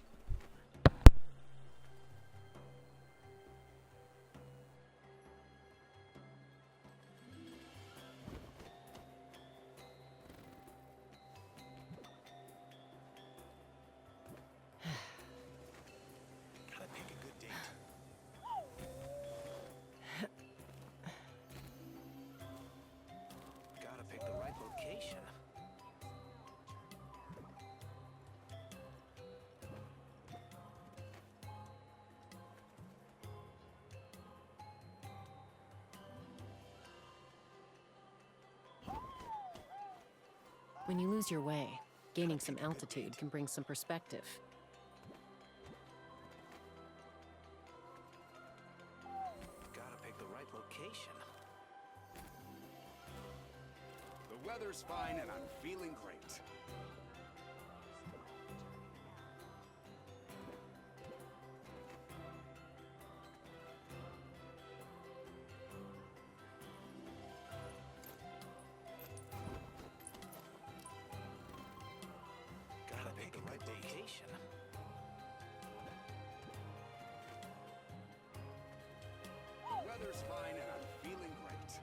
Gotta pick a good date. Gotta pick the right location. When you lose your way, gaining some altitude can bring some perspective. Gotta pick the right location. The weather's fine and I'm feeling great. Gotta pick the right location. The weather's fine and I'm feeling great.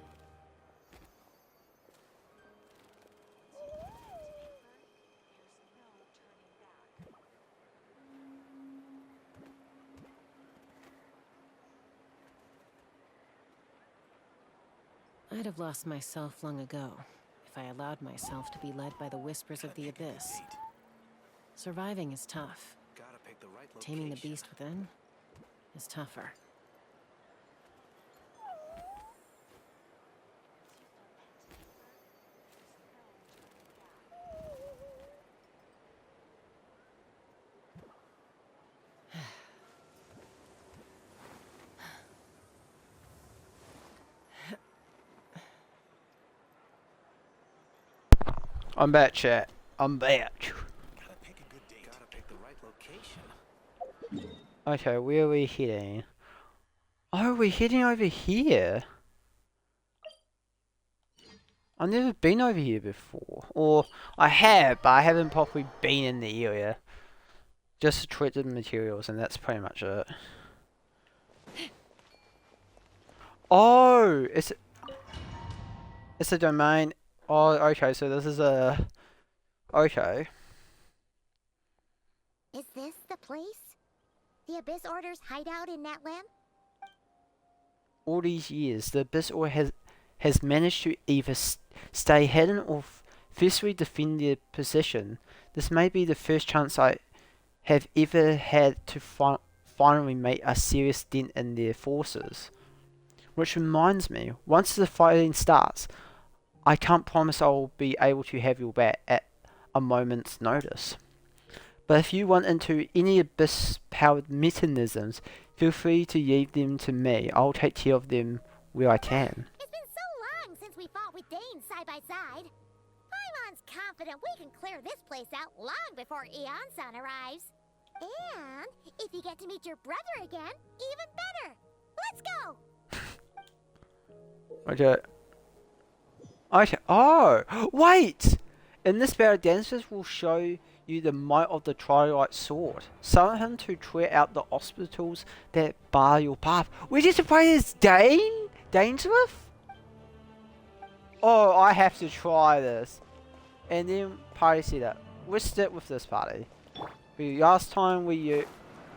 I'd have lost myself long ago if I allowed myself to be led by the whispers of the abyss. Surviving is tough. Gotta pick the right location. Taming the beast within is tougher. I'm back, chat. I'm back. Gotta pick a good date. Gotta pick the right location. Okay, where are we heading? Oh, we're heading over here. I've never been over here before. Or, I have, but I haven't properly been in the area. Just treated materials, and that's pretty much it. Oh! It's a domain. Oh, okay, so this is a... Okay. Is this the place? The Abyss Order's hideout in Natlan? All these years, the Abyss Order has managed to either stay hidden or fiercely defend their position. This may be the first chance I have ever had to finally make a serious dent in their forces. Which reminds me, once the fighting starts, I can't promise I'll be able to have your back at a moment's notice. But if you want into any Abyss-powered mechanisms, feel free to leave them to me. I'll take care of them where I can. It's been so long since we fought with Dane side by side. Paimon's confident we can clear this place out long before Eon-san arrives. And if you get to meet your brother again, even better. Let's go! Okay. Okay. Oh! Wait! In this battle, dancers will show you the might of the Twilight Sword. Summon him to clear out the obstacles that bar your path. We get to play as Direidyth? Oh, I have to try this. And then party setup. Let's stick with this party. Last time we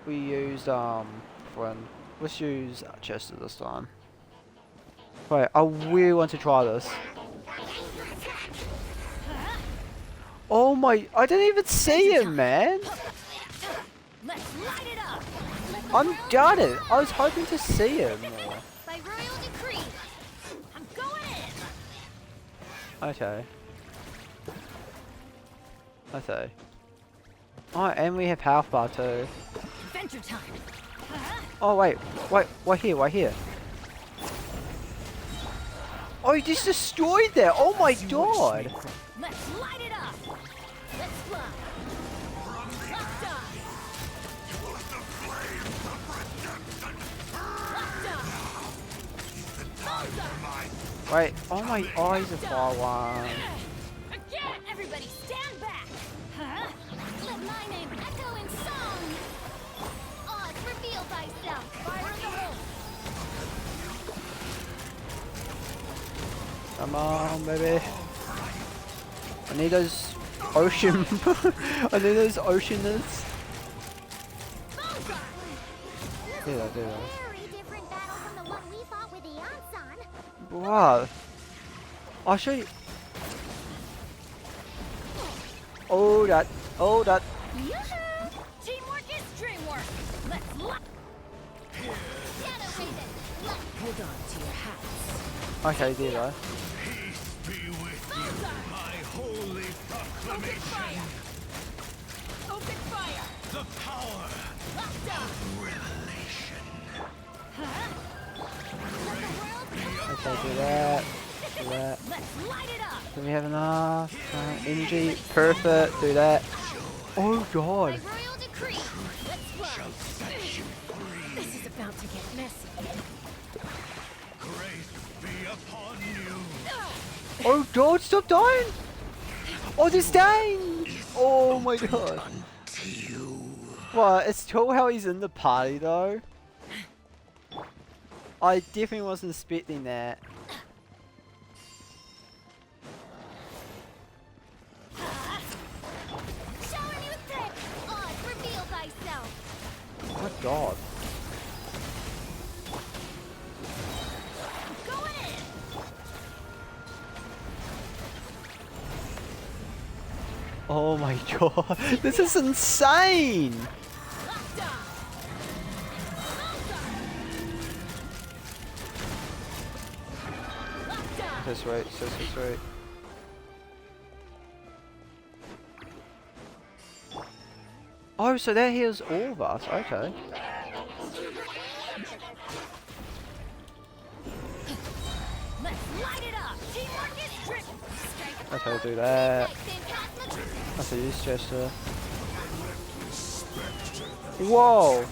used friend. Let's use Chester this time. Wait, I really want to try this. Oh my, I didn't even see him, man. I'm gutted. I was hoping to see him more. By royal decree, I'm going in. Okay. Okay. Oh, and we have health bar too. Adventure time. Oh wait, wait here. Oh, he just destroyed that! Oh my god! Let's light it up. Let's fly. Locked on. Wait, oh my eyes are far one. Again, everybody stand back. Huh? Let my name echo in song! Oz, reveal thyself! Fire in the hole. Come on, baby. I need those ocean. I need those oceaners. Do that, do that. Very different battle from the one we fought with the Ansan. Wow. I'll show you. Oh, that. Oh, that. Yoo-hoo! Teamwork is dreamwork. Let's lock. Shadow Raven! Hold on to your hats. Okay, do that. Peace be with you, my holy proclamation. Open fire. The power Locked on. revelation. Okay, do that. Do that. Let's light it up. Do we have enough? Energy. Perfect. Do that. Oh god. By royal decree! Let's fly. This is about to get messy. Grace be upon you. Oh god, stop dying! Oh, they're staying! Oh my god. Well, it's cool how he's in the party though. I definitely wasn't expecting that. Shower me with tech! Oz, reveal thyself! Oh my god. Going in! Oh my god. This is insane! Locked on. Locked on. So sweet, so sweet. Oh, so that heals all of us, okay. Let's light it up. Teamwork is dreamwork. Okay, do that. Okay, use Chester. Whoa!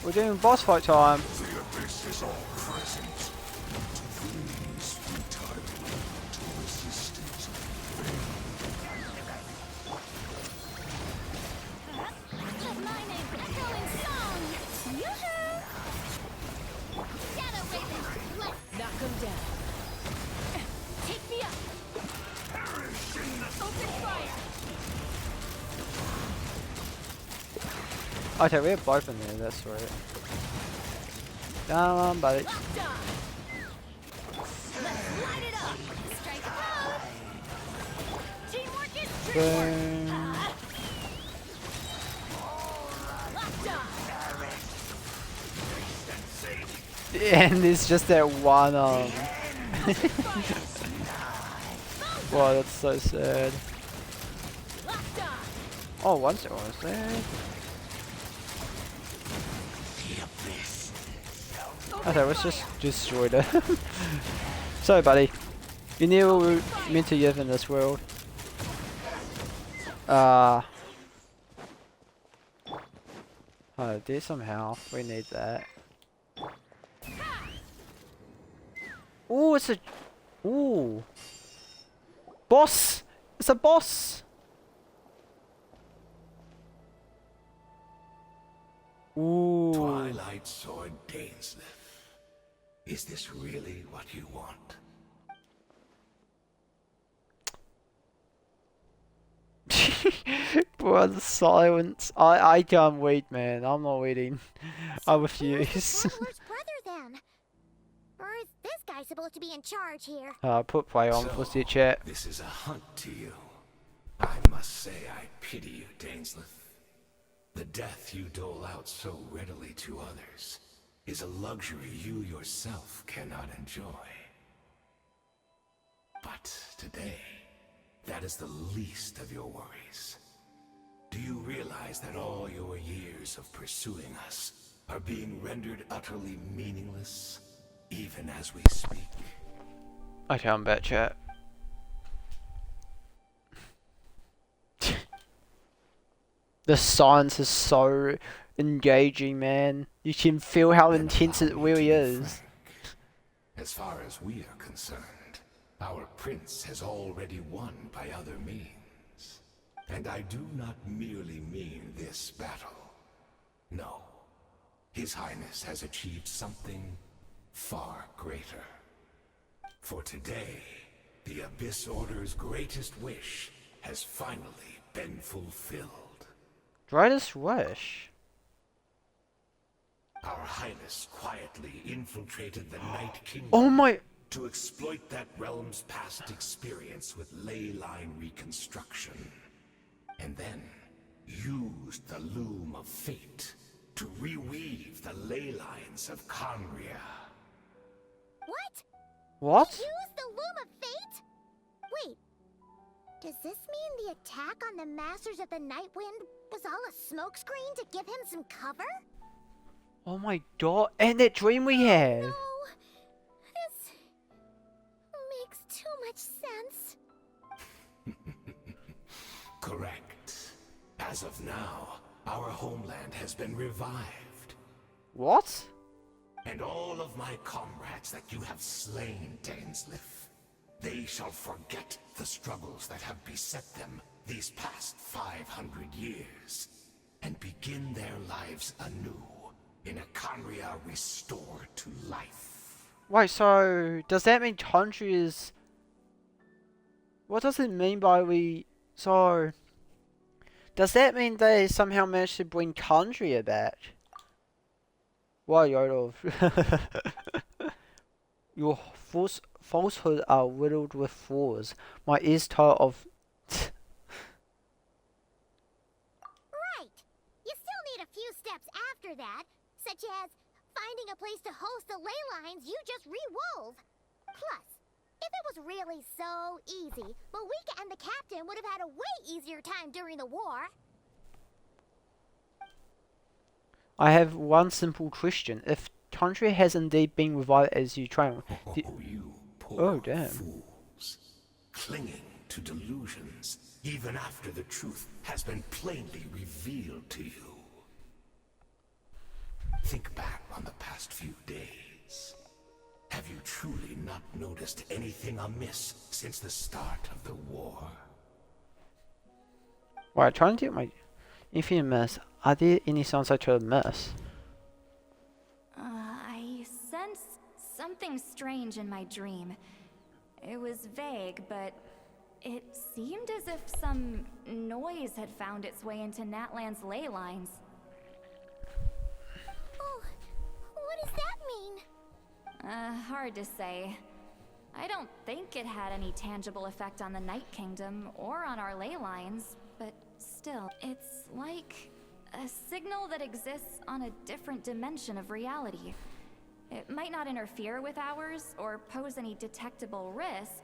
We're doing boss fight time. The abyss is all present. Please be entitled to resistance. Let my name echo in song! Yoo-hoo! Shadow Raven! Let's Knock him down. Take me up. Open fire. Okay, we have both in there, that's right. Come on, buddy. Locked on. Let's light it up. Strike a pose. Teamwork is dreamwork. Boom. Locked on. And there's just that one, Wow, that's so sad. Locked on. Oh, once it was there. Okay, let's just destroy them. Sorry, buddy. You knew we were meant to live in this world. Oh, there somehow. We need that. Ooh, it's a... Ooh. Boss! It's a boss! Ooh. Twilight Sword Dainsleif. Is this really what you want? Bro, the silence. I can't wait, man. I'm not waiting. I refuse. Traveler's brother then? Or is this guy supposed to be in charge here? Put play on for the chat. This is a hunt to you. I must say I pity you, Dainsleif. The death you dole out so readily to others is a luxury you yourself cannot enjoy. But today, that is the least of your worries. Do you realize that all your years of pursuing us are being rendered utterly meaningless, even as we speak? Okay, I'm back, chat. The science is so engaging, man. You can feel how Then intense allow it me really to be is. frank. As far as we are concerned, our prince has already won by other means. And I do not merely mean this battle. No. His Highness has achieved something far greater. For today, the Abyss Order's greatest wish has finally been fulfilled. Greatest wish? Our Highness quietly infiltrated the Night Kingdom Oh my... to exploit that realm's past experience with ley line reconstruction, and then used the Loom of Fate to reweave the ley lines of Conria. What? What? Use the Loom of Fate? Wait. Does this mean the attack on the Masters of the Nightwind was all a smokescreen to give him some cover? Oh my god, and that dream we had! No. This makes too much sense. Correct. As of now, our homeland has been revived. What? And all of my comrades that you have slain, Dainsleif, they shall forget the struggles that have beset them these past 500 years, and begin their lives anew in a Conria restored to life. Wait, so does that mean country is... What does it mean by we... So... Does that mean they somehow managed to bring Conria back? Why, Yodov? Your falsehood are riddled with flaws. My ears tired of... Right. You still need a few steps after that, such as finding a place to host the ley lines you just re-wove. Plus, if it was really so easy, Bleak and the captain would have had a way easier time during the war. I have one simple question. If country has indeed been revived as you train... Oh, you poor Oh, damn. fools. Clinging to delusions, even after the truth has been plainly revealed to you. Think back on the past few days. Have you truly not noticed anything amiss since the start of the war? Right, trying to get my infinite miss. Are there any signs I could miss? I sensed something strange in my dream. It was vague, but it seemed as if some noise had found its way into Natlan's ley lines. Oh, what does that mean? Hard to say. I don't think it had any tangible effect on the Night Kingdom or on our ley lines, but still, it's like a signal that exists on a different dimension of reality. It might not interfere with ours or pose any detectable risk,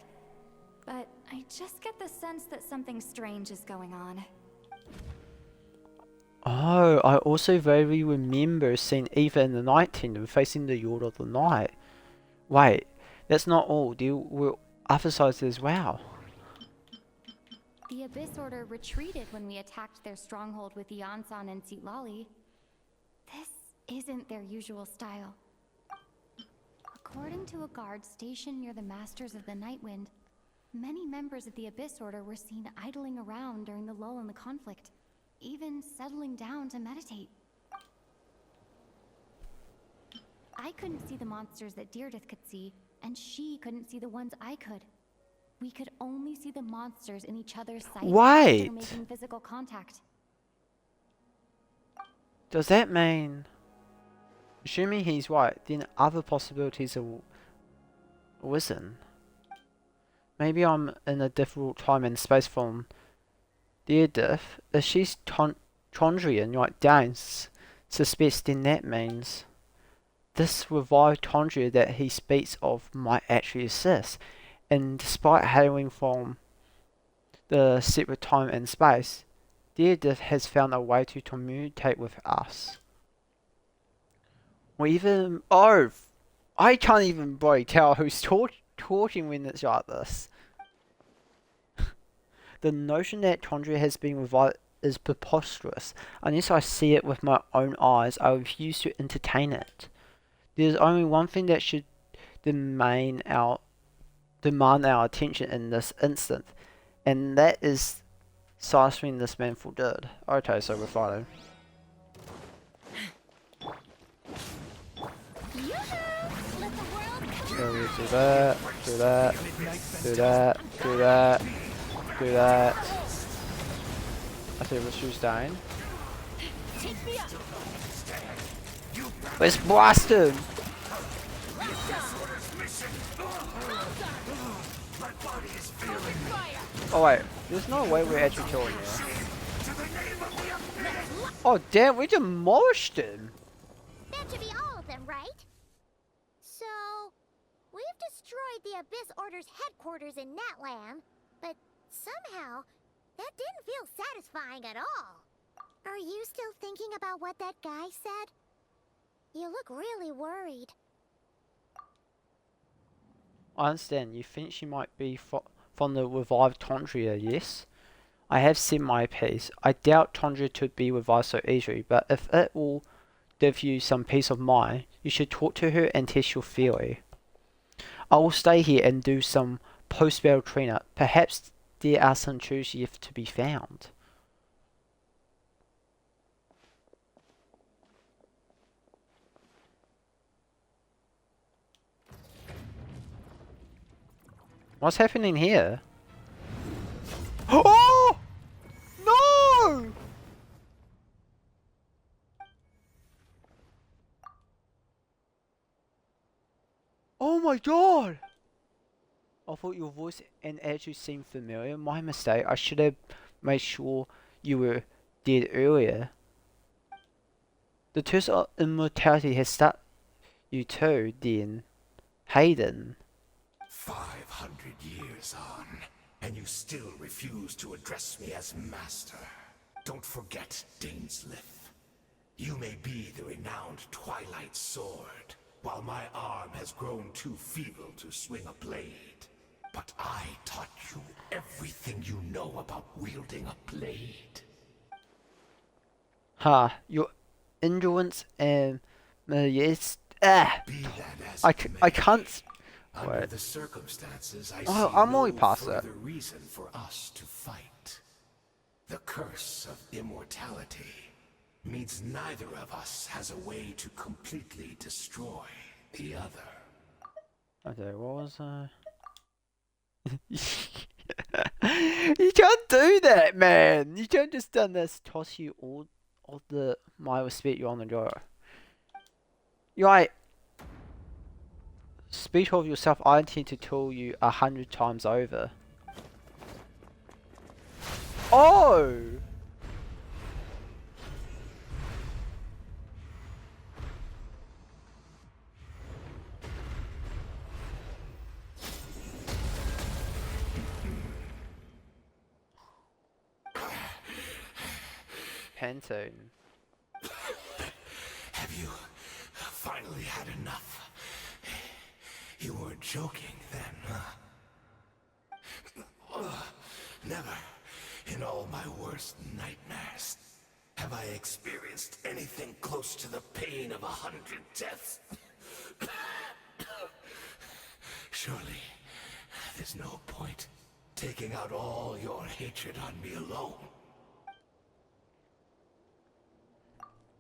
but I just get the sense that something strange is going on. Oh, I also vaguely remember seeing Eva in the Night Kingdom facing the Lord of the Night. Wait, that's not all. There were other sides as well. The Abyss Order retreated when we attacked their stronghold with Yansan and Sitlali. This isn't their usual style. According to a guard stationed near the Masters of the Nightwind, many members of the Abyss Order were seen idling around during the lull in the conflict, even settling down to meditate. I couldn't see the monsters that Direidyth could see, and she couldn't see the ones I could. We could only see the monsters in each other's sight Wait. after making physical contact. Does that mean... Assuming he's right, then other possibilities have arisen. Maybe I'm in a difficult time and space from Direidyth. If she's Tondrian, like Danes suspects, then that means this revived Tondria that he speaks of might actually exist. And despite hailing from the separate time and space, Direidyth has found a way to communicate with us. Or even... Oh! I can't even tell who's talking when it's like this. The notion that Tondria has been revived is preposterous. Unless I see it with my own eyes, I refuse to entertain it. There is only one thing that should demand our attention in this instant, and that is ciphering this man for good. Okay, so we're fighting. So we do that, do that, do that, do that, do that. I see what she's dying. Let's blast him! Oh wait, there's no way we're actually killing her. Oh damn, we demolished him! That should be all of them, right? So, we've destroyed the Abyss Order's headquarters in Natlan, but somehow, that didn't feel satisfying at all. Are you still thinking about what that guy said? You look really worried. I understand, you think she might be from the revived Tondria, yes? I have said my piece. I doubt Tondria to be revived so easily, but if it will give you some peace of mind, you should talk to her and test your theory. I will stay here and do some post-battle cleanup. Perhaps there are some truths yet to be found. What's happening here? Oh! No! Oh my god! I thought your voice and attitude seemed familiar. My mistake. I should have made sure you were dead earlier. The test of immortality has stuck you too, then. Hayden. 500 years on, and you still refuse to address me as master. Don't forget, Dainsleif. You may be the renowned Twilight Sword, while my arm has grown too feeble to swing a blade. But I taught you everything you know about wielding a blade. Ha, your endurance and yes. I can't. Under the circumstances, I Oh, see I'm no only past that. further reason for us to fight. The curse of immortality means neither of us has a way to completely destroy the other. Okay, what was You can't do that, man! You can't just done this, toss you all of the my respect you on the door. You're like, speak of yourself, I intend to tell you 100 times over. Oh! Pantone. Have you finally had enough? You weren't joking then, huh? Never, in all my worst nightmares, have I experienced anything close to the pain of 100 deaths. Surely, there's no point taking out all your hatred on me alone.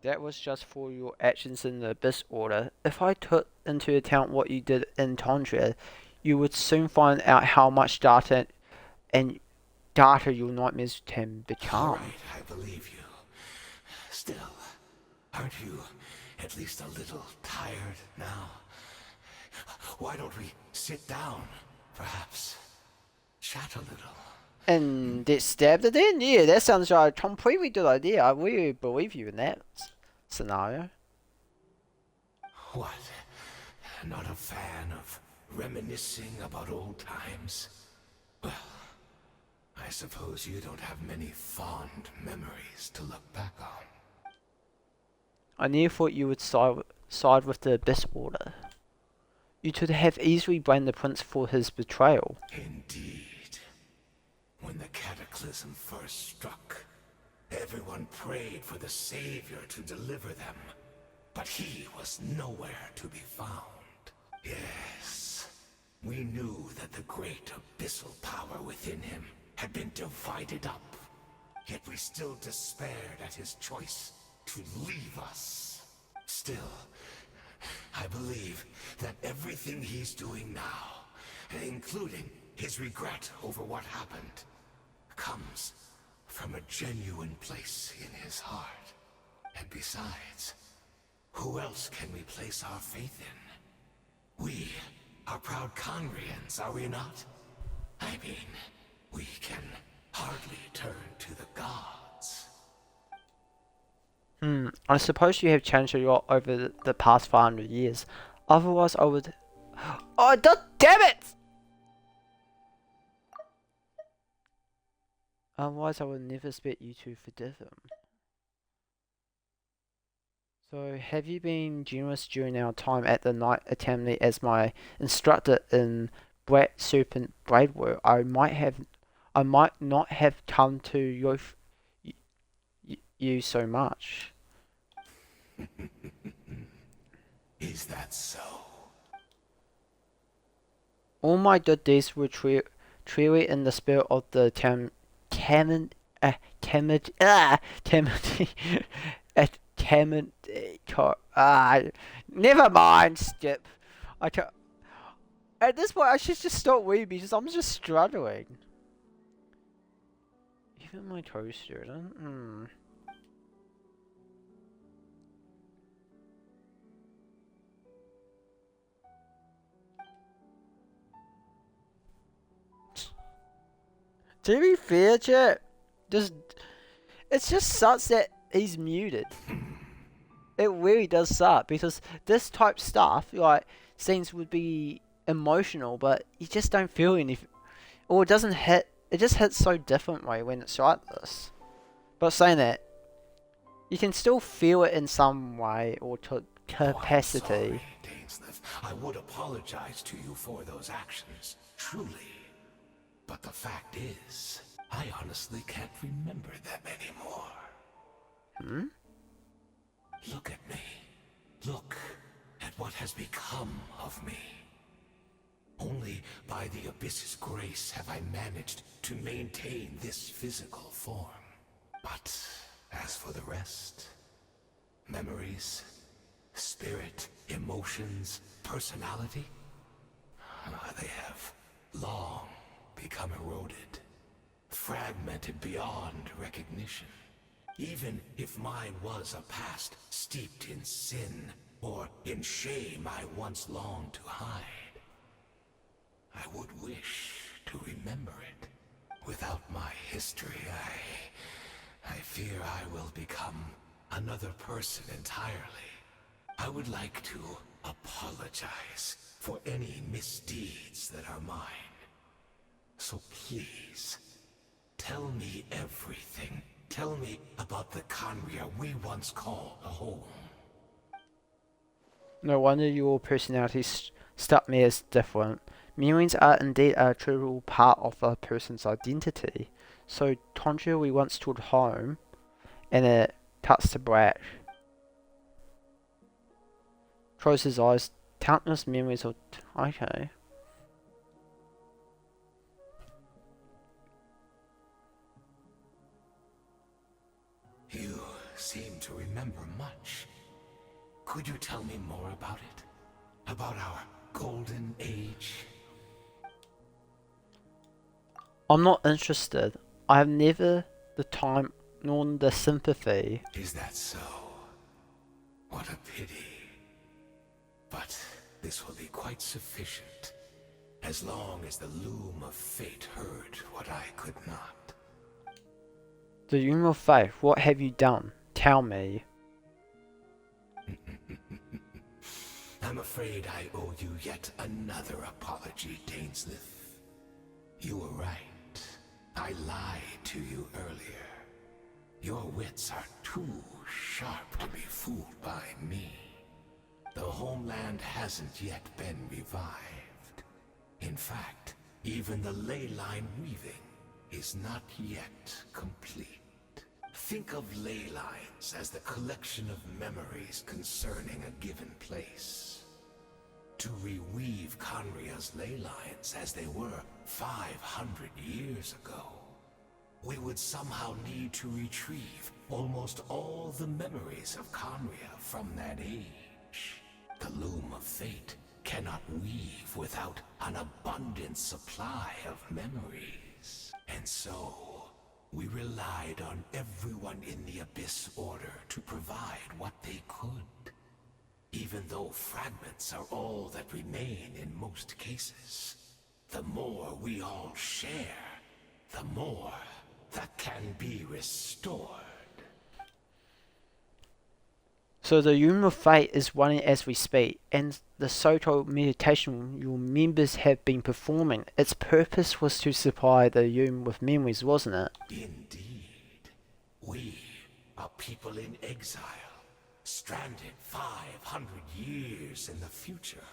That was just for your actions in the Abyss Order. If I took into account what you did in Tondria, you would soon find out how much data your nightmares can become. Right, I believe you. Still, aren't you at least a little tired now? Why don't we sit down, perhaps? Chat a little. And get stabbed at the end? Yeah, that sounds like a completely good idea. I really believe you in that scenario. What? Not a fan of reminiscing about old times? Well, I suppose you don't have many fond memories to look back on. I never thought you would side with the Abyss Order. you could have easily blamed the prince for his betrayal. Indeed. When the cataclysm first struck, everyone prayed for the Savior to deliver them, but he was nowhere to be found. Yes, we knew that the great abyssal power within him had been divided up, yet we still despaired at his choice to leave us. Still, I believe that everything he's doing now, including his regret over what happened, comes from a genuine place in his heart. And besides, who else can we place our faith in? We are proud Conrians, are we not? I mean, we can hardly turn to the gods. I suppose you have changed a lot over the past 500 years. Otherwise I would... Oh, damn it! Otherwise I would never expect you to forgive him. So, have you been generous during our time at the Night Academy as my instructor in Black Serpent Blade Work? I might not have come to you so much. Is that so? All my good deeds were truly in the spirit of the never mind, Skip. At this point, I should just stop reading because I'm just struggling. Even my co-student. To be fair, chat, it's just sucks that he's muted. It really does suck because this type stuff, like scenes, would be emotional, but you just don't feel anything, or it doesn't hit. It just hits so differently when it's like this. But saying that, you can still feel it in some way or capacity. Oh, I'm sorry, Dainsleif. I would apologize to you for those actions, truly. But the fact is, I honestly can't remember them anymore. Look at me. Look at what has become of me. Only by the Abyss's grace have I managed to maintain this physical form. But as for the rest, memories, spirit, emotions, personality, they have long become eroded, fragmented beyond recognition. Even if mine was a past steeped in sin or in shame I once longed to hide, I would wish to remember it. Without my history, I fear I will become another person entirely. I would like to apologize for any misdeeds that are mine. So please, tell me everything. Tell me about the Conria we once called home. No wonder your personality struck me as different. Memories are indeed a trivial part of a person's identity. So Tonja we once called home, and it cuts to black. Closes his eyes. Countless memories of... Okay. You seem to remember much. Could you tell me more about it? About our golden age? I'm not interested. I have never the time nor the sympathy. Is that so? What a pity. But this will be quite sufficient, as long as the loom of fate heard what I could not. The Loom of Faith, what have you done? Tell me. I'm afraid I owe you yet another apology, Dainsleif. You were right. I lied to you earlier. Your wits are too sharp to be fooled by me. The homeland hasn't yet been revived. In fact, even the ley line weaving is not yet complete. Think of ley lines as the collection of memories concerning a given place. To reweave Conria's ley lines as they were 500 years ago, we would somehow need to retrieve almost all the memories of Conria from that age. The loom of fate cannot weave without an abundant supply of memories. And so, we relied on everyone in the Abyss Order to provide what they could. Even though fragments are all that remain in most cases, the more we all share, the more that can be restored. So the Loom of Fate is running as we speak, and the Soto meditation your members have been performing, its purpose was to supply the Loom with memories, wasn't it? Indeed. We, a people in exile, stranded 500 years in the future,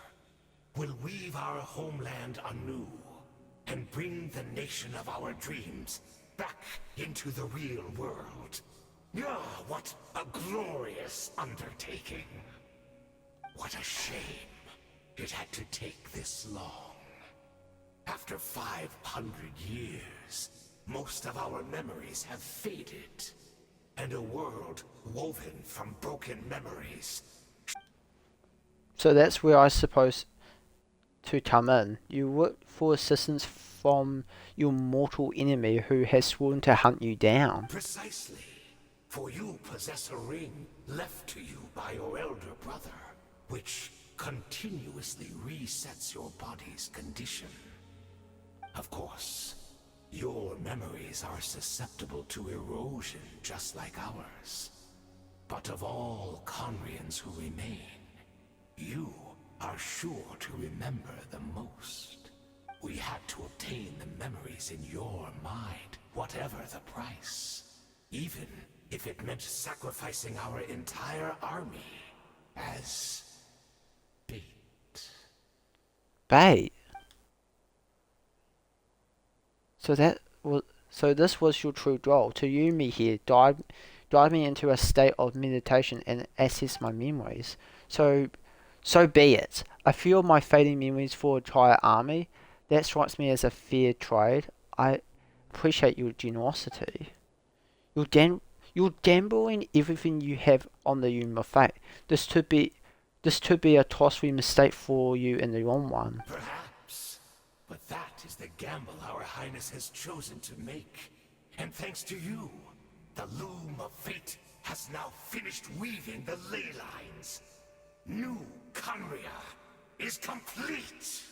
will weave our homeland anew and bring the nation of our dreams back into the real world. Ah, what a glorious undertaking. What a shame it had to take this long. After 500 years, most of our memories have faded, and a world woven from broken memories. So that's where I suppose to come in. You look for assistance from your mortal enemy who has sworn to hunt you down. Precisely. For you possess a ring left to you by your elder brother, which continuously resets your body's condition. Of course, your memories are susceptible to erosion just like ours. But of all Conrians who remain, you are sure to remember the most. We had to obtain the memories in your mind, whatever the price. Even if it meant sacrificing our entire army as bait. Bait? So this was your true goal, to you me here, dive me into a state of meditation and access my memories. So be it. A few of my fading memories for a entire army, that strikes me as a fair trade. I appreciate your generosity. You're gambling everything you have on the Loom of Fate. This could be a costly mistake for you in the long run. Perhaps, but that is the gamble our Highness has chosen to make. And thanks to you, the Loom of Fate has now finished weaving the ley lines. New Conria is complete.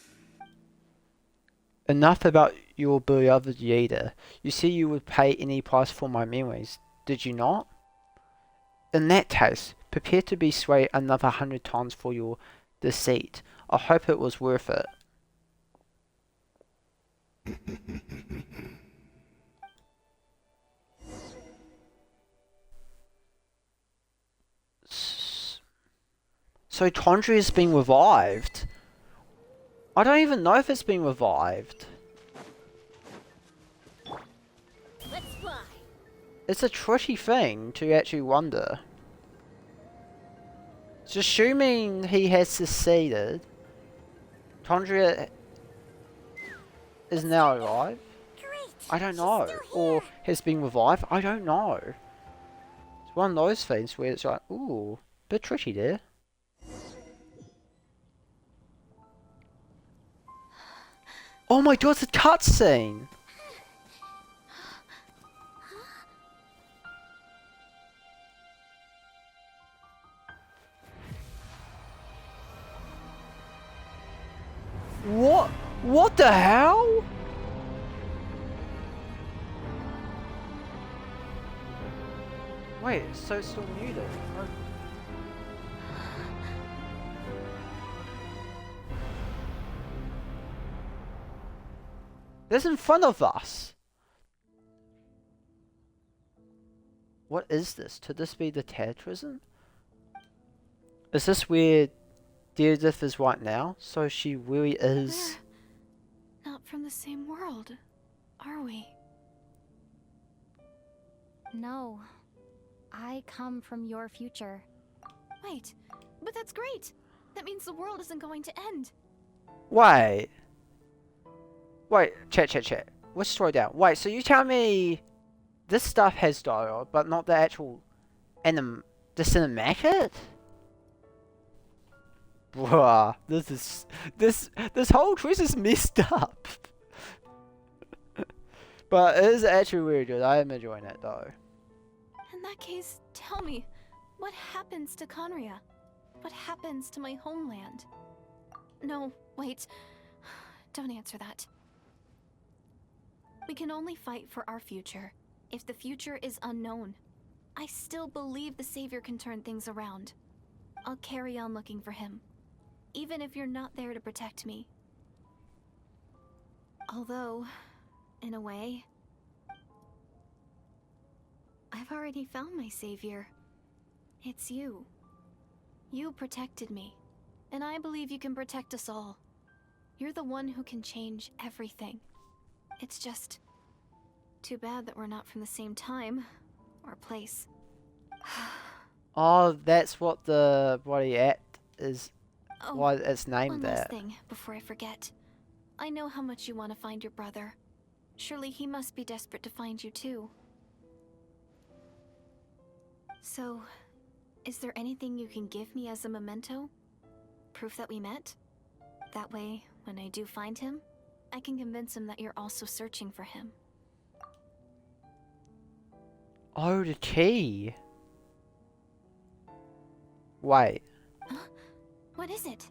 Enough about your beloved leader. You see you would pay any price for my memories, did you not? In that case, prepare to be swayed another 100 times for your deceit. I hope it was worth it. So Tondri has been revived. I don't even know if it's been revived. Let's fly. It's a tricky thing to actually wonder. So assuming he has succeeded, Tondria is now alive? Great. I don't know. Or has been revived? I don't know. It's one of those things where it's like, ooh, bit tricky there. Oh my god, it's a cutscene! What? What the hell? Wait, so it's still muted. Oh. This in front of us. What is this? Could this be the Tetrasm? Is this where Direidyth is right now, so she really is. We're not from the same world, are we? No. I come from your future. Wait, but that's great! That means the world isn't going to end. Wait. Wait, chat. Let's slow down. Wait, so you tell me this stuff has dialogue, but not the actual the cinematic? Bruh, this whole twist is messed up. But it is actually really good. I am enjoying it though. In that case, tell me, what happens to Conria? What happens to my homeland? No, wait. Don't answer that. We can only fight for our future. If the future is unknown, I still believe the Savior can turn things around. I'll carry on looking for him, even if you're not there to protect me. Although, in a way, I've already found my Savior. It's you. You protected me, and I believe you can protect us all. You're the one who can change everything. It's just too bad that we're not from the same time or place. Oh, that's what the bloody act is. Oh, Why it's named one that. last thing before I forget. I know how much you want to find your brother. Surely he must be desperate to find you too. So, is there anything you can give me as a memento? Proof that we met? That way, when I do find him, I can convince him that you're also searching for him. Oh, the key. Wait. Huh? What is it?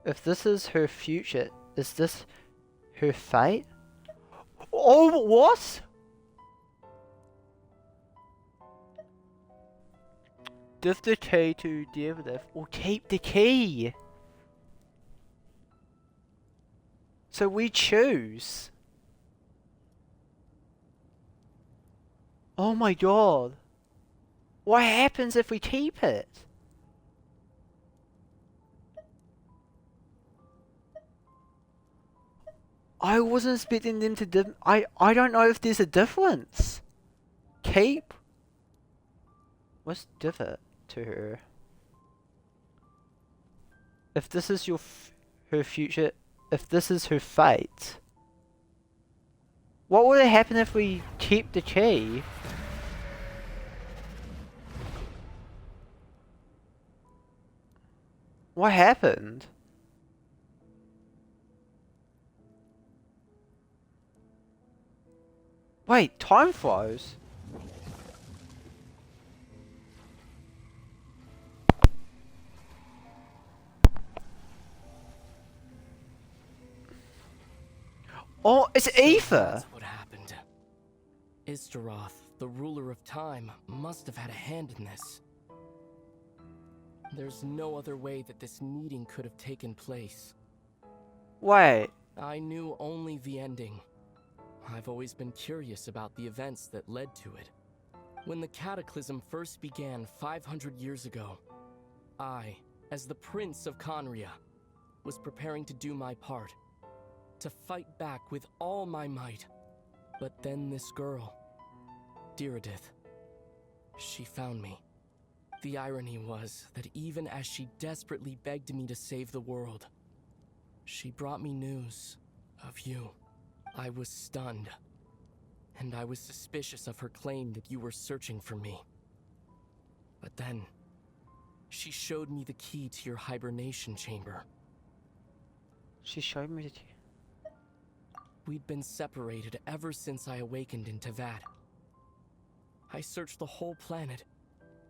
If this is her future, is this her fate? Oh, what? Give the key to Direidyth or keep the key. So we choose. Oh my god. What happens if we keep it? I wasn't expecting them to I don't know if there's a difference. Keep? What's different to her? If this is her future, if this is her fate, what would happen if we keep the key? What happened? Wait, time froze? Oh, it's Aether! That's what happened. Istaroth, the ruler of time, must have had a hand in this. There's no other way that this meeting could have taken place. Wait. I knew only the ending. I've always been curious about the events that led to it. When the cataclysm first began 500 years ago, I, as the Prince of Conria, was preparing to do my part, to fight back with all my might. But then this girl, Direidyth, she found me. The irony was that even as she desperately begged me to save the world, she brought me news of you. I was stunned, and I was suspicious of her claim that you were searching for me. But then, she showed me the key to your hibernation chamber. She showed me the key. We'd been separated ever since I awakened in Teyvat. I searched the whole planet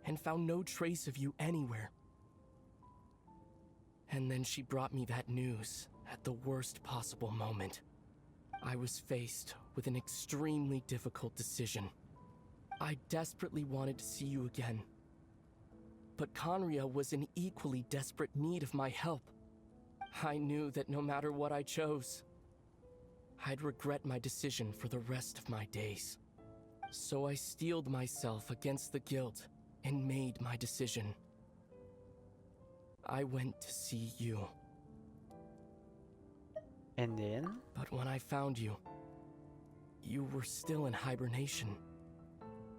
and found no trace of you anywhere. And then she brought me that news at the worst possible moment. I was faced with an extremely difficult decision. I desperately wanted to see you again. But Conria was in equally desperate need of my help. I knew that no matter what I chose, I'd regret my decision for the rest of my days. So I steeled myself against the guilt and made my decision. I went to see you. And then? But when I found you, you were still in hibernation.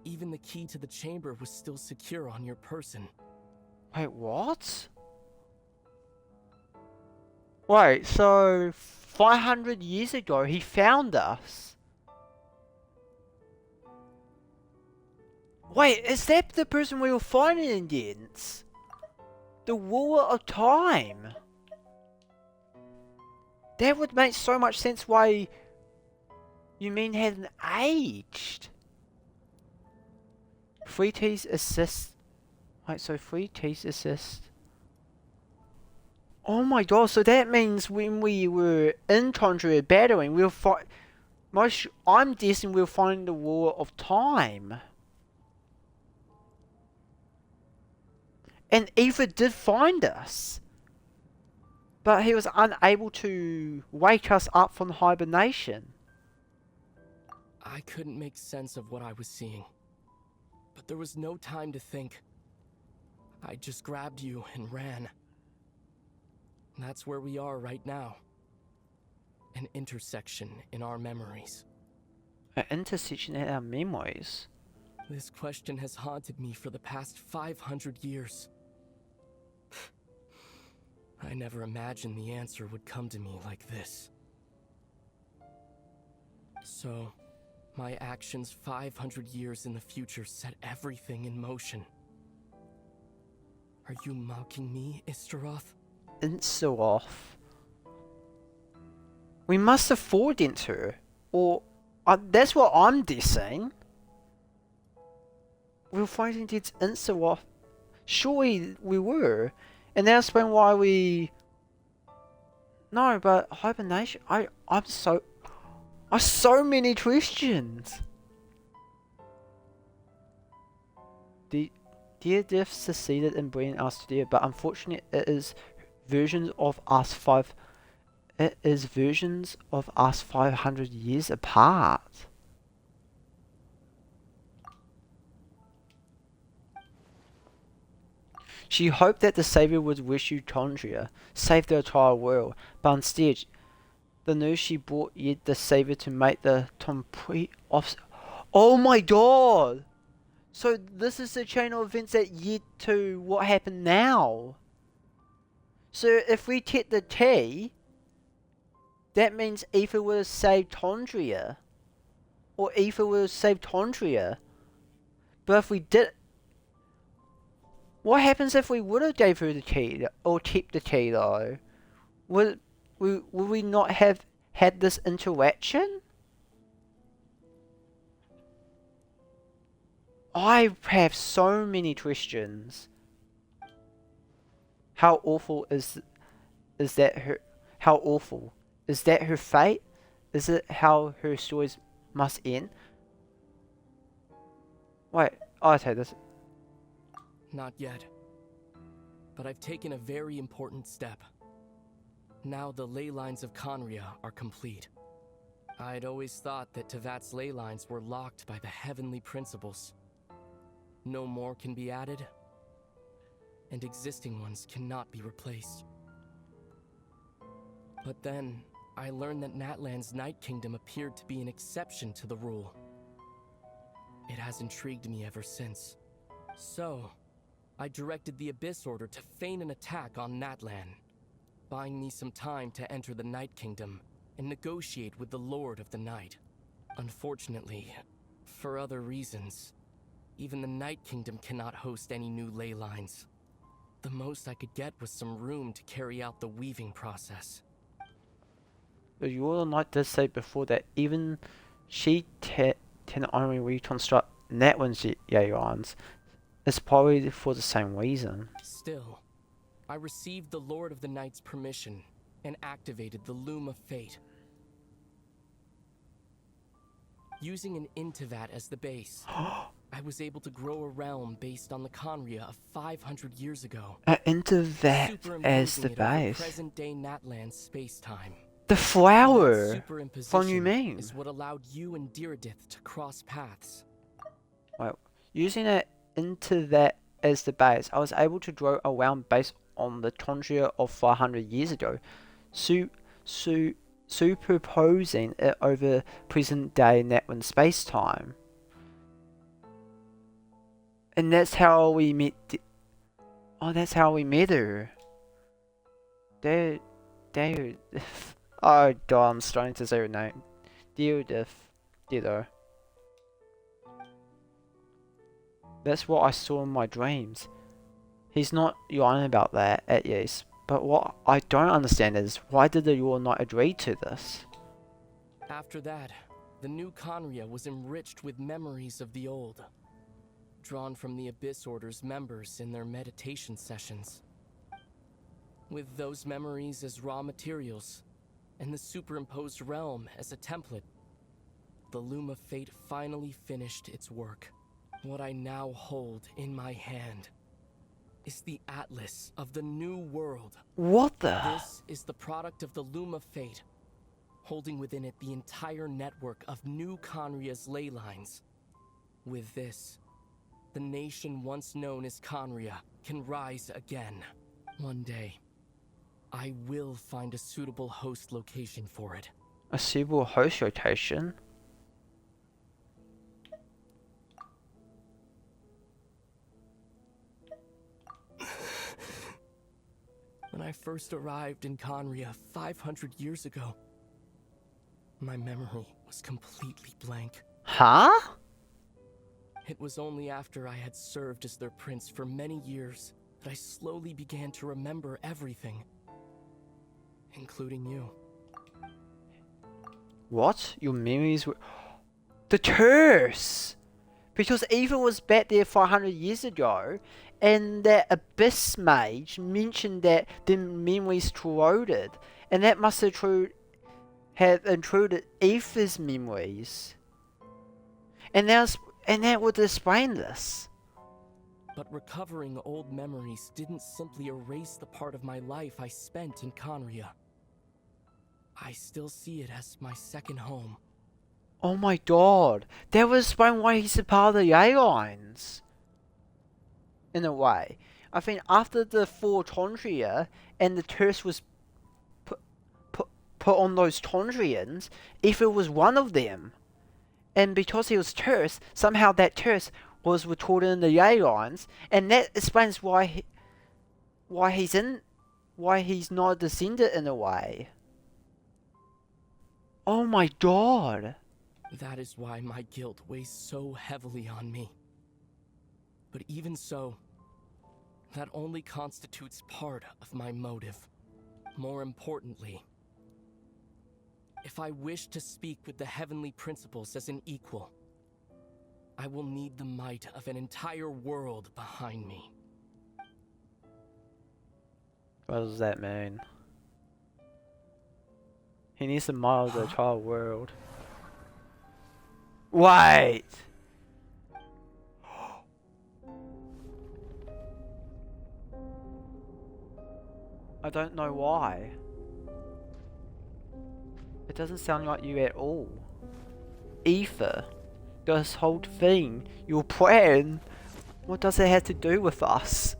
Even the key to the chamber was still secure on your person. Wait, what? Wait, so 500 years ago he found us? Wait, is that the person we were fighting against? The ruler of time? That would make so much sense why you mean hadn't aged. 3 T's assist. Wait, so 3 T's assist. Oh my god, so that means when we were in Tondria battling, we were I'm guessing we were finding the ruler of time. And Eva did find us. But he was unable to wake us up from hibernation. I couldn't make sense of what I was seeing. But there was no time to think. I just grabbed you and ran. That's where we are right now. An intersection in our memories. An intersection in our memories? This question has haunted me for the past 500 years. I never imagined the answer would come to me like this. So, my actions 500 years in the future set everything in motion. Are you mocking me, Istaroth? Insuloth. We must have fought into her. Or, that's what I'm guessing. We were fighting against Insuloth. Surely we were. And that's explain why we... No, but hibernation... I'm so many questions. Direidyth succeeded in bringing us together, but unfortunately it is versions of us 500 years apart. She hoped that the Savior would rescue Tondria, save the entire world, but instead, the news she brought led the Savior to make the complete opposite. Oh my god! So this is the chain of events that led to what happened now. So if we take the T, that means Aether would have saved Tondria. Or Aether would have saved Tondria. But if we did... What happens if we would have gave her the key, or kept the key though? Would we not have had this interaction? I have so many questions. How awful is that her? How awful is that her fate? Is it how her stories must end? Wait, I'll take this. Not yet. But I've taken a very important step. Now the ley lines of Conria are complete. I'd always thought that Tevat's ley lines were locked by the heavenly principles. No more can be added, and existing ones cannot be replaced. But then, I learned that Natlan's Night Kingdom appeared to be an exception to the rule. It has intrigued me ever since. So, I directed the Abyss Order to feign an attack on Natlan, buying me some time to enter the Night Kingdom and negotiate with the Lord of the Night. Unfortunately, for other reasons, even the Night Kingdom cannot host any new ley lines. The most I could get was some room to carry out the weaving process. But your Knight did say before that even she can only reconstruct Natlan's ley lines. It's probably for the same reason. Still, I received the Lord of the Night's permission and activated the Loom of Fate. Using an Intivat as the base, I was able to grow a realm based on the Conria of 500 years ago. Into that as the superimposing it over base. present-day Natlan space-time. The flower That from you superimposition mean? is what allowed you and Direidyth to cross paths. Well, using it into that as the base, I was able to draw a realm based on the Tondria of 500 years ago, superposing it over present-day Natlan space-time. And that's how we met. Oh, that's how we met her. There. Oh, God, I'm starting to say her name. Direidyth. Ditto. That's what I saw in my dreams. He's not lying about that, at least. But what I don't understand is, why did the Yule not agree to this? After that, the new Conria was enriched with memories of the old, drawn from the Abyss Order's members in their meditation sessions. With those memories as raw materials, and the superimposed realm as a template, the Loom of Fate finally finished its work. What I now hold in my hand is the Atlas of the New World. What the? This is the product of the Loom of Fate, holding within it the entire network of new Conria's ley lines. With this, the nation once known as Conria can rise again. One day, I will find a suitable host location for it. A suitable host rotation? When I first arrived in Conria 500 years ago, my memory was completely blank. Huh? It was only after I had served as their prince for many years that I slowly began to remember everything, including you. What? Your memories were... The curse! Because Eva was back there 500 years ago, and that Abyss Mage mentioned that the memories corroded, and that must have intruded Eva's memories. And that would explain this. But recovering old memories didn't simply erase the part of my life I spent in Conria. I still see it as my second home. Oh my God, that would explain why he's a part of the A-Lines. In a way. I think after the Four Tondria and the curse was put on those Tondrians, Eva was one of them. And because he was cursed, somehow that curse was recorded in the A-Lines, and that explains why he's not a descendant in a way. Oh my God. That is why my guilt weighs so heavily on me. But even so, that only constitutes part of my motive. More importantly, if I wish to speak with the heavenly principles as an equal, I will need the might of an entire world behind me. What does that mean? He needs the might of the entire world. Wait! I don't know why. It doesn't sound like you at all. Aether, this whole thing, your plan, what does it have to do with us?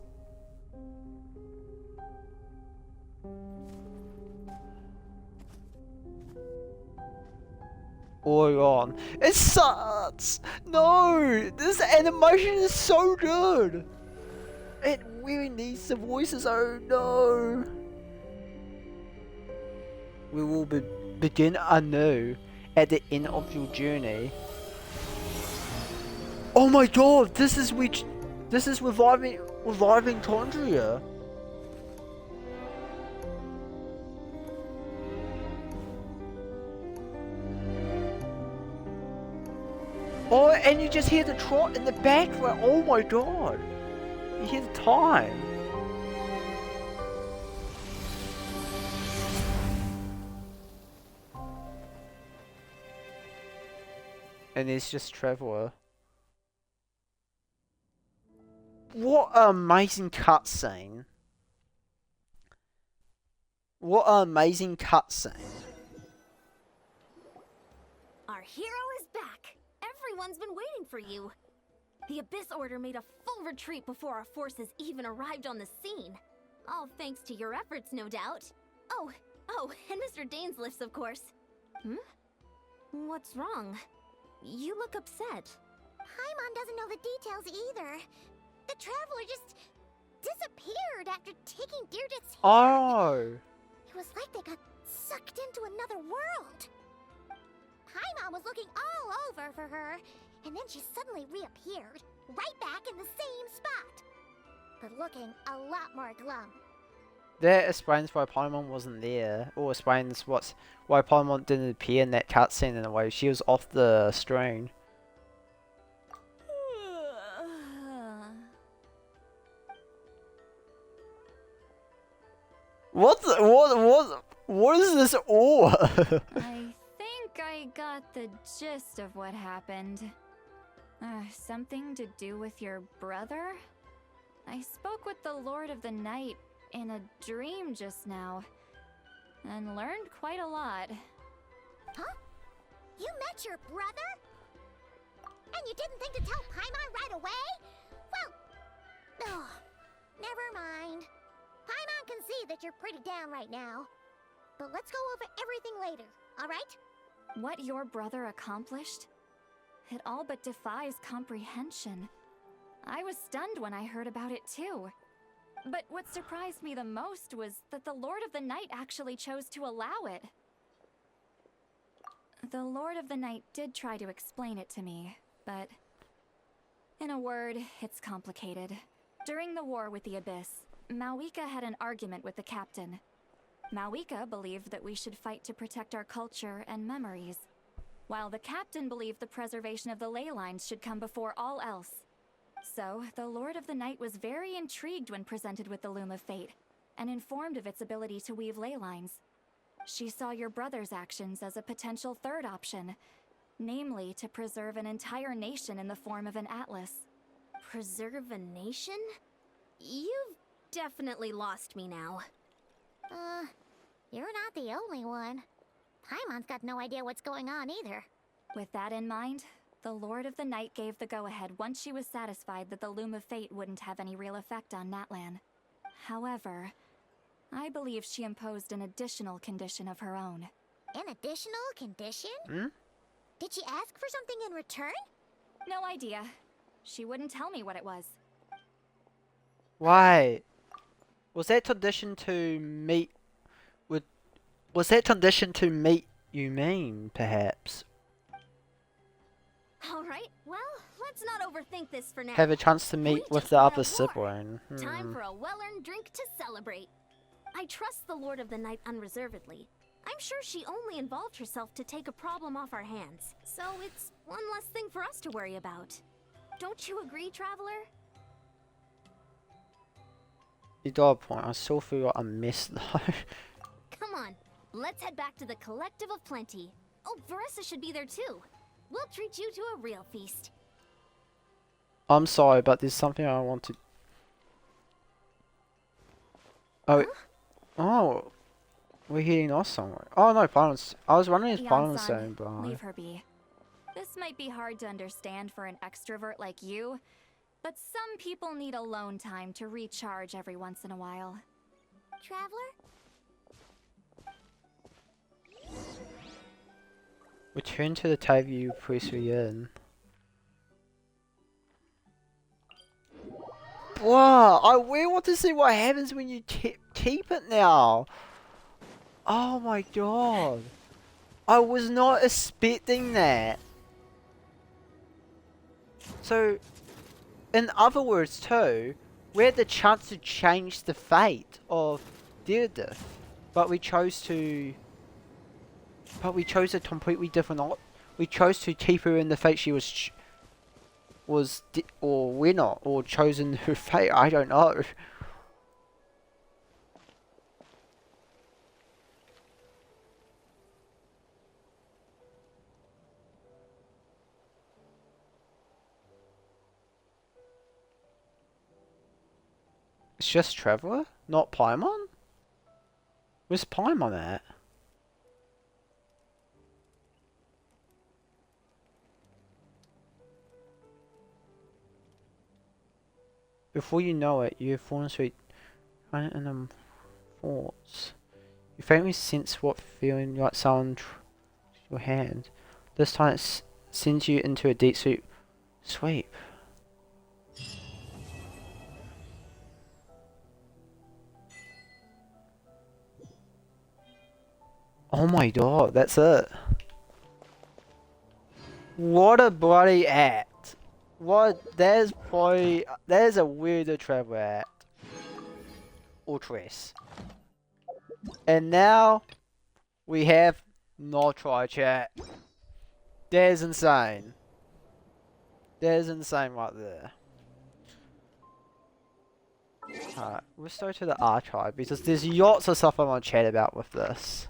All on. It sucks! No! This animation is so good! It really needs the voices, oh no! We will begin anew at the end of your journey. Oh my God! This is reviving Tondria. Oh, and you just hear the trot in the background. Oh my God! You hear the time. And it's just Traveler. What an amazing cutscene. What an amazing cutscene. Our hero is back. Everyone's been waiting for you. The Abyss Order made a full retreat before our forces even arrived on the scene. All thanks to your efforts, no doubt. Oh, and Mr. Dainsliff's, of course. What's wrong? You look upset. Paimon doesn't know the details either. The Traveler just disappeared after taking Direidyth's hand. Oh. It was like they got sucked into another world. Paimon was looking all over for her, and then she suddenly reappeared, right back in the same spot. But looking a lot more glum. That explains why Paimon wasn't there, or explains why Paimon didn't appear in that cutscene in a way. She was off the screen. What is this ore? I think I got the gist of what happened. Something to do with your brother? I spoke with the Lord of the Night in a dream just now, and learned quite a lot. Huh? You met your brother? And you didn't think to tell Paimon right away? Well, never mind. Paimon can see that you're pretty down right now. But let's go over everything later, alright? What your brother accomplished? It all but defies comprehension. I was stunned when I heard about it too. But what surprised me the most was that the Lord of the Night actually chose to allow it. The Lord of the Night did try to explain it to me, but in a word, it's complicated. During the war with the Abyss, Mawika had an argument with the captain. Mawika believed that we should fight to protect our culture and memories, while the captain believed the preservation of the ley lines should come before all else. So, the Lord of the Night was very intrigued when presented with the Loom of Fate, and informed of its ability to weave ley lines. She saw your brother's actions as a potential third option, namely to preserve an entire nation in the form of an atlas. Preserve a nation? You've definitely lost me now. You're not the only one. Paimon's got no idea what's going on either. With that in mind, the Lord of the Night gave the go-ahead once she was satisfied that the Loom of Fate wouldn't have any real effect on Natlan. However, I believe she imposed an additional condition of her own. An additional condition? Hmm? Did she ask for something in return? No idea. She wouldn't tell me what it was. Why? Was that condition to meet with... Was that condition to meet you mean, perhaps? Alright, well, let's not overthink this for now. Have a chance to meet We with just the won a other war. sibling. Time for a well-earned drink to celebrate. I trust the Lord of the Night unreservedly. I'm sure she only involved herself to take a problem off our hands. So it's one less thing for us to worry about. Don't you agree, Traveler? You got a point. I still feel like I missed though. Come on, let's head back to the Collective of Plenty. Oh, Veressa should be there too. We'll treat you to a real feast. I'm sorry, but there's something I want to... Oh, oh, we're heading off somewhere. Oh no, Paimon. I was wondering if Paimon was saying bye. Leave her be. This might be hard to understand for an extrovert like you, but some people need alone time to recharge every once in a while. Traveler? Return to the table you previously in. Wow, I really want to see what happens when you keep it now. Oh my god. I was not expecting that. So, in other words too, we had the chance to change the fate of Direidyth, but we chose a completely different we chose to keep her in the fate she or we're not, or chosen her fate, I don't know. It's just Traveler, not Paimon? Where's Paimon at? Before you know it, you have fallen asleep right in the thoughts. You faintly sense what feeling like someone your hand. This time it sends you into a deep sleep. Oh my god, that's it. What a bloody act. What? There's a weirder Traveler act. Or Tress. And now we have not try chat. There's insane. There's insane right there. Alright, let's go to the archive because there's lots of stuff I want to chat about with this.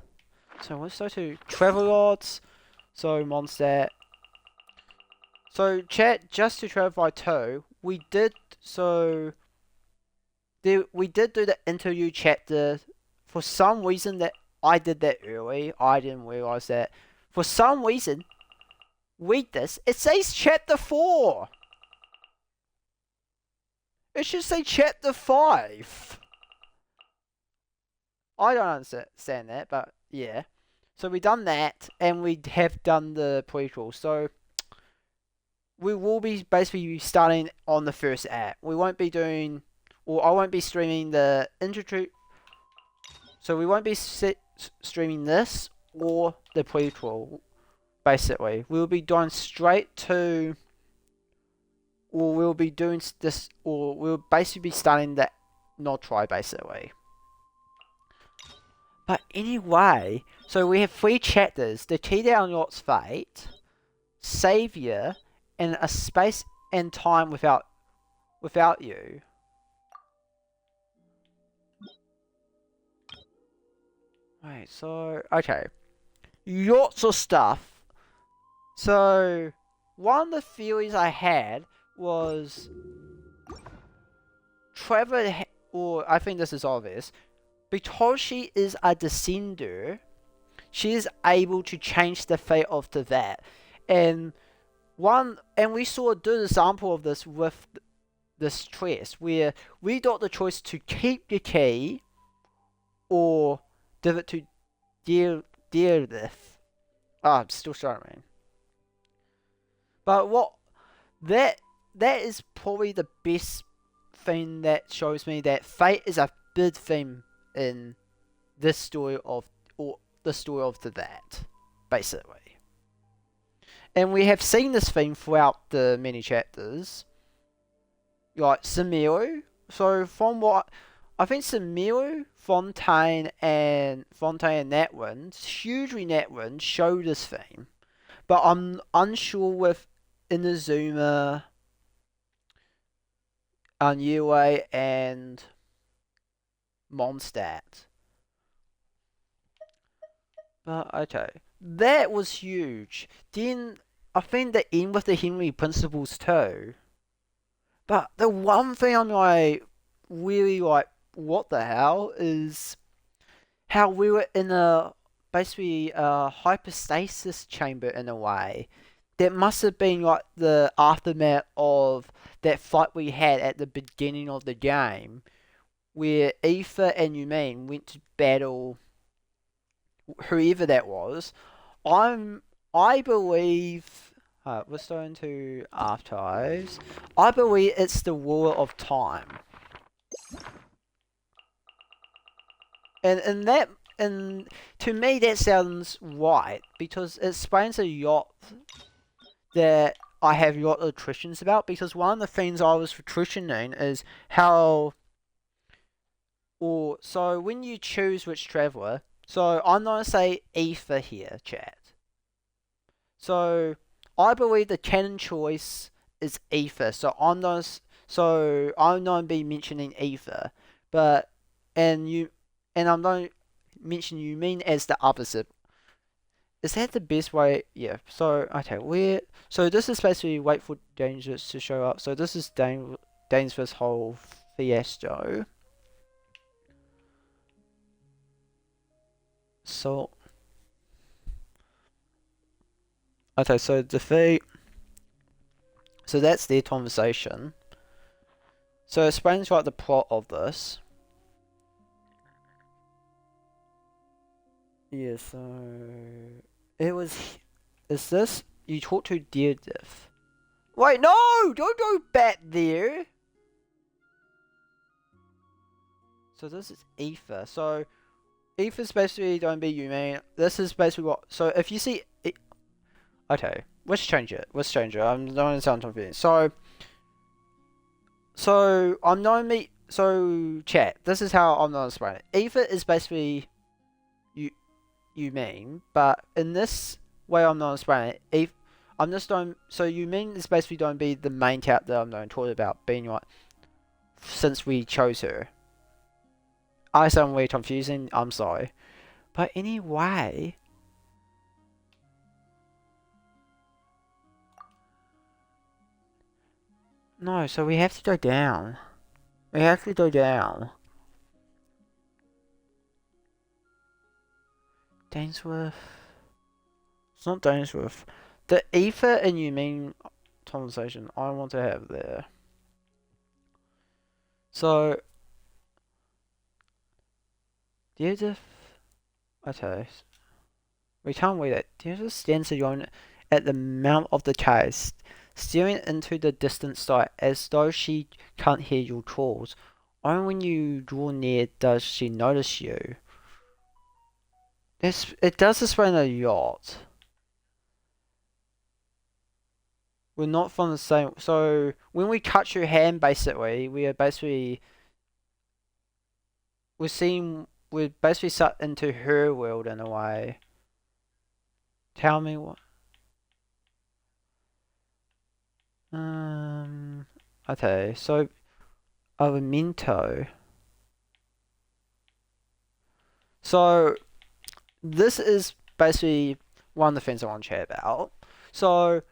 So let's go to Travelodds. So Mondstadt. So chat, just to clarify too, we did do the interview chapter. For some reason that I did that early, I didn't realise that. For some reason, read this, it says chapter 4. It should say chapter 5. I don't understand that, but yeah. So we done that, and we have done the prequel. So we will be basically starting on the first act. We won't be doing, or I won't be streaming the intro. So we won't be streaming this or the prequel. Basically, we'll be going straight to, or we'll be doing this, or we'll basically be starting the not try basically. But anyway, so we have 3 chapters: the key to Unlock's fate, Savior, and a space and time without you. Right, so okay, lots of stuff. So one of the theories I had was Trevor, or I think this is obvious, because she is a descender, she is able to change the fate of that. And we saw a good example of this with this Tress, where we got the choice to keep the key or give it to Direidyth. I'm still struggling. But that is probably the best thing that shows me that fate is a big theme in this story of, or the story of that, basically. And we have seen this theme throughout the many chapters. Like Sumeru. So from what I think Sumeru, Fontaine and Natlan, hugely Natlan, show this theme. But I'm unsure with Inazuma, Yue, and Mondstadt. But okay, that was huge. Then I think the end with the Henry principles too. But the one thing I'm like really like, what the hell, is how we were in a basically a hypostasis chamber in a way. That must have been like the aftermath of that fight we had at the beginning of the game, where Aoife and Yumin went to battle whoever that was. I believe, let's go into archives. I believe it's the ruler of time. And to me that sounds right, because it explains a lot that I have a lot of questions about, because one of the things I was questioning is how, or so when you choose which traveler, so I'm gonna say Aoife here, chat. So I believe the canon choice is Aoife, so I'm gonna be mentioning Aoife, but and I'm going to mention Yumin as the opposite. Is that the best way? Yeah. So okay, so this is basically wait for Dangerous to show up. So this is Dangerous whole fiasco. assault. Okay, so defeat. So that's their conversation. So it explains like the plot of this. Yeah, so it was. Is this you talk to Direidyth? Wait, no! Don't go back there. So this is Aether. So Aether's basically don't be you, man. This is basically what. So if you see, okay, let's change it. Let's change it. I'm not gonna sound confusing. So I'm not me. So chat. This is how I'm not explaining it. Aether is basically you mean, but in this way I'm not explaining it. I'm just don't. So you mean is basically don't be the main character I'm not talking about being like since we chose her. I sound way confusing. I'm sorry, but anyway. No, so we have to go down. We have to go down. Dainsworth. It's not Dainsworth. The Aether and you mean conversation I want to have there. So Direidyth. Okay. We can't wait it. Direidyth stands alone at the mouth of the cave, staring into the distant sky as though she can't hear your calls. Only when you draw near does she notice you. It does explain a yacht. We're not from the same. So when we touch your hand, basically, we're basically sucked into her world in a way. Tell me what. Okay, so a memento. So this is basically one of the things I want to chat about. So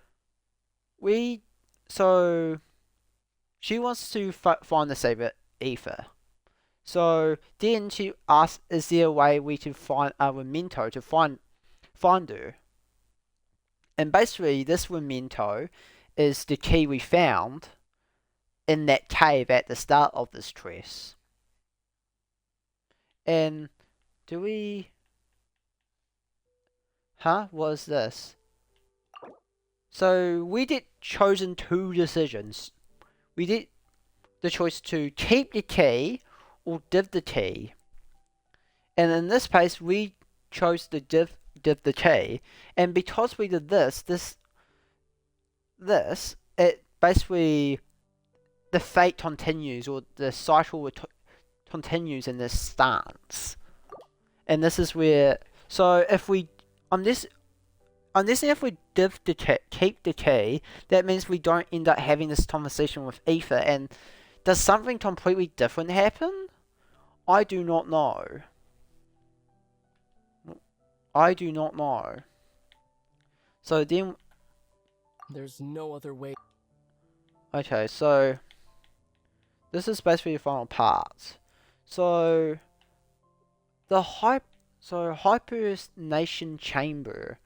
she wants to find the saber Aether. So then she asks, is there a way we can find a memento to find her? And basically this memento is the key we found in that cave at the start of this quest. And do we... Huh? What is this? So we did chosen two decisions. We did the choice to keep the key or give the key. And in this case we chose to give the key. And because we did this, it basically the fate continues, or the cycle continues in this stance. And this is where, so if we, unless if we keep the key, that means we don't end up having this conversation with Aether. And does something completely different happen? I do not know. I do not know. So then, there's no other way. Okay, so this is basically the final part. So the Hypernation Chamber.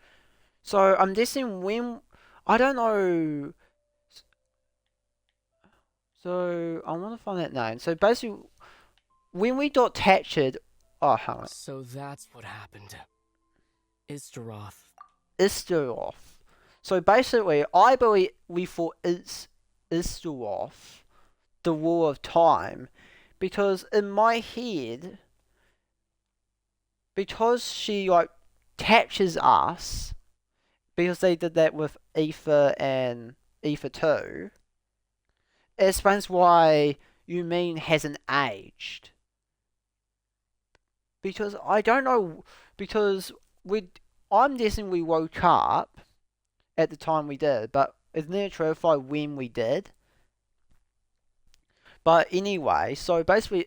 So I'm guessing when, I don't know. So I want to find that name. So basically, when we got captured, oh, hang on. So that's what happened. Direidyth. So basically, I believe we thought it's Direidyth, the Wall of Time, because in my head, because she like captures us, because they did that with Aether and Aether 2, it explains why Yumein hasn't aged. Because I don't know, because I'm guessing we woke up at the time we did, but it's near clarify when we did. But anyway, so basically,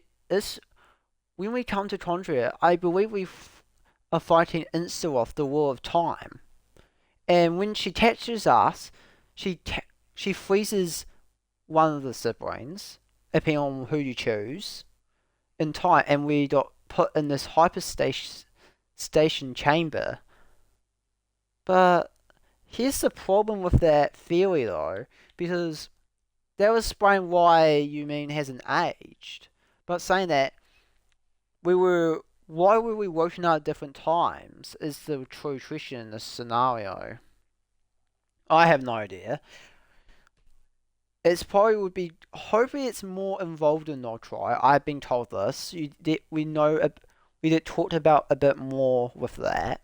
when we come to Condria, I believe we are fighting Direidyth, the Wall of Time. And when she catches us, she freezes one of the siblings, depending on who you choose, in time, and we got put in this hyperspace station chamber. But here's the problem with that theory though, because that was explain why Yumin hasn't aged. But saying that why were we working out at different times is the true question in this scenario. I have no idea. It's probably would be. Hopefully, it's more involved in Notri. I've been told this. We know. We did talked about a bit more with that.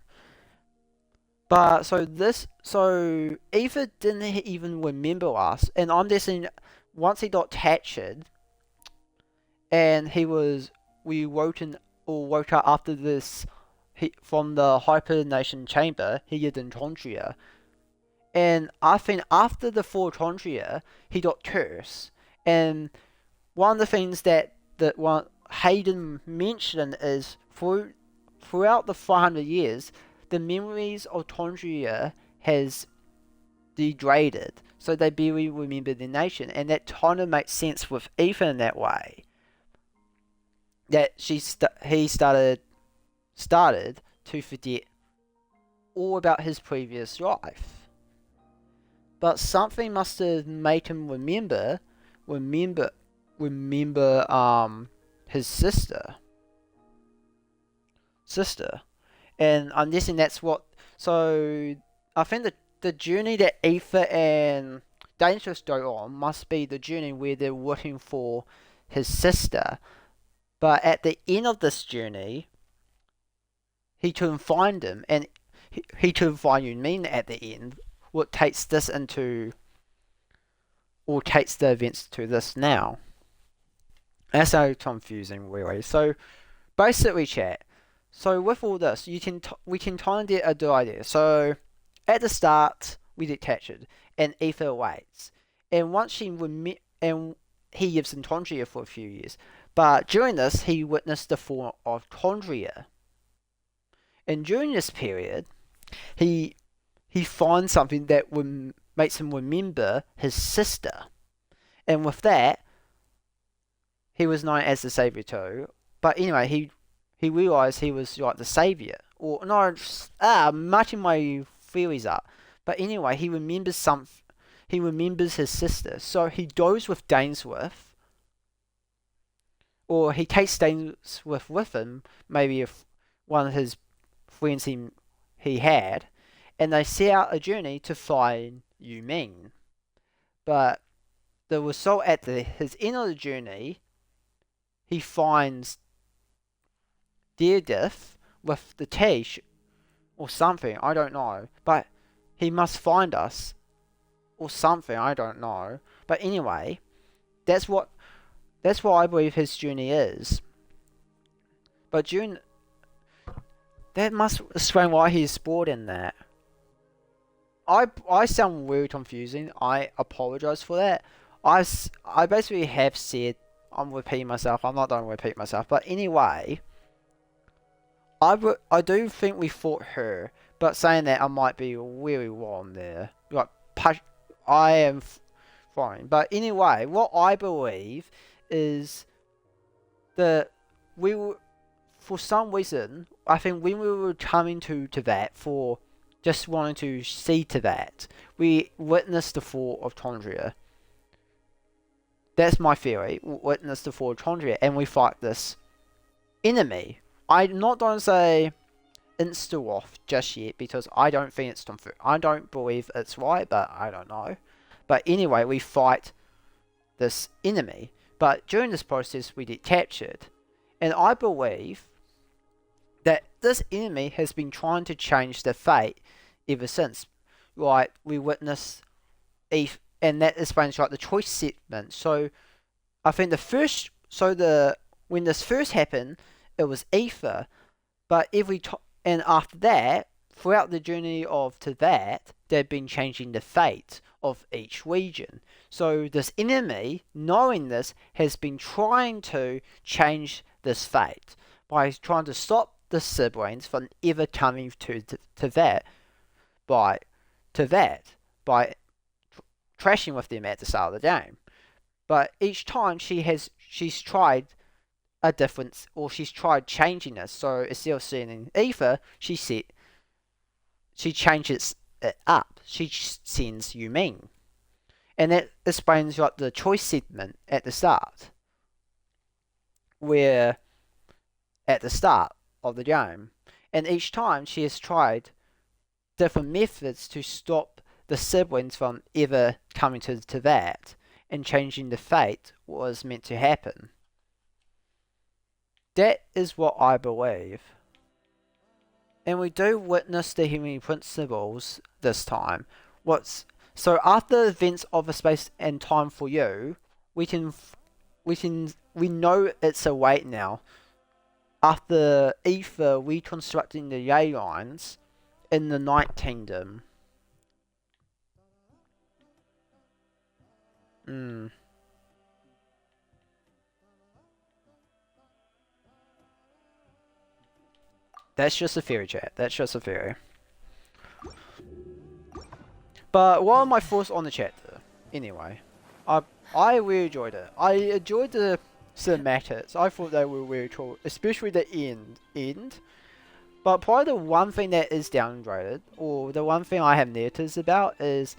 But so Eva didn't even remember us, and I'm guessing once he got captured, and we woke up after this, from the hibernation chamber, he did in Tondria. And I think after the Tondria, he got cursed. And one of the things that one Hayden mentioned is throughout the 500 years, the memories of Tondria has degraded, so they barely remember their nation, and that kind of makes sense with Ethan in that way. That he started to forget all about his previous life, but something must have made him remember his sister. And I'm guessing that's what. So I think the journey that Aether and Dangerous go on must be the journey where they're looking for his sister. But at the end of this journey, he couldn't find him, and he couldn't find Yumin at the end. What takes this into, or takes the events to this now. That's so confusing, really. So basically, chat. So with all this, we can kind of get a good idea. So at the start, we get captured, and Aether waits, and once he lives in Tondria for a few years. But during this, he witnessed the fall of Tondria, and during this period, he finds something that makes him remember his sister, and with that, he was known as the Savior too. But anyway, he realised he was like the saviour. Or, no, matching my theories up. But anyway, he remembers his sister. So he goes with Dainsworth. Or he takes Dainsworth with him. Maybe if one of his friends he had. And they set out a journey to find Yumin. But the result at his end of the journey, he finds Direidyth with the Tish or something, I don't know. But he must find us or something, I don't know. But anyway, that's what I believe his journey is. But that must explain why he's bored in that. I sound really confusing. I apologize for that. I basically have said, I'm repeating myself. I'm not going to repeat myself. But anyway, I do think we fought her. But saying that, I might be really wrong there. Like, I am fine. But anyway, what I believe is that we were, for some reason, I think when we were coming to Teyvat for just wanting to see Teyvat, we witnessed the fall of Tondria. That's my theory. Witness the fall of Tondria, and we fight this enemy. I'm not going to say insta-off just yet, because I don't think it's confirmed. I don't believe it's right, but I don't know. But anyway, we fight this enemy. But during this process, we get captured. And I believe that this enemy has been trying to change their fate ever since. Like, we witnessed and that explains like the choice segment. So I think when this first happened, it was Aether, but and after that, throughout the journey to that, they've been changing the fate of each region. So this enemy, knowing this, has been trying to change this fate by trying to stop the siblings from ever coming to that by trashing with them at the start of the game. But each time she's tried a difference, or she's tried changing this. So instead of sending Aether, she changes it up. She sends Yumin, and that explains like the choice segment at the start, where at the start of the game, and each time she has tried different methods to stop the siblings from ever coming to that and changing the fate was meant to happen. That is what I believe. And we do witness the heavenly principles this time. So after the events of a space and time for you, we know it's a wait now. After Aether reconstructing the ley lines in the Night Kingdom. That's just a theory, chat. That's just a theory. But what are my thoughts on the chapter? Anyway, I really enjoyed it. I enjoyed the cinematics. I thought they were really cool, especially the end. But probably the one thing that is downgraded, or the one thing I have negatives about, is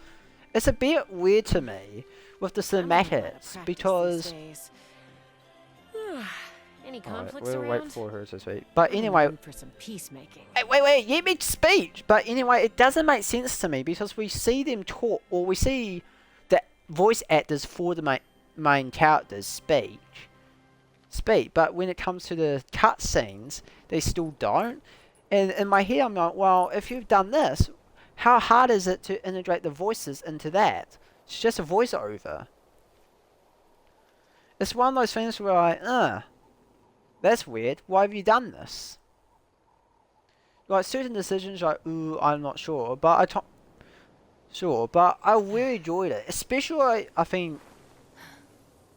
it's a bit weird to me with the cinematics because. Any conflicts we'll around? wait for her to speak. But anyway, for some peacemaking. Hey, wait, let me speak. But anyway, it doesn't make sense to me because we see them talk, or we see the voice actors for the main characters speak. But when it comes to the cutscenes, they still don't. And in my head, I'm like, well, if you've done this, how hard is it to integrate the voices into that? It's just a voiceover. It's one of those things where that's weird. Why have you done this? Like certain decisions, like I'm not sure, but I really enjoyed it. Especially, I think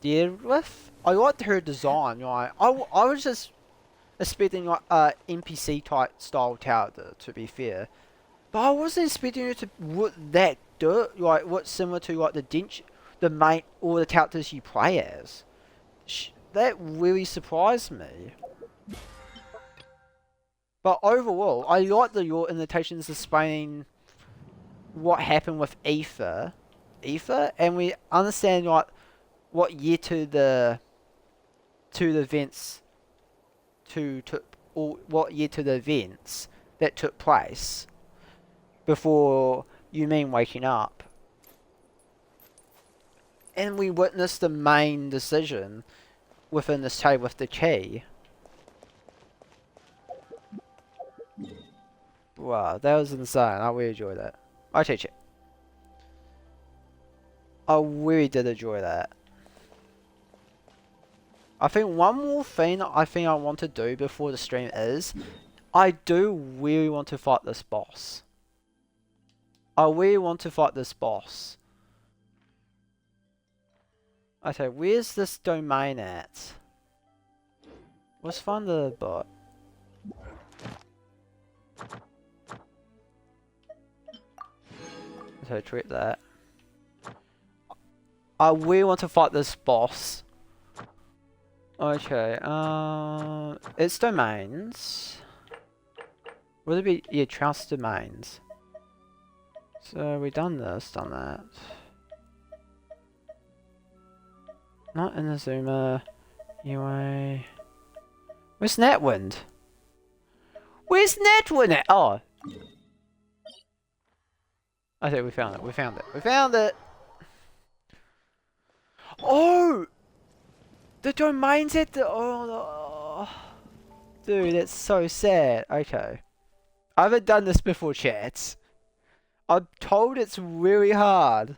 Direidyth. I liked her design. Like I was just expecting like a NPC type style character, to be fair, but I wasn't expecting her to look that dirt. Like what's similar to like the main or the characters you play as. That really surprised me. But overall, I like your invitations explaining what happened with Aether, and we understand like what year to the events what year to the events that took place before Yumin waking up, and we witnessed the main decision within this table with the key. Wow, that was insane. I really enjoyed that. I teach it. I really did enjoy that. I think one more thing I want to do before the stream is, I do really want to fight this boss. I really want to fight this boss. Okay, where's this domain at? Let's find the bot. So treat that. I really want to fight this boss. Okay, it's domains. Would it be, yeah, Trouse domains. So we done this, done that. Not in the zoomer. Anyway. Where's Natwind? Where's Natwind at? Oh. I think we found it. Oh! The domain's at the... Oh. Dude, that's so sad. Okay. I haven't done this before, chats. I'm told it's really hard.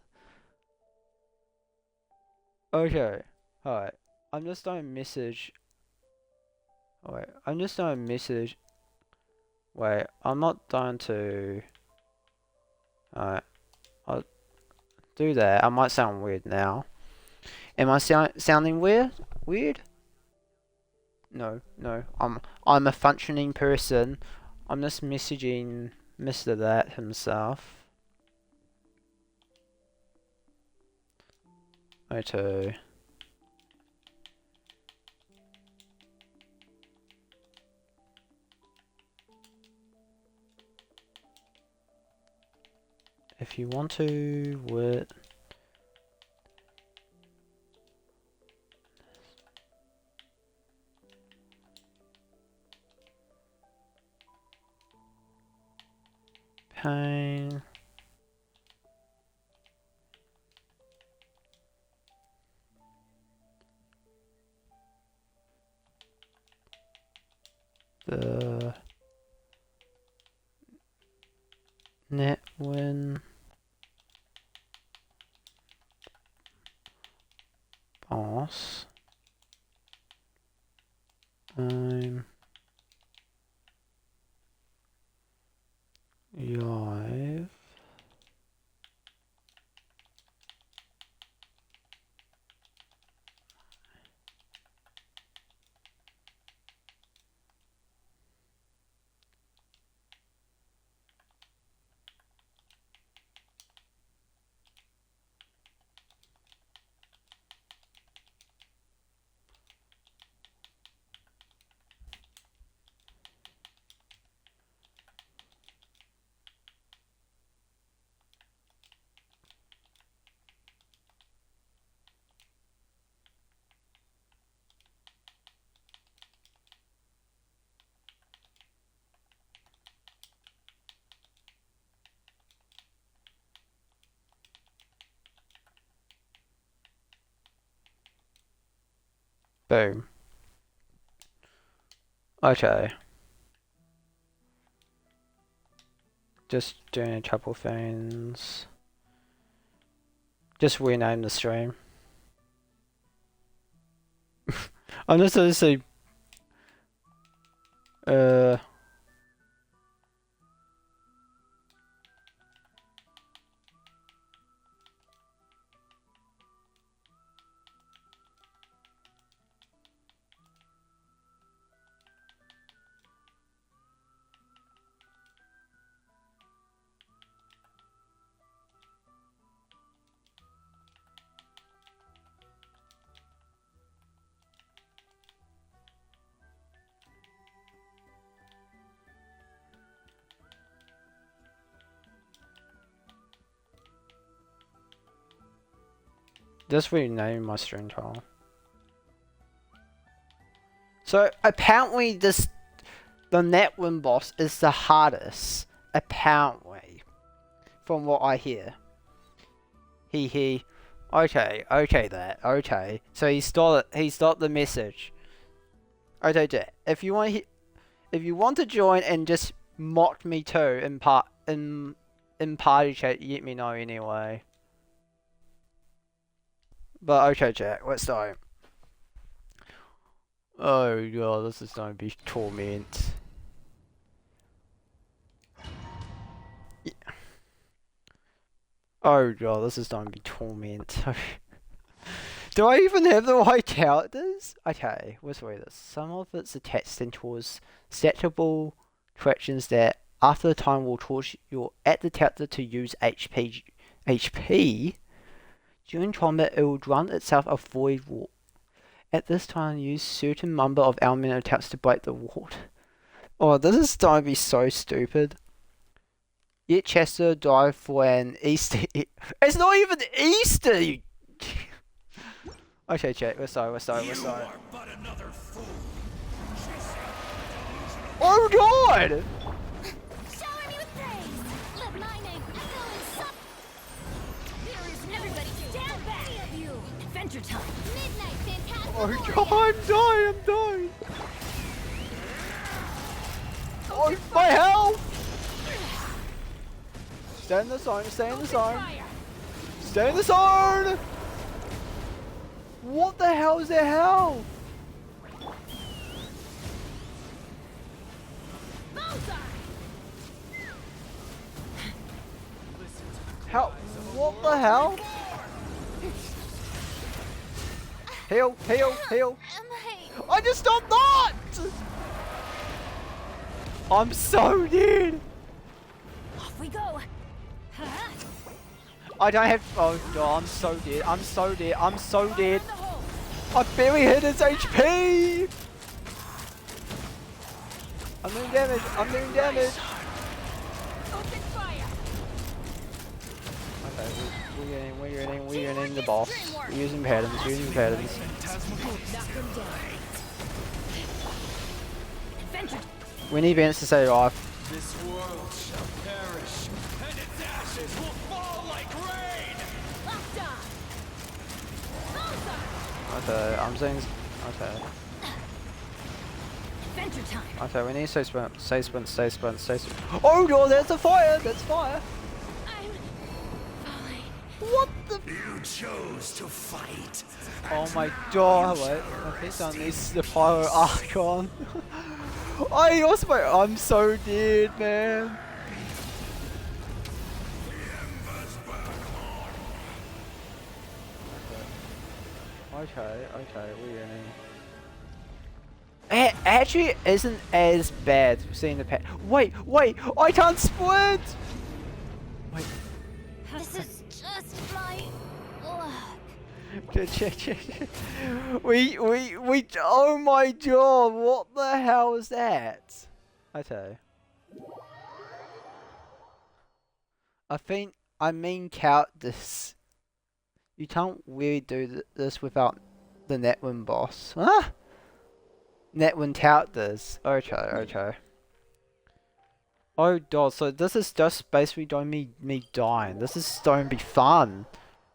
Okay. Alright. I'm just going to message... Wait, I'm just going to message... Wait, I'm not going to... Alright. I'll do that. I might sound weird now. Am I sounding weird? Weird? No. I'm a functioning person. I'm just messaging Mr. That himself. Okay. if you want to, would... Pain... The... Natlan... Boss... live... Boom. Okay. Just doing a couple things. Just rename the stream. I'm just gonna say... Just rename my stream title. So apparently the Natlan boss is the hardest. Apparently. From what I hear. He. Okay, okay. So he stopped the message. Okay, Jack. If you want to join and just mock me too in party chat, let me know anyway. But okay, Jack, let's start. Oh god, this is gonna be torment. Yeah. Oh god, this is gonna be torment. Do I even have the right characters? Okay, let's read this. Some of it's attached towards stackable corrections that after the time will cause your at the character to use HP. During combat, it will grant itself a void ward. At this time, use certain number of elemental attacks to break the ward. Oh, this is going to be so stupid. Yet Chester died for an Easter. It's not even Easter! You... Okay, chat, we're sorry. Oh god! Time. Oh god, I'm dying! Oh, my health! Stay in the zone. What the hell is that hell? How? What the hell? Heal! I just stopped that! I'm so dead! Off we go! I don't have... Oh god, I'm so dead. I barely hit his HP! I'm doing damage! Open fire! We're getting the boss. We're using patterns, we're using patterns. We need Vance to stay alive. This world shall perish, and its ashes will fall like rain! Okay, I'm saying... Okay. Adventure time. Okay, we need to stay sprint. Oh no, there's a fire! That's fire! What the? You chose to fight. Oh my god, wait. I think that needs the pyro archon. I lost my. I'm so dead, man. Okay, we're in. It actually isn't as bad seeing the pet. Wait, I can't split! Wait. This is just my luck. Check. We, oh my god, what the hell is that? Okay. I mean count this. You can't really do this without the Natlan boss. Huh? Natlan tout this. Okay. Oh god, so this is just basically don't me dying. This is going to be fun.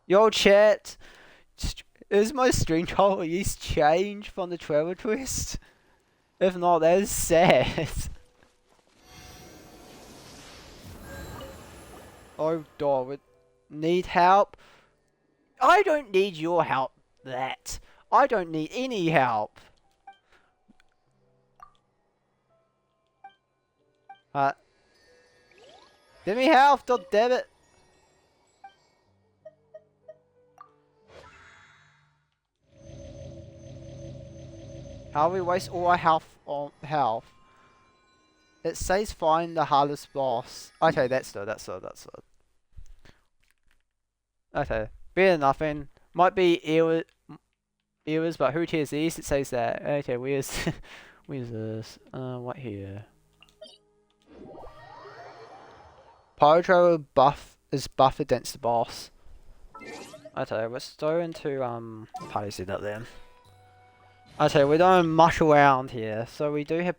Yo chat! Is my string color at least changed from the trailer twist? If not, that is sad. Oh god, we need help? I don't need your help, that. I don't need any help. Give me health, god damn it. How we waste all our health on health? It says find the hardest boss. Okay, that's good. Okay, better than nothing. Might be errors, but who cares? At least it says that. Okay, where's this? What here? Pyro buff is buff against the boss. Okay, let's go into party setup then. Okay, we don't muck around here, so we do have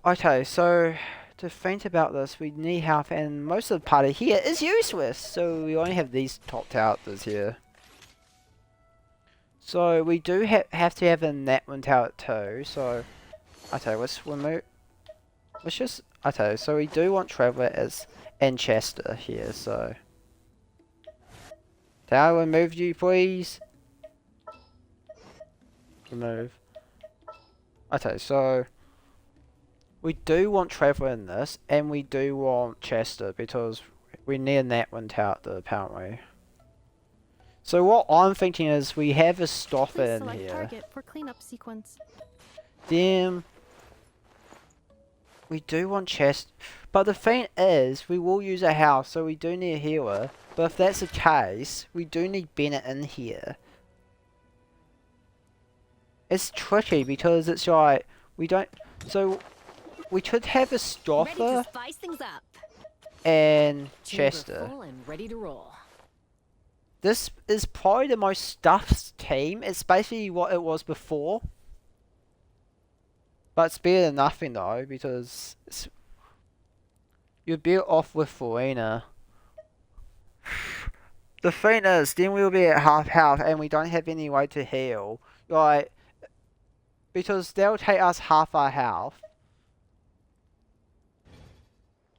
okay, so to think about this, we need health, and most of the party here is useless, so we only have these top characters here. So we do have to have a Natlan tower too, so okay, let's remove. Let's just okay, so we do want Traveler as and Chester here, so tower, remove you please. Remove. Okay, so we do want Traveler in this, and we do want Chester because we need a Natlan character apparently. So what I'm thinking is we have a stop in here. Target for cleanup sequence. Damn. We do want Chester, but the thing is, we will use a house, so we do need a healer. But if that's the case, we do need Bennett in here. It's tricky because it's like we don't. So we could have a stopper and Chester. And ready to roll. This is probably the most stuffed team. It's basically what it was before. But it's better than nothing though, because you're better off with Farina. The thing is, then we'll be at half health and we don't have any way to heal. Like, because they'll take us half our health.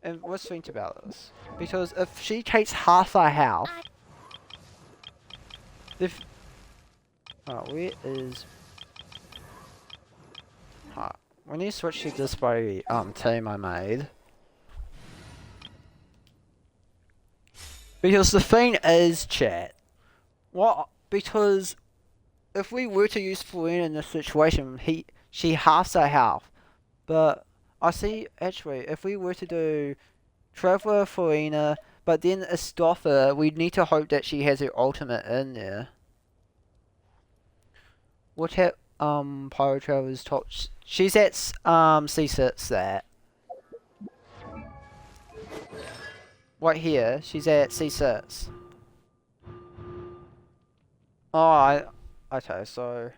And let's think about this. Because if she takes half our health... If... Oh, where is... We need to switch to display team I made. Because the thing is, chat. Because if we were to use Farina in this situation, she halves her health. But I see actually if we were to do Traveler Farina, but then a stopper, we'd need to hope that she has her ultimate in there. What at Pyro Traveler's top? She's at C6 that. Right here, she's at C6. Oh, okay, so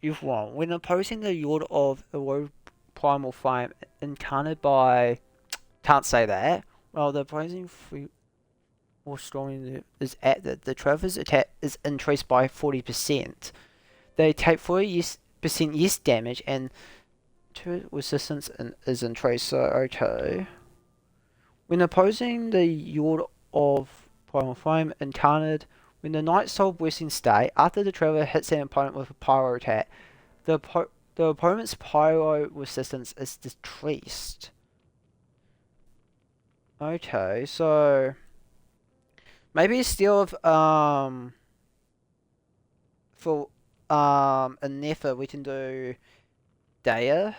you've won. When opposing the Lord of the World Primal Flame incarnated by... Can't say that. Well, the opposing free or strong is at the Traveler's attack is increased by 40%. They take 40% yes damage and to resistance is increased, so okay. When opposing the Lord of Primal Flame incarnated, when the Night Soul Blessing state, after the Traveler hits an opponent with a pyro attack, the opponent's pyro resistance is decreased. Okay, so maybe still for a Nether we can do Daya.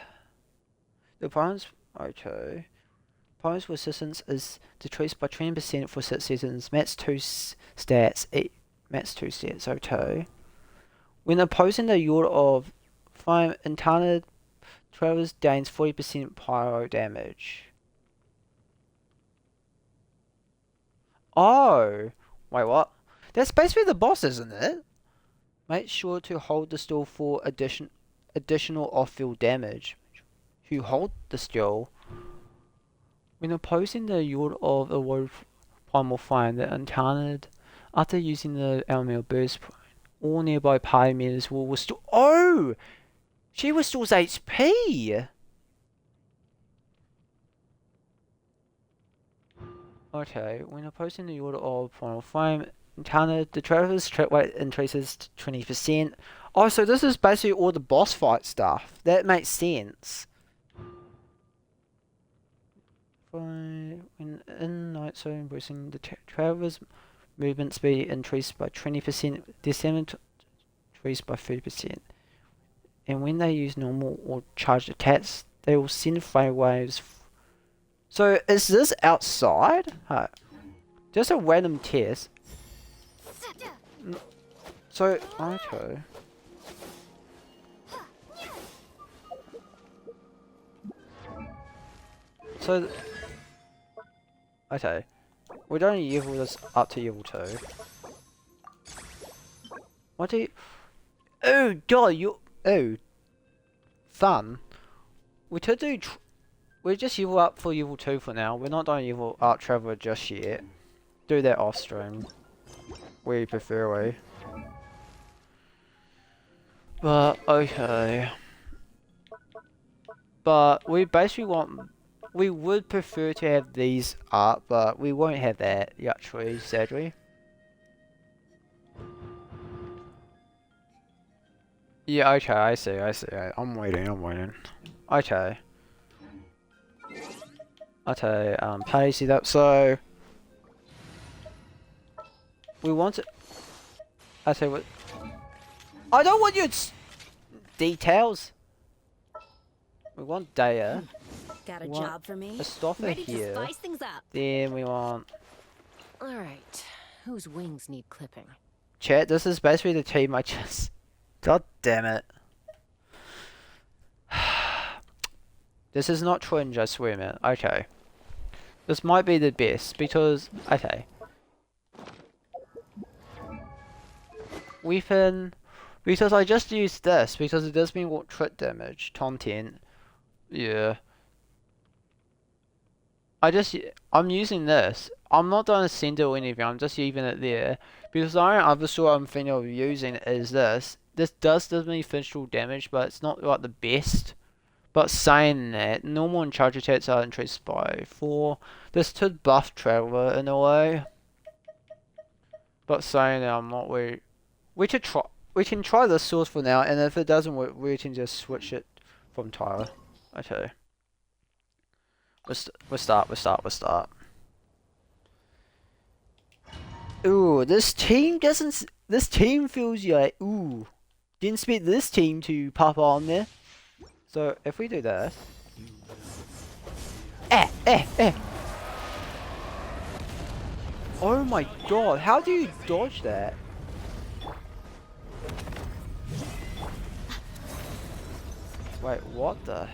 The opponent's opponent's resistance is decreased by 20% for 6 seasons. Max 2 stats. Max 2 stats. Okay. When opposing the Lord of Flame incarnated, Travelers gains 40% pyro damage. Oh! Wait, what? That's basically the boss, isn't it? Make sure to hold the stall for additional off-field damage. You hold the stall. When opposing the Lord of the World Primal Flame, the incarnated, after using the elemental burst, all nearby party members will restore. Oh! She restores HP! Okay, when opposing the Order of Primal Flame, incarnated, the Traveler's trip rate increases to 20%. Oh, so this is basically all the boss fight stuff. That makes sense. When in Night Soul embracing the Traveler's movement speed increased by 20%, their stamina increased by 30%. And when they use normal or charged attacks, they will send flame waves. So is this outside? Just a random test. So okay. So okay. We don't level this up to level 2. What do you... Oh god, you... Oh. Fun. We could do... We just level up for level 2 for now. We're not doing level up Traveler just yet. Do that off stream. We prefer we. But, okay. But, we basically want... We would prefer to have these up, but we won't have that, actually, sadly. Yeah, okay, I see. I'm waiting. Okay. Okay, Patty, see that? So... We want it... I say what... I don't want your details! We want Daya. Got a job for me? A stopper Ready here. to spice things up. Then we want... Alright, whose wings need clipping? Chat, this is basically the team I just... God damn it. This is not cringe, I swear, man. Okay. This might be the best, because... Okay. Weapon... Because I just used this, because it does mean what crit damage. Content. Yeah. I'm using this. I'm not going to send it or anything, I'm just leaving it there. Because the only other sort I'm thinking of using is this. This does me physical damage, but it's not like the best. But saying that, normal and charge attacks are increased by 4. This could buff Traveler in a way. But saying that, I'm not really... We can try this source for now, and if it doesn't work, we can just switch it from Tyler. Okay. We'll start. Ooh, this team doesn't... This team feels like... Ooh. Didn't expect this team to pop on there. So, if we do this... Oh my god, how do you dodge that? Wait, what the...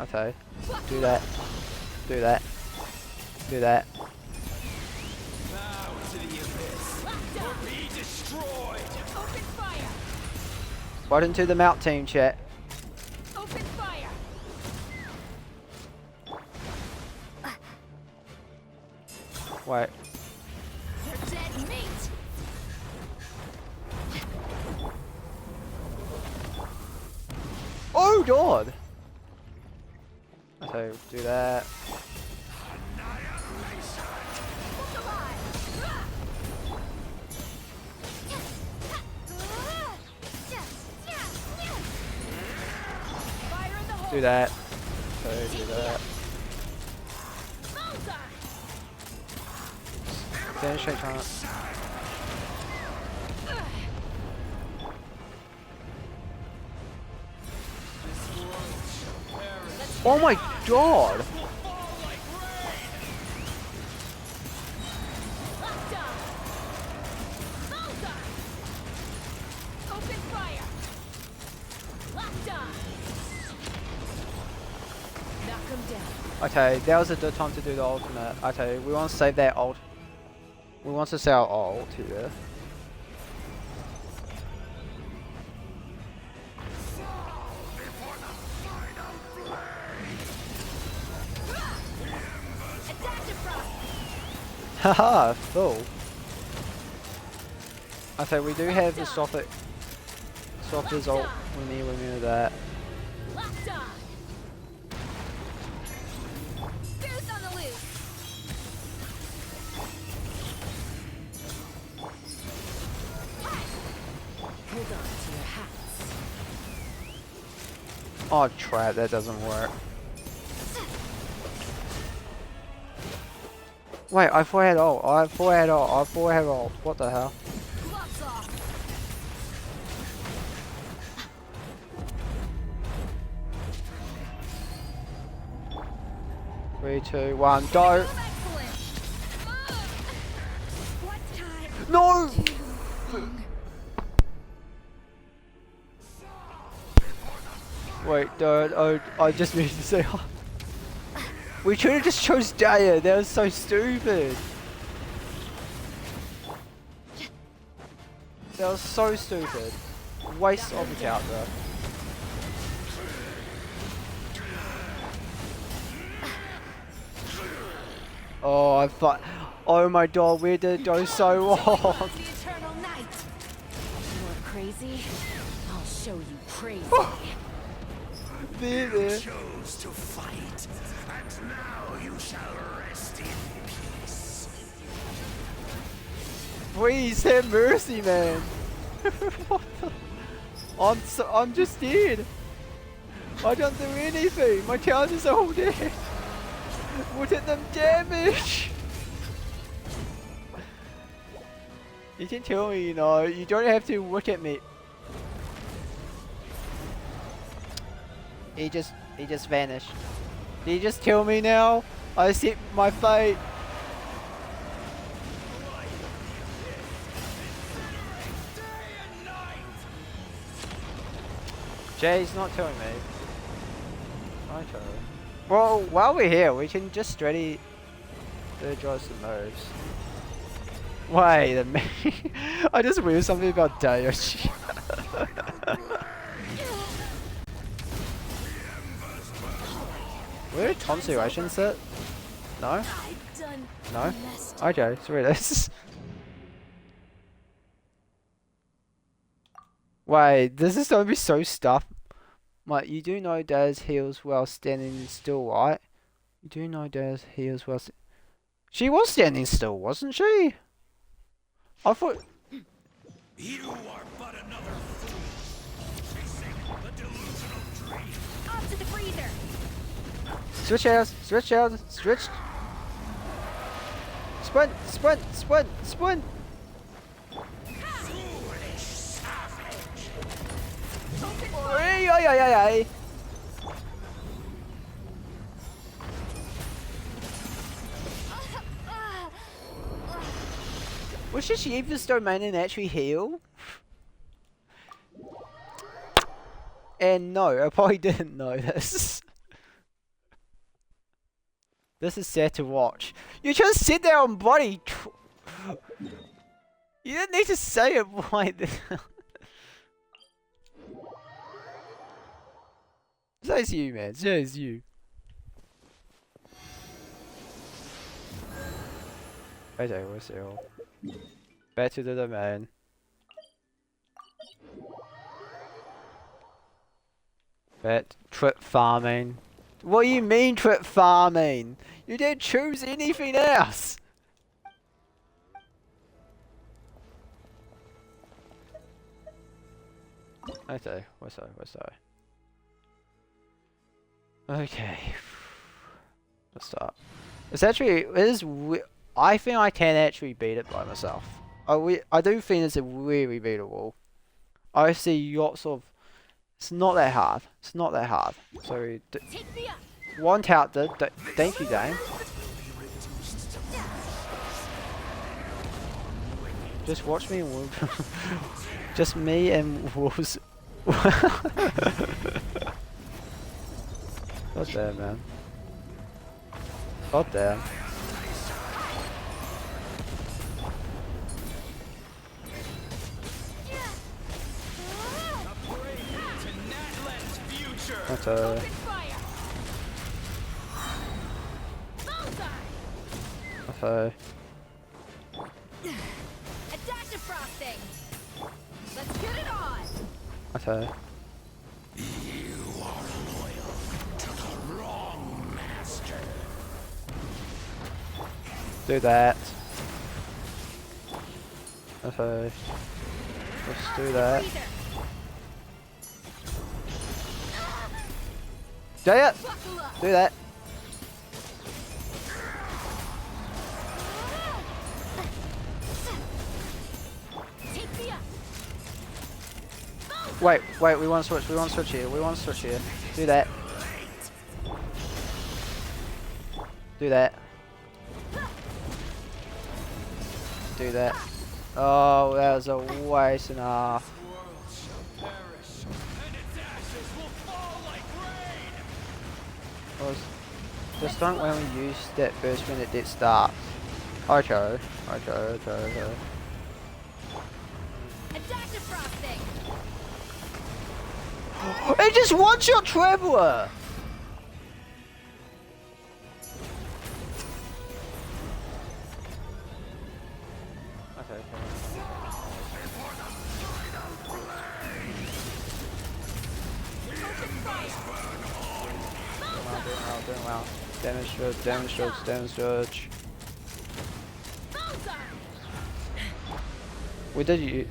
Okay. Do that. Do that. Do that. Bow to the abyss, or be destroyed. Open fire! Button to the mount team, chat. Open fire! Wait. You're dead meat! Oh god! Okay, do that. Do that. Okay, do that. Finish it, Chant. Oh my god! Open fire! Locked on! Knock him down. Okay, that was a good time to do the ultimate. Okay, we want to save that ult. We want to save our ult here. Haha, full. Okay, we do have the stop his ult. We need that. Locked on! Boots on the loose! Hold on to your hats. Oh crap, that doesn't work. Wait, I thought I had ult. I thought I had ult. I thought I had ult. What the hell? Gloves off! 3, 2, 1, go! Excellent! What time? No! Wait, dude, I just need to say. We should have just chose Daya. That was so stupid. That was so stupid. Waste of a character. Oh, I thought. Oh my god, we did go so wrong. The eternal night! You're crazy? I'll show you crazy. There. Chose to fight, and now you shall rest in peace. Please have mercy, man. What the? I'm just dead. I don't do anything. My charges are all dead. What did them damage? You can tell me, you know. You don't have to look at me. He just vanished. Did he just kill me now? I accept my fate. Jay's not telling me. Okay. Well, while we're here, we can just ready to draw some moves. Wait a minute. I just realized something about Dayoshi. Where did Tom's situation sit? No? No? Okay, so it is. Wait, this is gonna be so stuff. Like, you do know Daz heals while standing still, right? You do know Daz heals while she was standing still, wasn't she? I thought... You are but another fool, chasing the delusional dream. Off to the freezer! Switch out, switch out, switch. Sprint, sprint, sprint, sprint. Foolish savage. Ay, ay, ay, ay, ay. Was she even domain and actually heal? And no, I probably didn't know this. This is sad to watch. You just sit there and bloody. You didn't need to say it like this. Says you, man. Says you. Okay, we're still. Back to the domain. Bet trip farming. What do you mean trip farming? You didn't choose anything else. Okay, what's that? Okay. Let's start. It's actually, I think I can actually beat it by myself. I do think it's really beatable. I see lots of. It's not that hard. It's not that hard. So, one chapter. Thank you, Dane. Just watch me and Wolves. Just me and Wolves. God damn, man. God damn. Okay. Okay. A dash of frosting. Let's get it on. Okay. You are loyal to the wrong master. Do that. Okay. Let's do that. Do it! Do that. Wait, we want to switch here, Do that. Do that. Do that. Oh, that was a waste and a half. Just don't let me use that burst when it did start. Okay. It just one-shot Traveler! Okay. Doing well. Damage surge. We did you.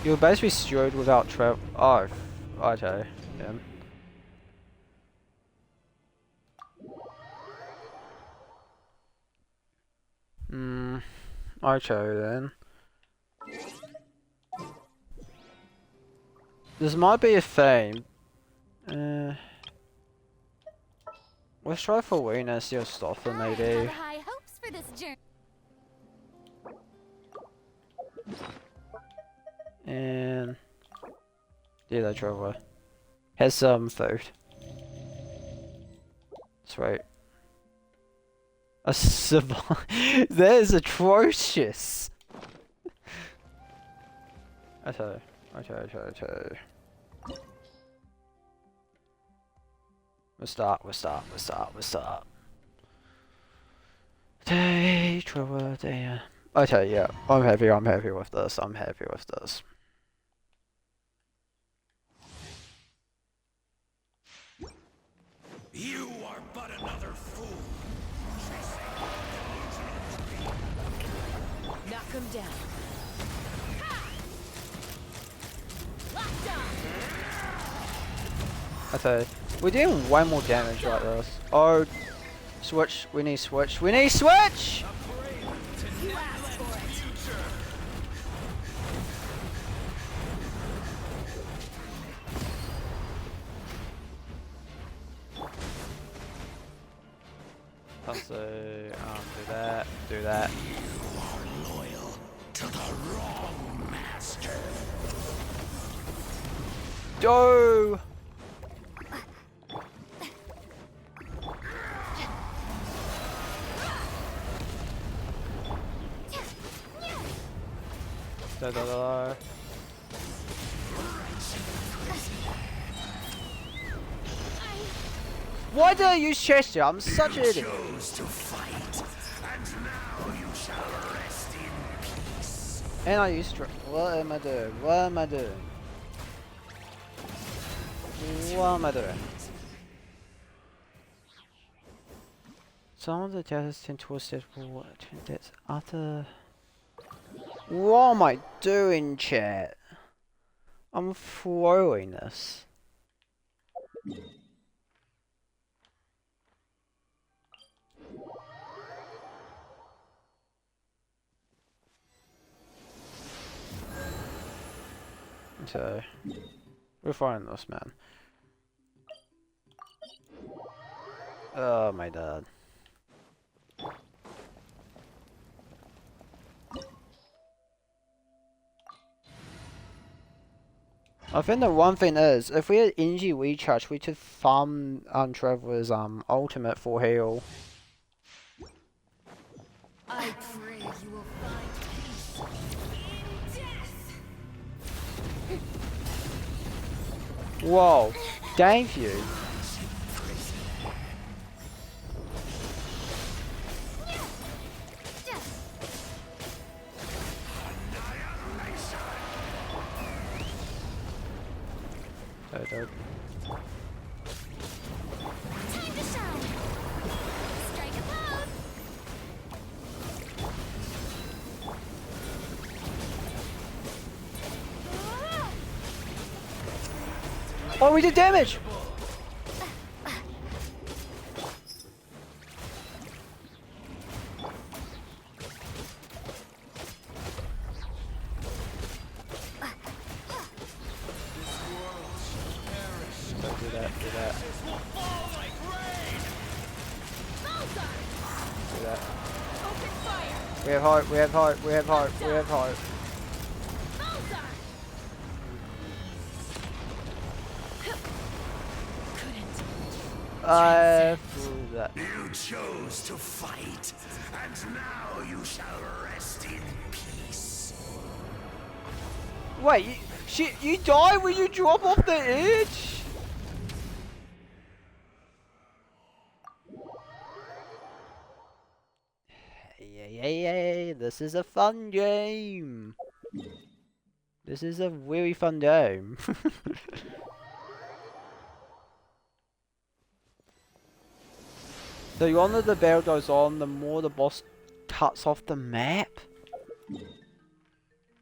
You're basically strode without trap. Oh, okay. Yeah. Okay then. This might be a thing. Let's try for weakness, your stopper maybe. High hopes for this journey. And yeah, that traveler has some food. Sweet. A civil. That is atrocious. Okay. We'll start. Day traveler day. Okay, yeah. I'm happy with this. You are but another fool. Knock him down. Okay. We're doing way more damage like this. Oh, switch. We need switch. Do that. You are loyal to the wrong master. Go! Da, da, da. Why do I use gesture? I'm such an idiot. And I use what am I doing? What am I doing? What am I doing? Some of the deaths tend towards that what? That's other. What am I doing, chat? I'm throwing this. So, we're finding this, man. Oh my god. I think the one thing is, if we had energy recharge, we could farm Traveler's ultimate for heal. I pray you will find peace in death. Whoa, thank you. Time to shine. Strike a pose. Oh, we did damage! We have heart, we have heart, we have heart, we have heart. That. You chose to fight, and now you shall rest in peace. Wait, you die when you drop off the edge? Yeah, this is a fun game. This is a very fun game. So the longer the battle goes on, the more the boss cuts off the map?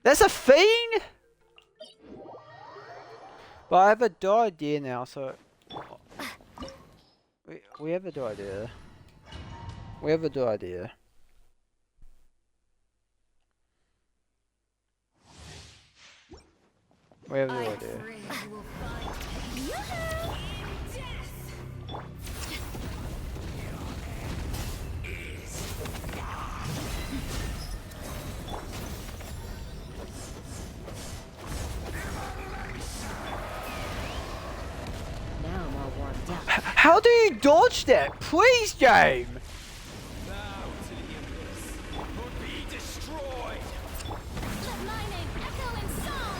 That's a thing? But I have a good idea now, so... We have a good idea. We have a good idea. We have a good idea. How do you dodge that? Please, game! Bow to the abyss, or be destroyed! Let my name echo in song.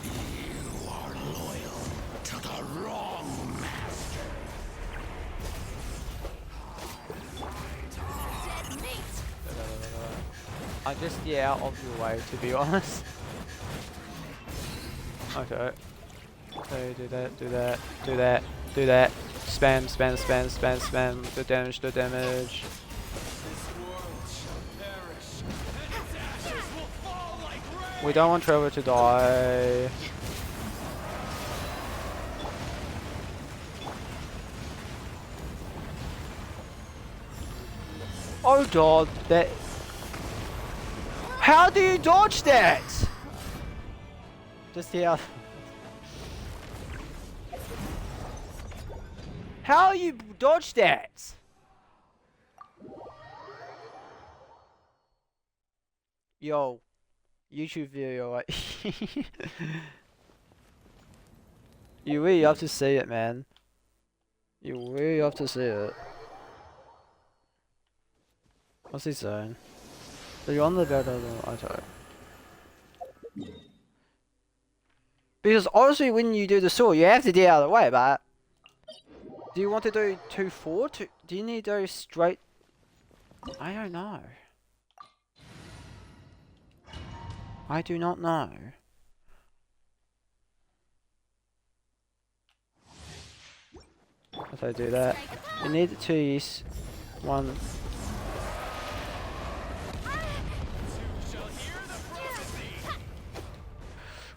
You are loyal to the wrong master. Dead meat. I'm just out of your way, to be honest. Okay. Okay, do that, do that, do that, do that. Spam, spam, spam, spam, spam. The damage, the damage. We don't want Trevor to die. Oh god, that... How do you dodge that? Just here. How you dodge that? Yo, YouTube video, like you really have to see it, man. You really have to see it. What's his zone? So you're on the bed of the auto. Because honestly, when you do the saw, you have to get out of the way, but do you want to do 2-4? Do you need to go straight? I don't know. I do not know. If I do that, you need the 2 use 1.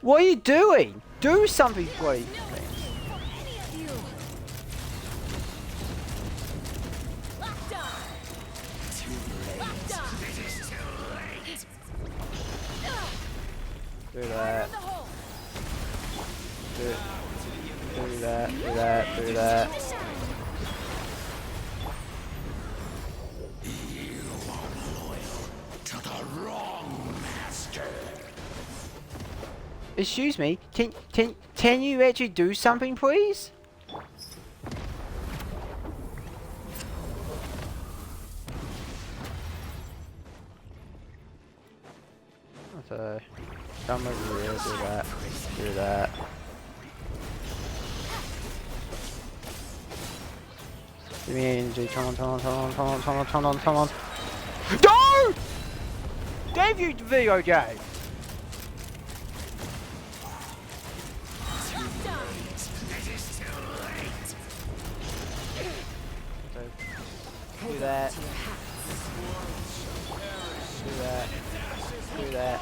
What are you doing? Do something, please. Do that. Do that. Do that. Do that. You are loyal to the wrong master. Excuse me. Can you actually do something, please? Okay. Come over here. Do that. Do that. Give me energy. Come on. No! Damn you, video game! Do that. Do that. Do that.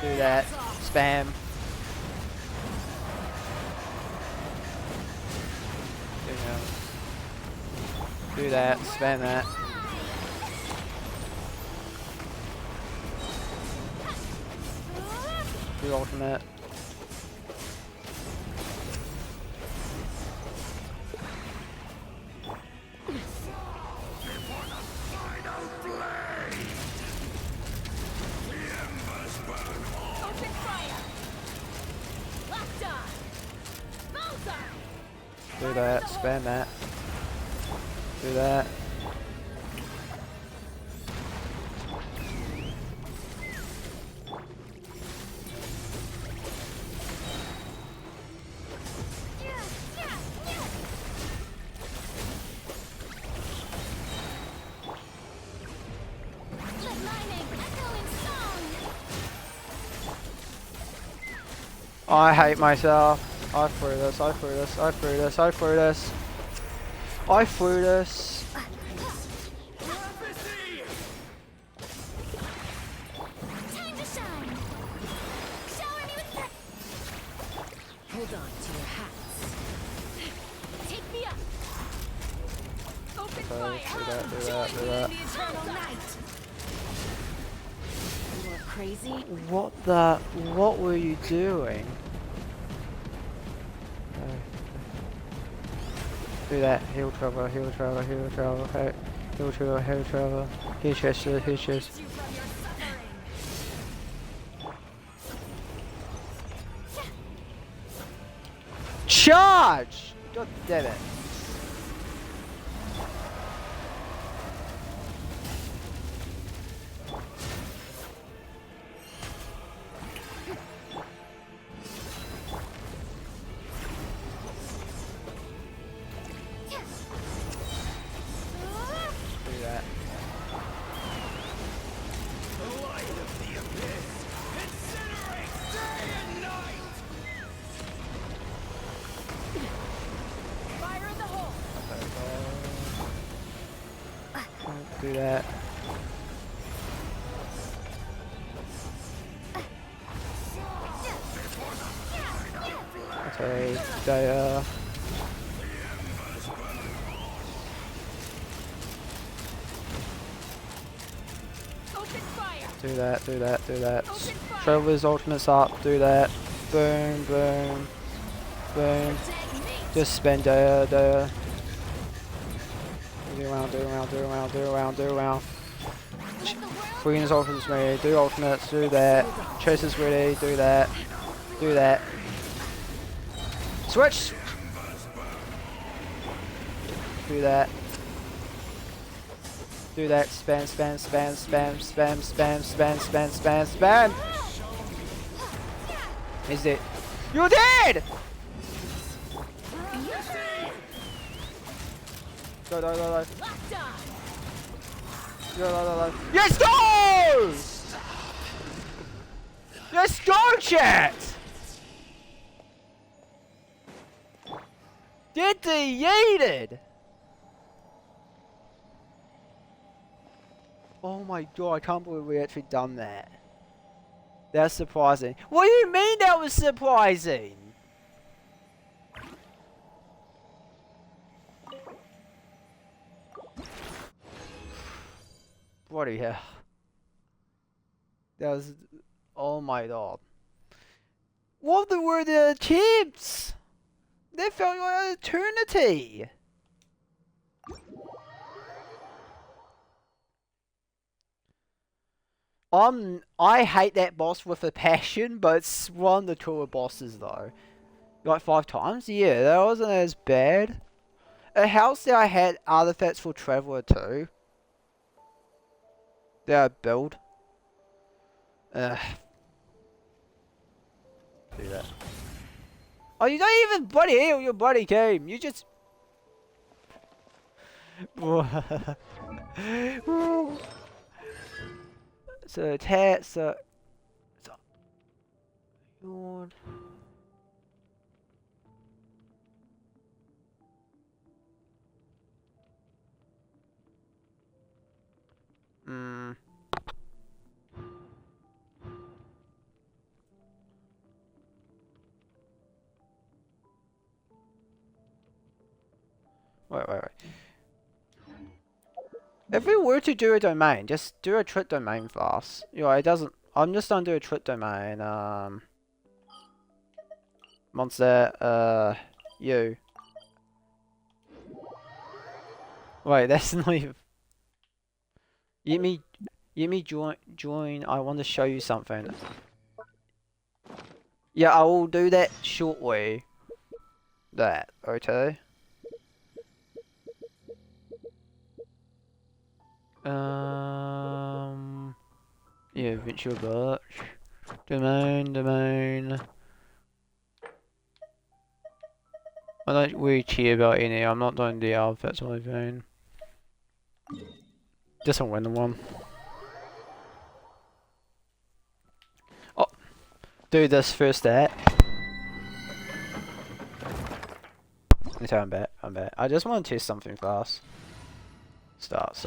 Do that. Spam. Do that. Spam that. Do ultimate. Do that, spam that. Do that. I hate myself. I threw this, I threw this, I threw this, I threw this. I threw this. Hold on to your hats. Take me up. Open Okay, fire. do that, do that, do that. You are crazy? What were you doing? Do that, heal travel, heal travel, heal travel, heal travel, heal travel, heal chest, heal chest. Charge! God damn it. Do that. Okay, Daya. Do that, do that, do that. Traveler's ultimate's up, do that. Boom, boom, boom. Just spend Daya. Do around, do around, do around, do around, do around. Queen's ultimate's ready, do ultimates, do that. Chase is ready, do that. Do that. Switch! Do that. Do that. Spam, spam, spam, spam, spam, spam, spam, spam, spam, spam. Is it? You're dead! Go, go, go, go. Go, go, go, go. Yes, go! Let's go, chat! Get yeeted! Oh my god, I can't believe we actually done that. That's surprising. What do you mean that was surprising? Bloody hell. That was... Oh my god. What were the attempts? They felt like an eternity. I hate that boss with a passion, but it's one of the cooler bosses though. Like 5 times? Yeah, that wasn't as bad. It helps that I had artifacts for Traveler too. That I build. Do that. Oh, you don't even bloody heal your bloody game. You just... So attack, so yawn. Wait. If we were to do a domain, just do a trip domain fast. You know, it doesn't... I'm just gonna do a trip domain, monster, you. Wait, that's not even... Let me join, I want to show you something. Yeah, I will do that shortly. That, okay? Yeah, virtual birch. Domain. I don't really care about any, I'm not doing the outfits or anything. Just a random one. Oh, do this first that. Okay, I'm back. I just want to test something fast. Start.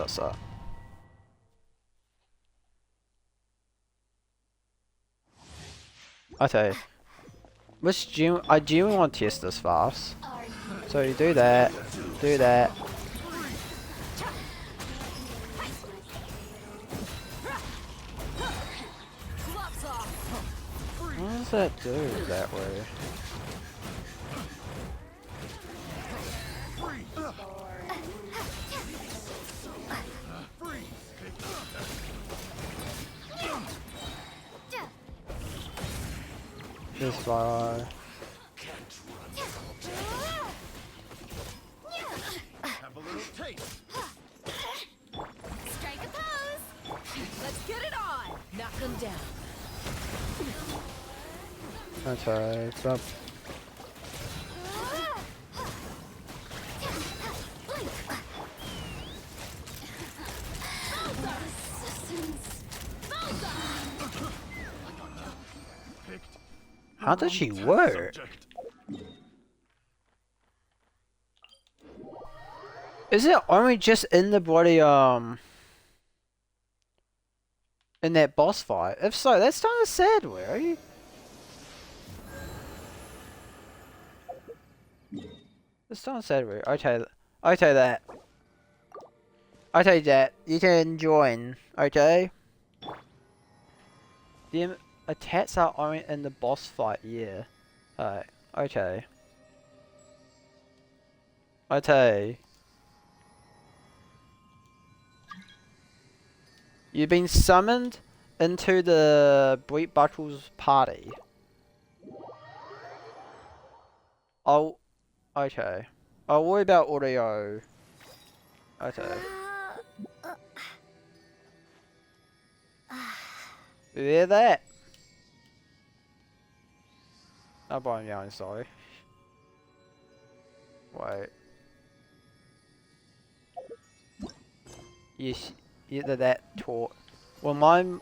I tell you, I genuinely want to test this fast. So you do that. What does that do that way? This far. Have a little taste. Strike a pose. Let's get it on. Knock them down. Okay, stop. How does she work? Is it only just in the body, in that boss fight? If so, that's kind of sad, Larry. It's kind of sad, Larry. Okay that. Okay, that. You can join, okay? The attacks are only in the boss fight, yeah. Alright, okay. You've been summoned into the Bleak Buckle's party. Okay. I'll worry about audio. Okay. You hear that? Oh, I'm yelling, sorry. Wait. Yes, either that taught. Well, mine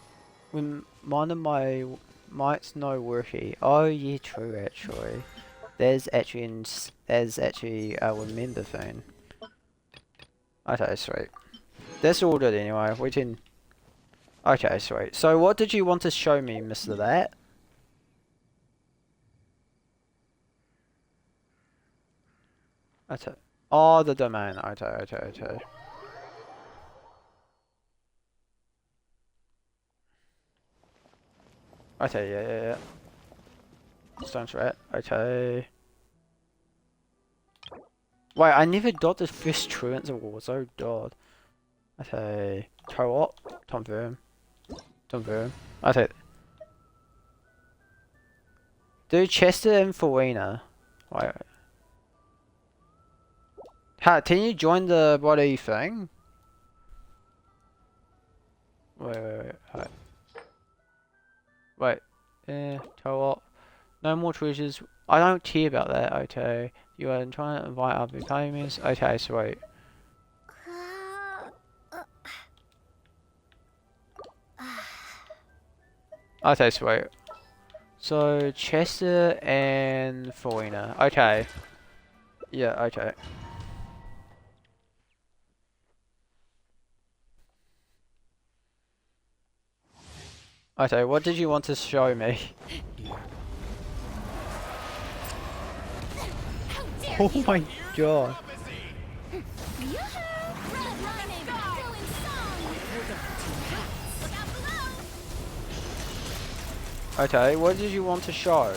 of my might's no worky. Oh, yeah, true, actually. There's actually a remember thing. Okay, sweet. That's all good anyway. We can. Okay, sweet. So, what did you want to show me, Mr. That? Okay. Oh, the domain. Okay. Okay, yeah. Stone's rat. Okay. Wait, I never got the first truants awards. Oh god. Okay. Co-op. Confirm. Okay. Do Chester and Farina. Wait. Ha, can you join the bloody thing? Wait. Wait. Co-op. No more treasures. I don't care about that. Okay. You are trying to invite other gamers. Okay, sweet. Okay, sweet. So, Chester and Farina. Okay. Yeah, okay. Okay, what did you want to show me? Oh my god. Okay, what did you want to show?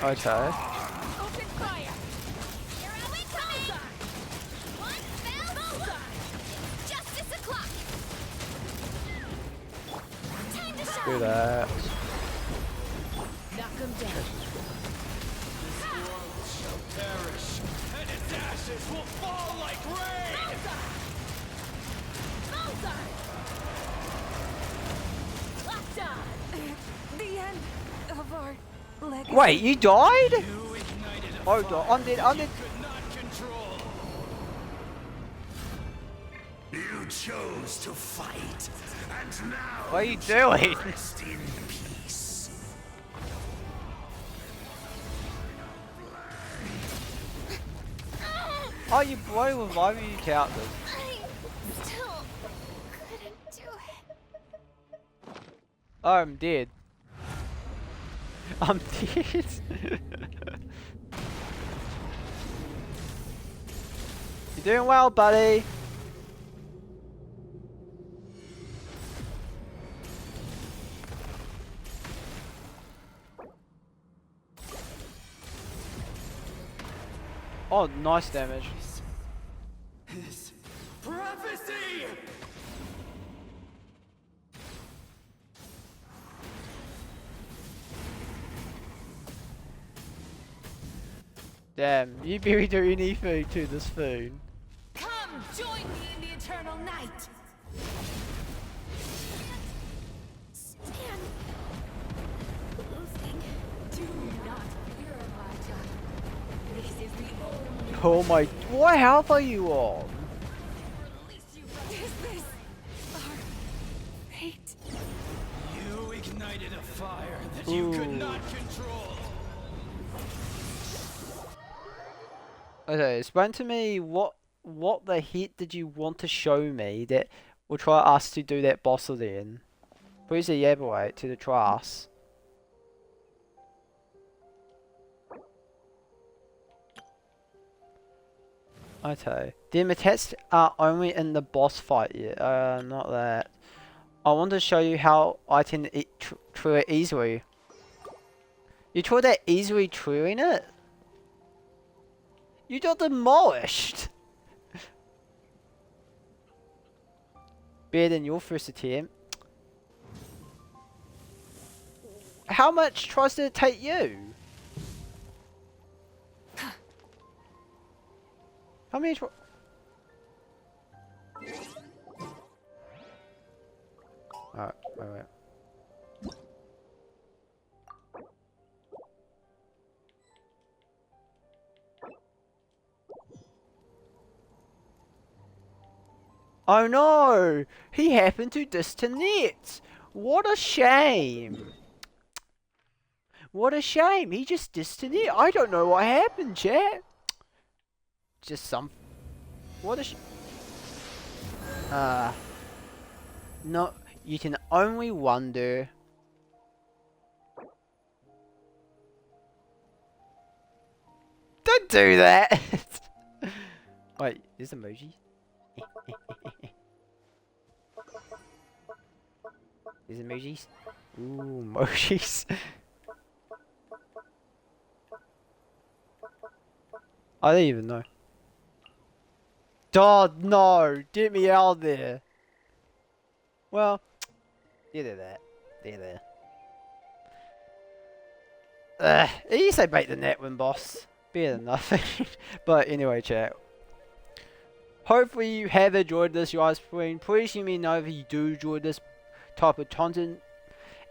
Okay. Open fire! Here are we coming! One fell bullseye! Justice o'clock! Time to shine! Do that. Knock him down. This world shall perish, and its ashes will fall like rain! Bullseye! Locked on! The end of our legacy. Wait, you died? You ignited a Oh fire god, I'm dead. you could not control. You chose to fight, and now What are you doing? rest in peace. Oh, you blow reviving your characters. I still couldn't do it. Oh, I'm dead. I'm dead. You're doing well, buddy. Oh, nice damage. His prophecy! Damn, you barely do anything to this food. Come join me in the eternal night. Stand. Losing. Do not fear, my child. This is the only Oh my, what health are you on? release you Is this our fate? You ignited a fire that you could Ooh. not control. Okay, explain to me what the heck did you want to show me that will try us to do that boss then? Please elaborate to the class. Okay. The attacks are only in the boss fight yet. Not that. I want to show you how I can true it easily. You tried that easily truing it? You got demolished! Better than your first attempt. How much tries did it take you? How many Alright, wait. Oh no! He happened to disconnect! What a shame! What a shame! He just disconnected. I don't know what happened, chat. Just some. What a no, you can only wonder. Don't do that! Wait, is emoji? Is emojis? Ooh, emojis. I don't even know. God, no! Get me out of there! Well, yeah, they're there. They're there. You say bait the Natlan boss. Better than nothing. But anyway, chat. Hopefully you have enjoyed this live stream. Please let me know if you do enjoy this type of content.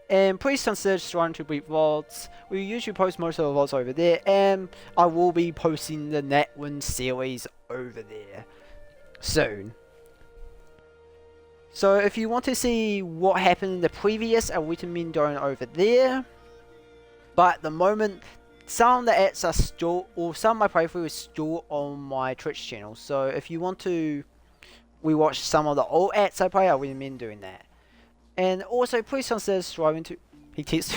And please consider subscribing to Bleak vlogs. We usually post most of the vlogs over there. And I will be posting the Natlan series over there soon. So if you want to see what happened in the previous, I recommend going over there. But at the moment, some of the ads are still, or some of my playthrough is still on my Twitch channel. So if you want to rewatch some of the old ads I play, I recommend doing that. And also, please consider subscribing to... He keeps...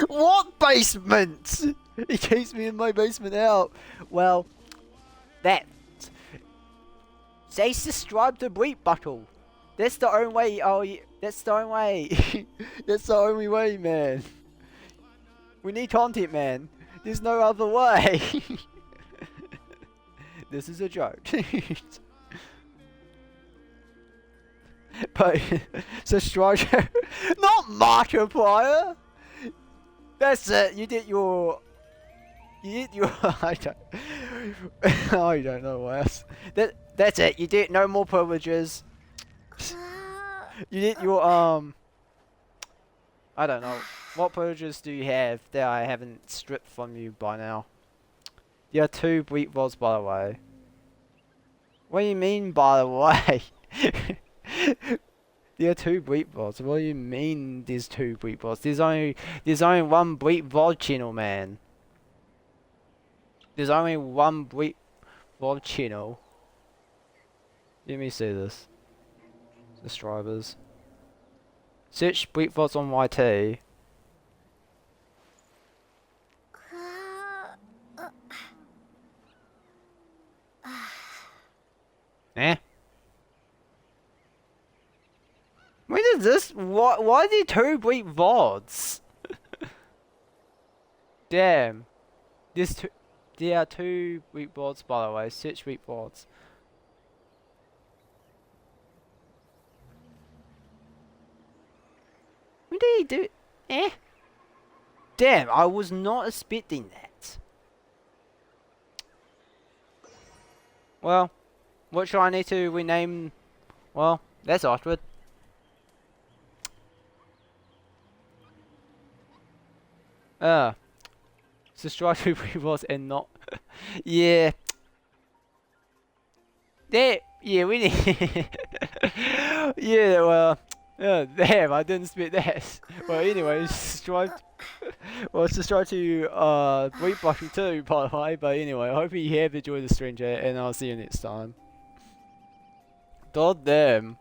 What basement? He keeps me in my basement out. Well, that. Say subscribe to Bleak Buttle. That's the only way. Oh, yeah, that's the only way. That's the only way, man. We need content, man. There's no other way. This is a joke. But subscribe. Not Markiplier. That's it. You did your. I don't know what else. That's it. You did no more privileges. You did your I don't know. What privileges do you have that I haven't stripped from you by now? You are 2 Bleak vlogs, by the way. What do you mean, by the way? There are 2 Bleak vlogs. What do you mean there's 2 Bleak vlogs? There's only 1 Bleak vlog channel, man. There's only 1 Bleak vlog channel. Let me see this. Subscribers. Search Bleak vlogs on YT. Eh? When is this? Why are there 2 Bleak vlogs? Damn. There are 2 Bleak vlogs, by the way. Search Bleak vlogs. When did he do it? Eh? Damn, I was not expecting that. Well, what should I need to rename? Well, that's awkward. Subscribe to Prevost and not. Yeah. There. Yeah, we need. Yeah, well. Damn, I didn't expect that. Well, anyway, subscribe. Well, subscribe to Bleak Button too, by the way. But anyway, I hope you have enjoyed the stream, chat, and I'll see you next time. God damn.